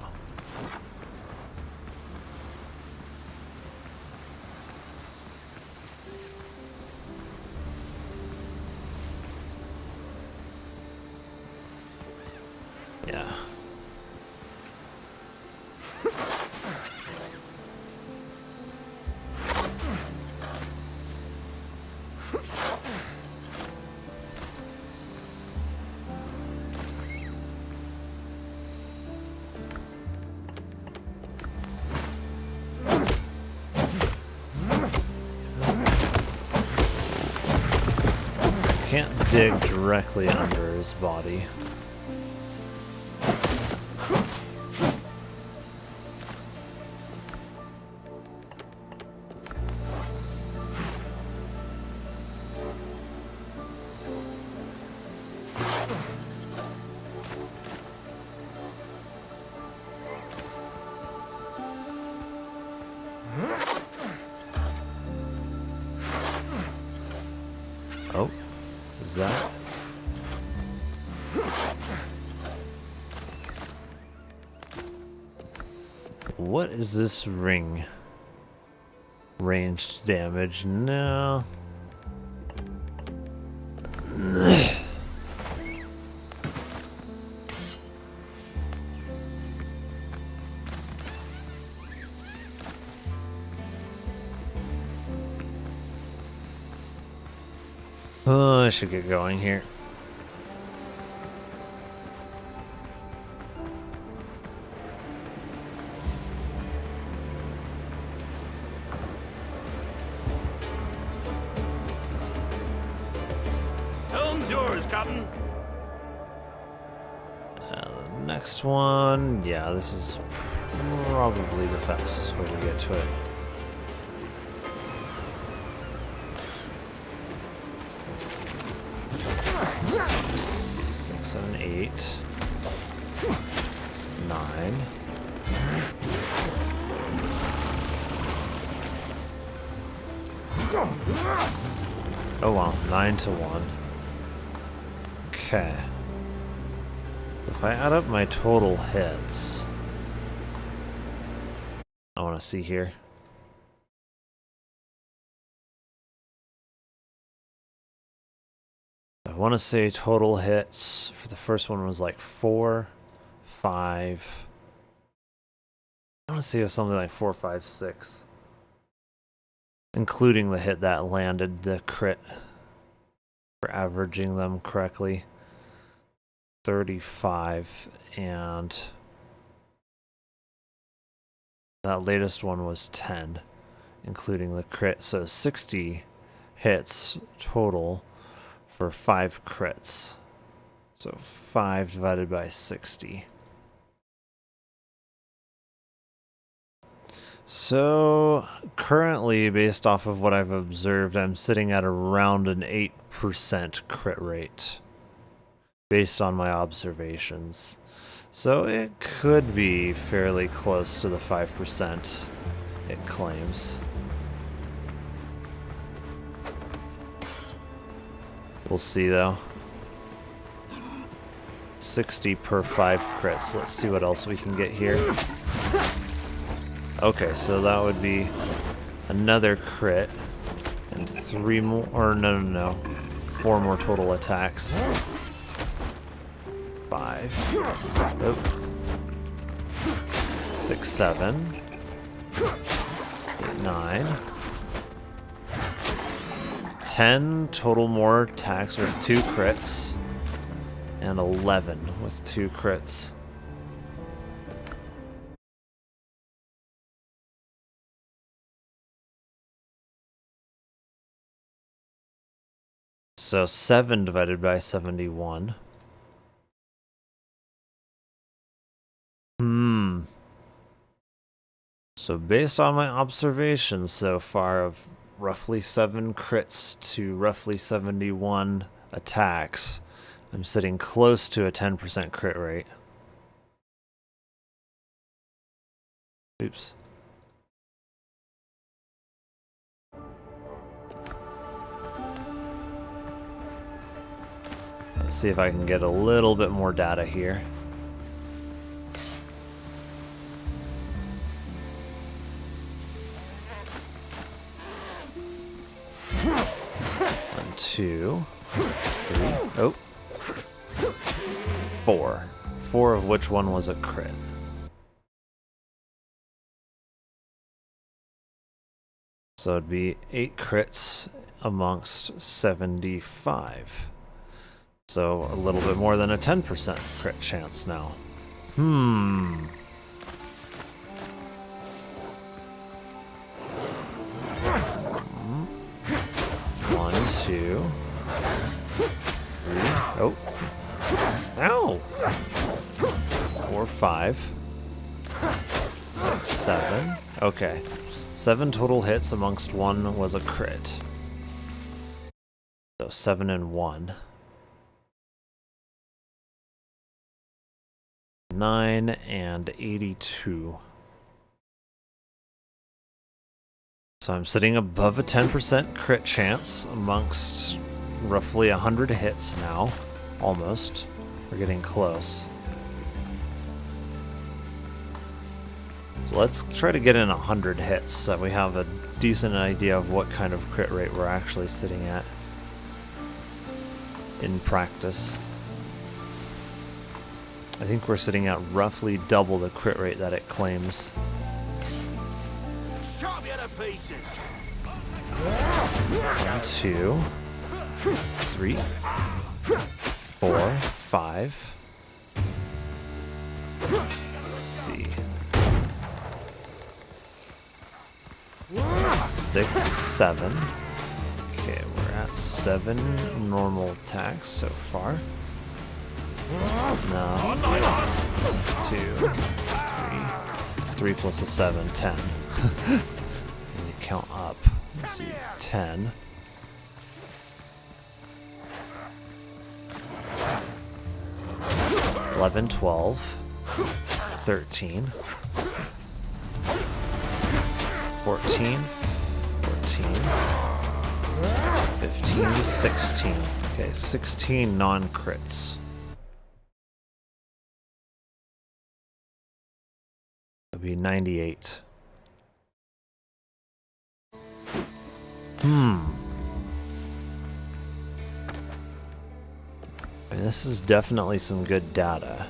Yeah. Can't dig directly under his body. Oh, is that? What is this ring? Ranged damage? No. Oh, I should get going here. Helm's yours, Captain. The next one, yeah, this is probably the fastest way to get to it. Six, seven, 8, 9. Oh wow, 9 to 1. Okay. If I add up my total hits, I want to see here. I want to say total hits for the first one was like 4, 5. I want to say it was something like 4, 5, 6. Including the hit that landed the crit. For averaging them correctly. 35, and that latest one was 10, including the crit. So 60 hits total for 5 crits. So 5 divided by 60. So currently, based off of what I've observed, I'm sitting at around an 8% crit rate based on my observations. So it could be fairly close to the 5% it claims. We'll see though. 60 per 5 crits. Let's see what else we can get here. Okay, so that would be another crit and 3 more, or no, 4 more total attacks. 5. Nope. 6, 7. 8, 9. 10 total more attacks with 2 crits. And 11 with 2 crits. So 7 divided by 71. So based on my observations so far of roughly 7 crits to roughly 71 attacks, I'm sitting close to a 10% crit rate. Oops. Let's see if I can get a little bit more data here. One, 2, 3, oh. 4. 4 of which one was a crit. So it'd be 8 crits amongst 75. So a little bit more than a 10% crit chance now. 1, 2, 3. Oh. Ow! 4, 5. 6, 7. Okay. 7 total hits amongst 1 was a crit. So 7 and 1. 9 and 82. So I'm sitting above a 10% crit chance amongst roughly 100 hits now. Almost. We're getting close. So let's try to get in 100 hits so that we have a decent idea of what kind of crit rate we're actually sitting at in practice. I think we're sitting at roughly double the crit rate that it claims. 1, 2, 3, 4, 5. Let's see. 6, 7. Okay, we're at 7 normal attacks so far. No. 2, 3. 3 plus a 7, 10. Need to count up. Let's see. 10. 11, 12, 13, 14, 14, 15, 16. Okay, 16 non-crits. That'd be 98. And this is definitely some good data.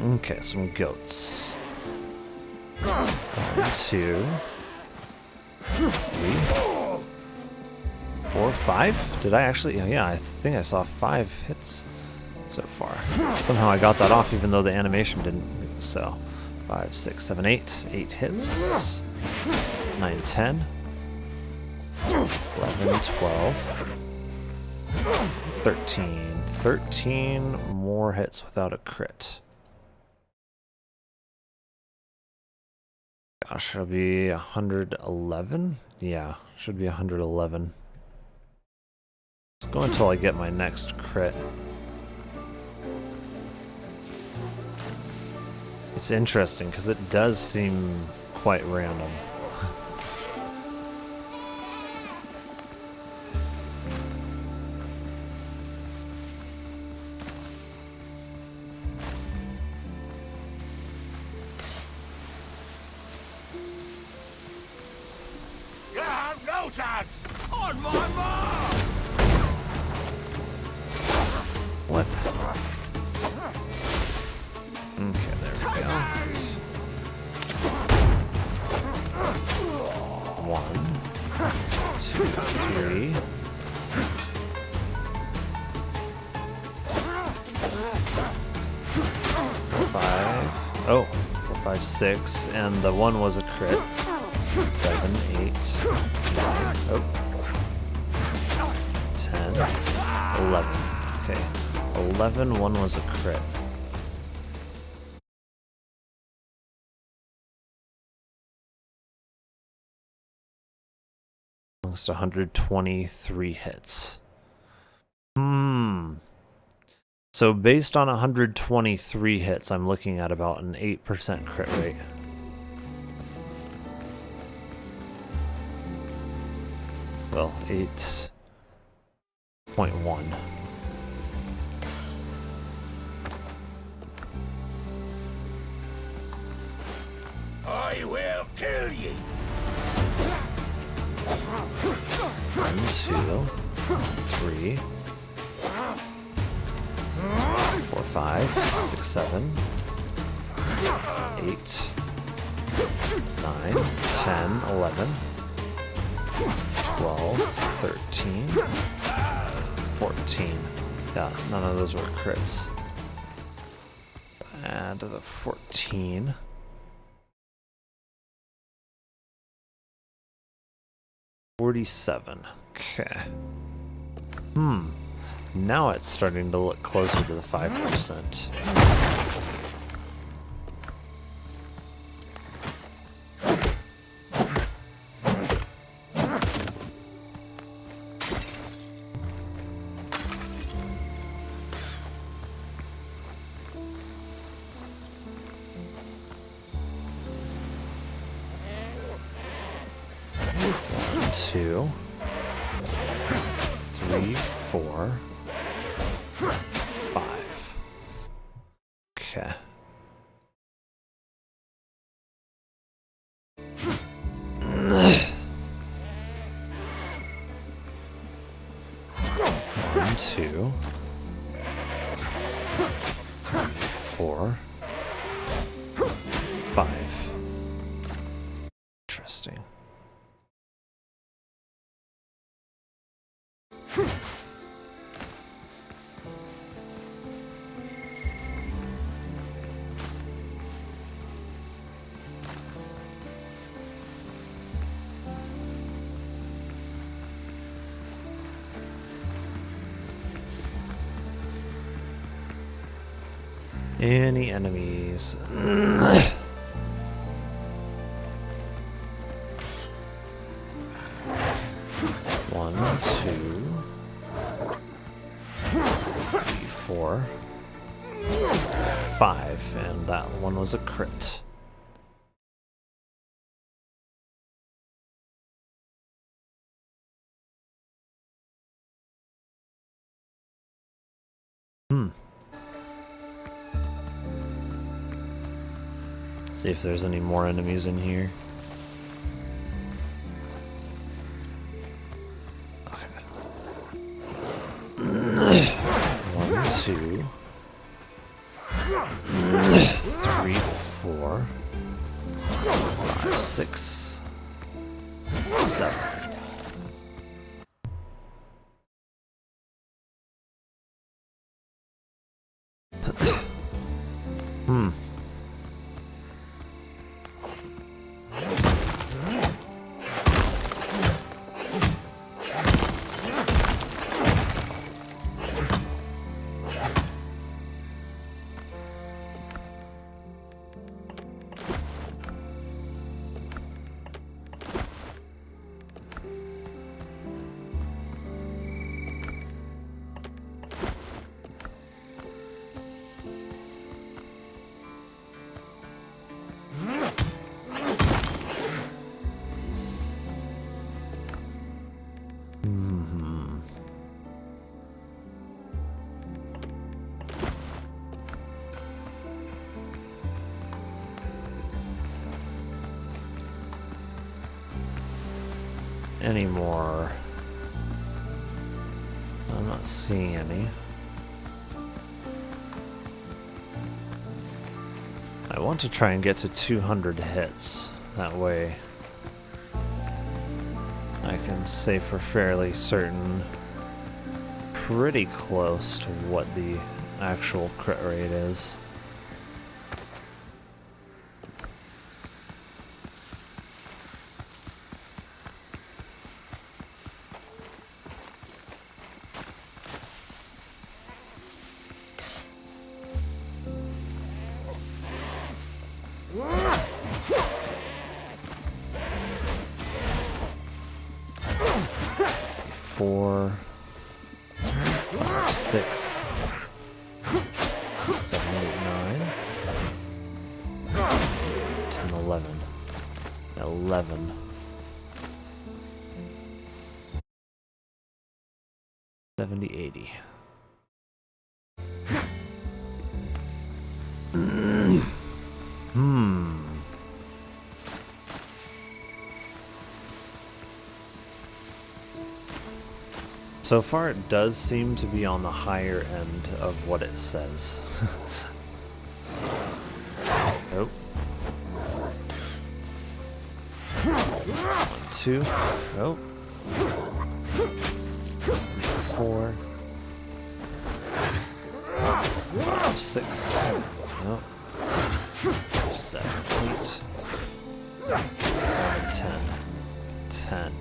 Okay, some goats. 1, 2, 3, 4, 5? Did I actually? Yeah, I think I saw 5 hits so far. Somehow I got that off even though the animation didn't. So 5, 6, 7, 8. 8 hits. 9, 10. 11, 12. 13. 13 more hits without a crit. Gosh, it'll be 111? Yeah, should be 111. Let's go until I get my next crit. It's interesting because it does seem quite random. You have no chance! On my mark! What? Okay, there we go. 1, 2, 3. 5. Oh, 4, 5, 6, and the 1 was a crit. 7, 8, 9. Oh. 10, 11. Okay, 11. 1 was a crit. Almost 123 hits. So based on 123 hits, I'm looking at about an 8% crit rate. Well, 8.1. I will kill you! 1, 2, 3, 4, 5, 6, 7, 8, 9, 10, 11, 12, 13, 14. Yeah, none of those were crits. Add the 14. 47. Okay. Now it's starting to look closer to the 5%. One, 2, 3, 4, 5. Okay. One, 2, 3, 4, 5. Interesting. Any enemies? One, 2, 3, 4, 5, and that one was a crit. See if there's any more enemies in here. Okay. 1, 2, 3, 4, 5, 6, 7. Any more? I'm not seeing any. I want to try and get to 200 hits. That way I can say for fairly certain pretty close to what the actual crit rate is. Four, 5, 6, 7, 8, 9, 10, 11. 11. $70, $80. So far, it does seem to be on the higher end of what it says. Nope. 1, 2. Nope. 4. 5, 6. Nope. 7, 8. 9, 10. 10.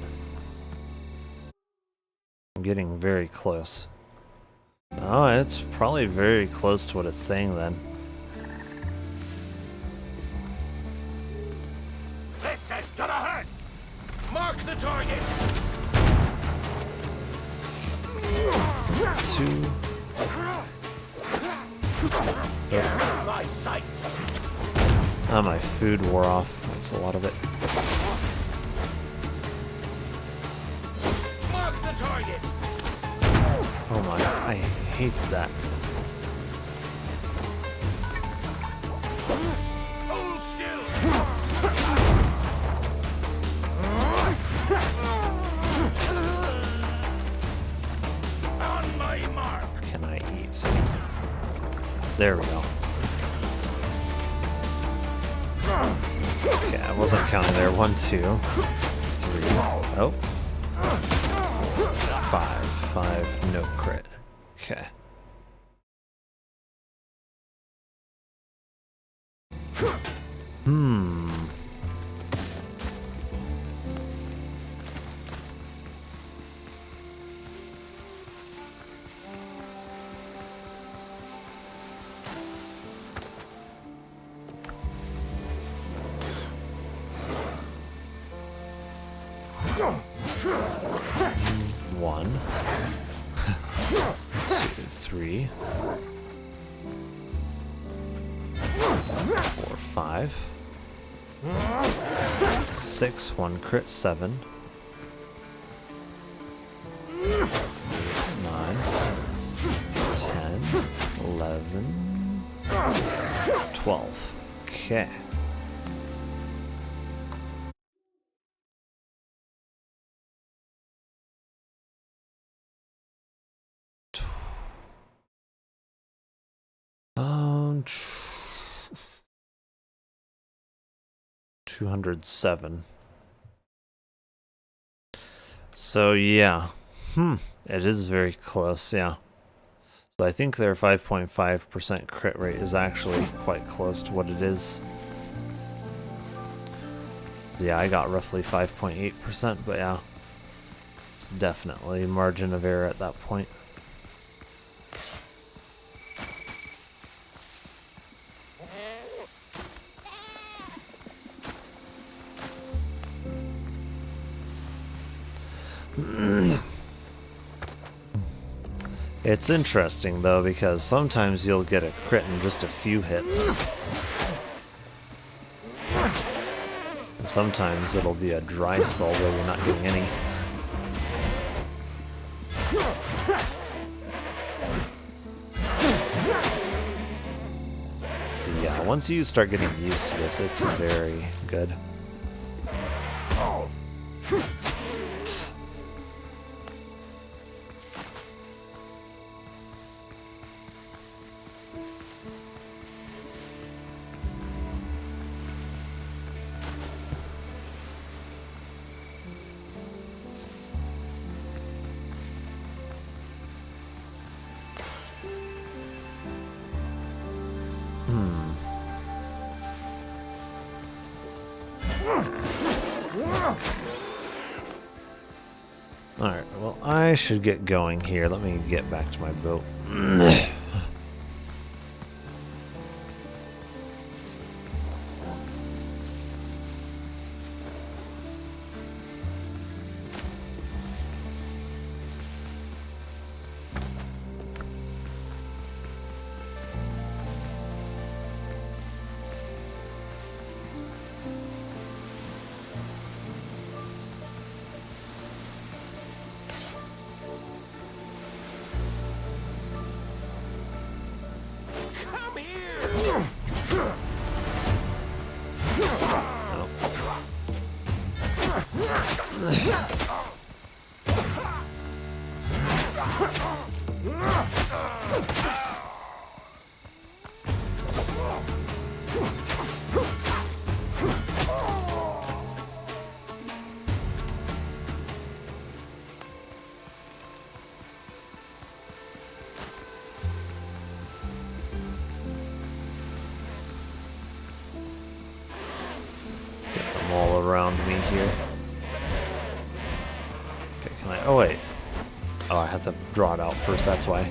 I'm getting very close. Oh, it's probably very close to what it's saying then. This is gonna hurt! Mark the target! 2. Get out of my sight! Ah, my food wore off. That's a lot of it. Mark the target! Oh my, I hate that. Hold still! On my mark! Can I eat? There we go. Okay, I wasn't counting there. 1, 2, 3. Oh. 5. 5. No crit. Okay. One, 2, 3, 4, 5, 6, 1 crit, 7, 9, 10, 11, 12. Okay. Um, 207. So yeah, it is very close, yeah. So I think their 5.5% crit rate is actually quite close to what it is. Yeah, I got roughly 5.8%, but yeah, it's definitely margin of error at that point. It's interesting though, because sometimes you'll get a crit in just a few hits. And sometimes it'll be a dry spell where you're not getting any. So yeah, once you start getting used to this, it's very good. Alright, well, I should get going here. Let me get back to my boat. All around me here. Okay, can I? Oh wait. Oh, I have to draw it out first. That's why.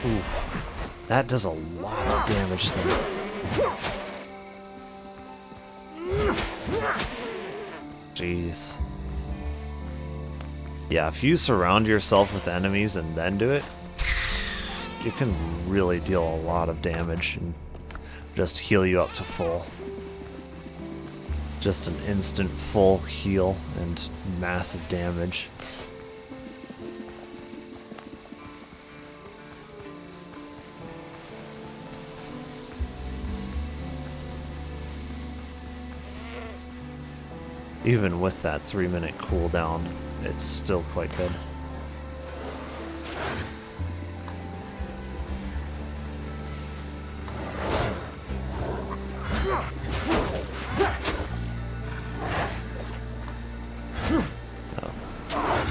Oof. That does a lot of damage to them. Jeez. Yeah, if you surround yourself with enemies and then do it, you can really deal a lot of damage and just heal you up to full. Just an instant full heal and massive damage. Even with that 3-minute cooldown, it's still quite good.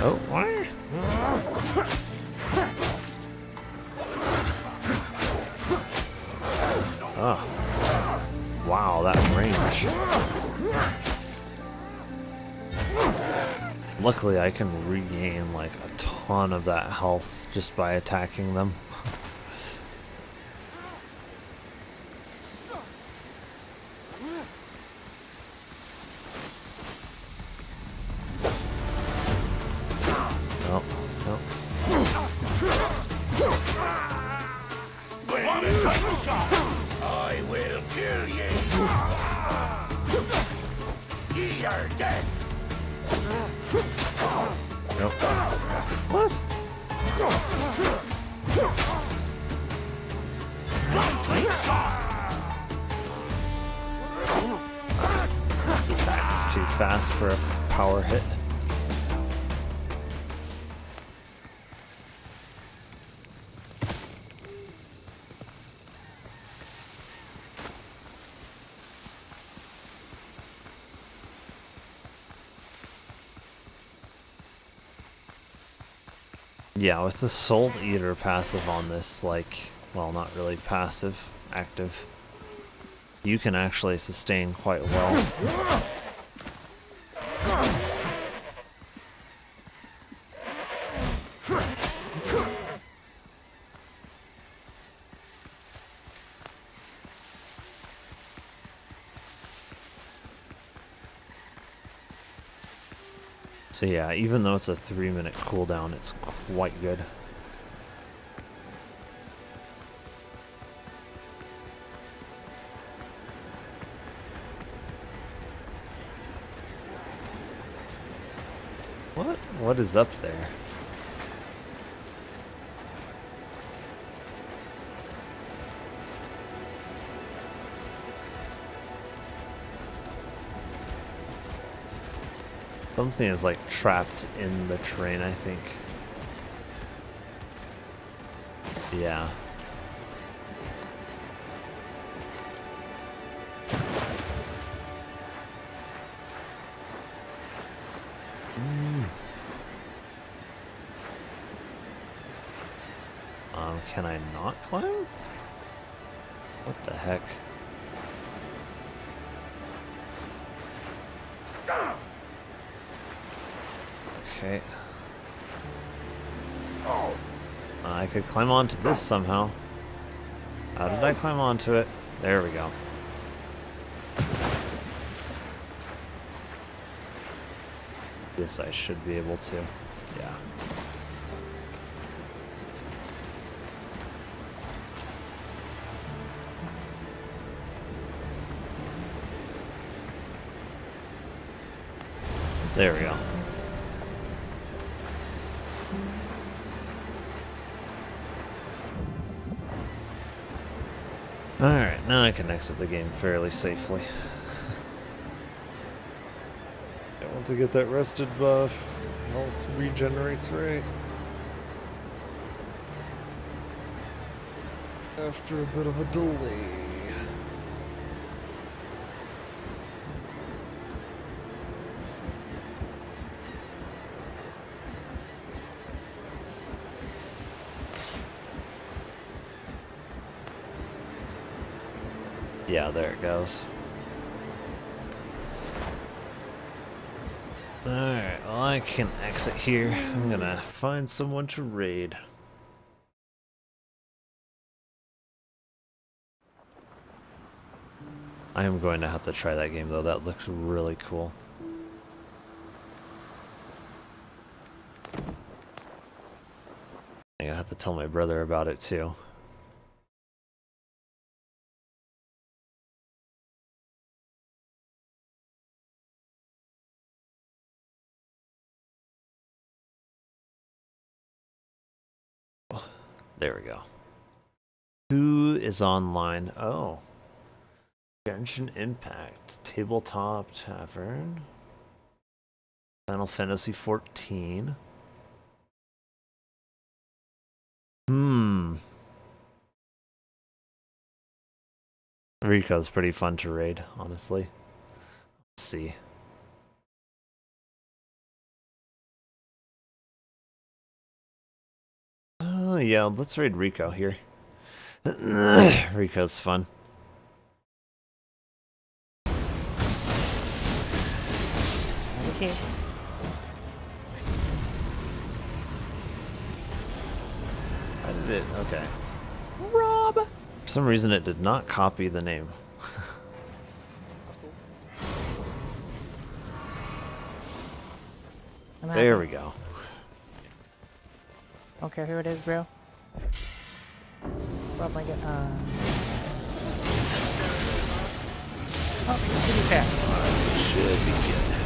Oh, what? Oh. Wow, that range. Luckily, I can regain like a ton of that health just by attacking them. I will kill ye. Ye are dead. Nope. What? This attack is too fast for a power hit. Yeah, with the Soul Eater passive on this, like, well, not really passive, active, you can actually sustain quite well. So yeah, even though it's a 3-minute cooldown, it's quite good. What? What is up there? Something is like trapped in the train, I think. Yeah. Can I not climb? What the heck? Okay. I could climb onto this somehow. How did I climb onto it? There we go. This I should be able to. Yeah. There we go. Alright, now I can exit the game fairly safely. Once I get that rested buff, health regenerates right. After a bit of a delay. Yeah, there it goes. Alright, well I can exit here. I'm gonna find someone to raid. I am going to have to try that game though, that looks really cool. I'm gonna have to tell my brother about it too. There we go. Who is online? Oh. Genshin Impact. Tabletop Tavern. Final Fantasy 14. Rico's pretty fun to raid, honestly. Let's see. Oh yeah, let's raid Rico here. Rico's fun. Okay. How did it? Okay. Rob! For some reason it did not copy the name. There we go. Don't care who it is, bro. What am I getting? Oh, should be fair. Should be good.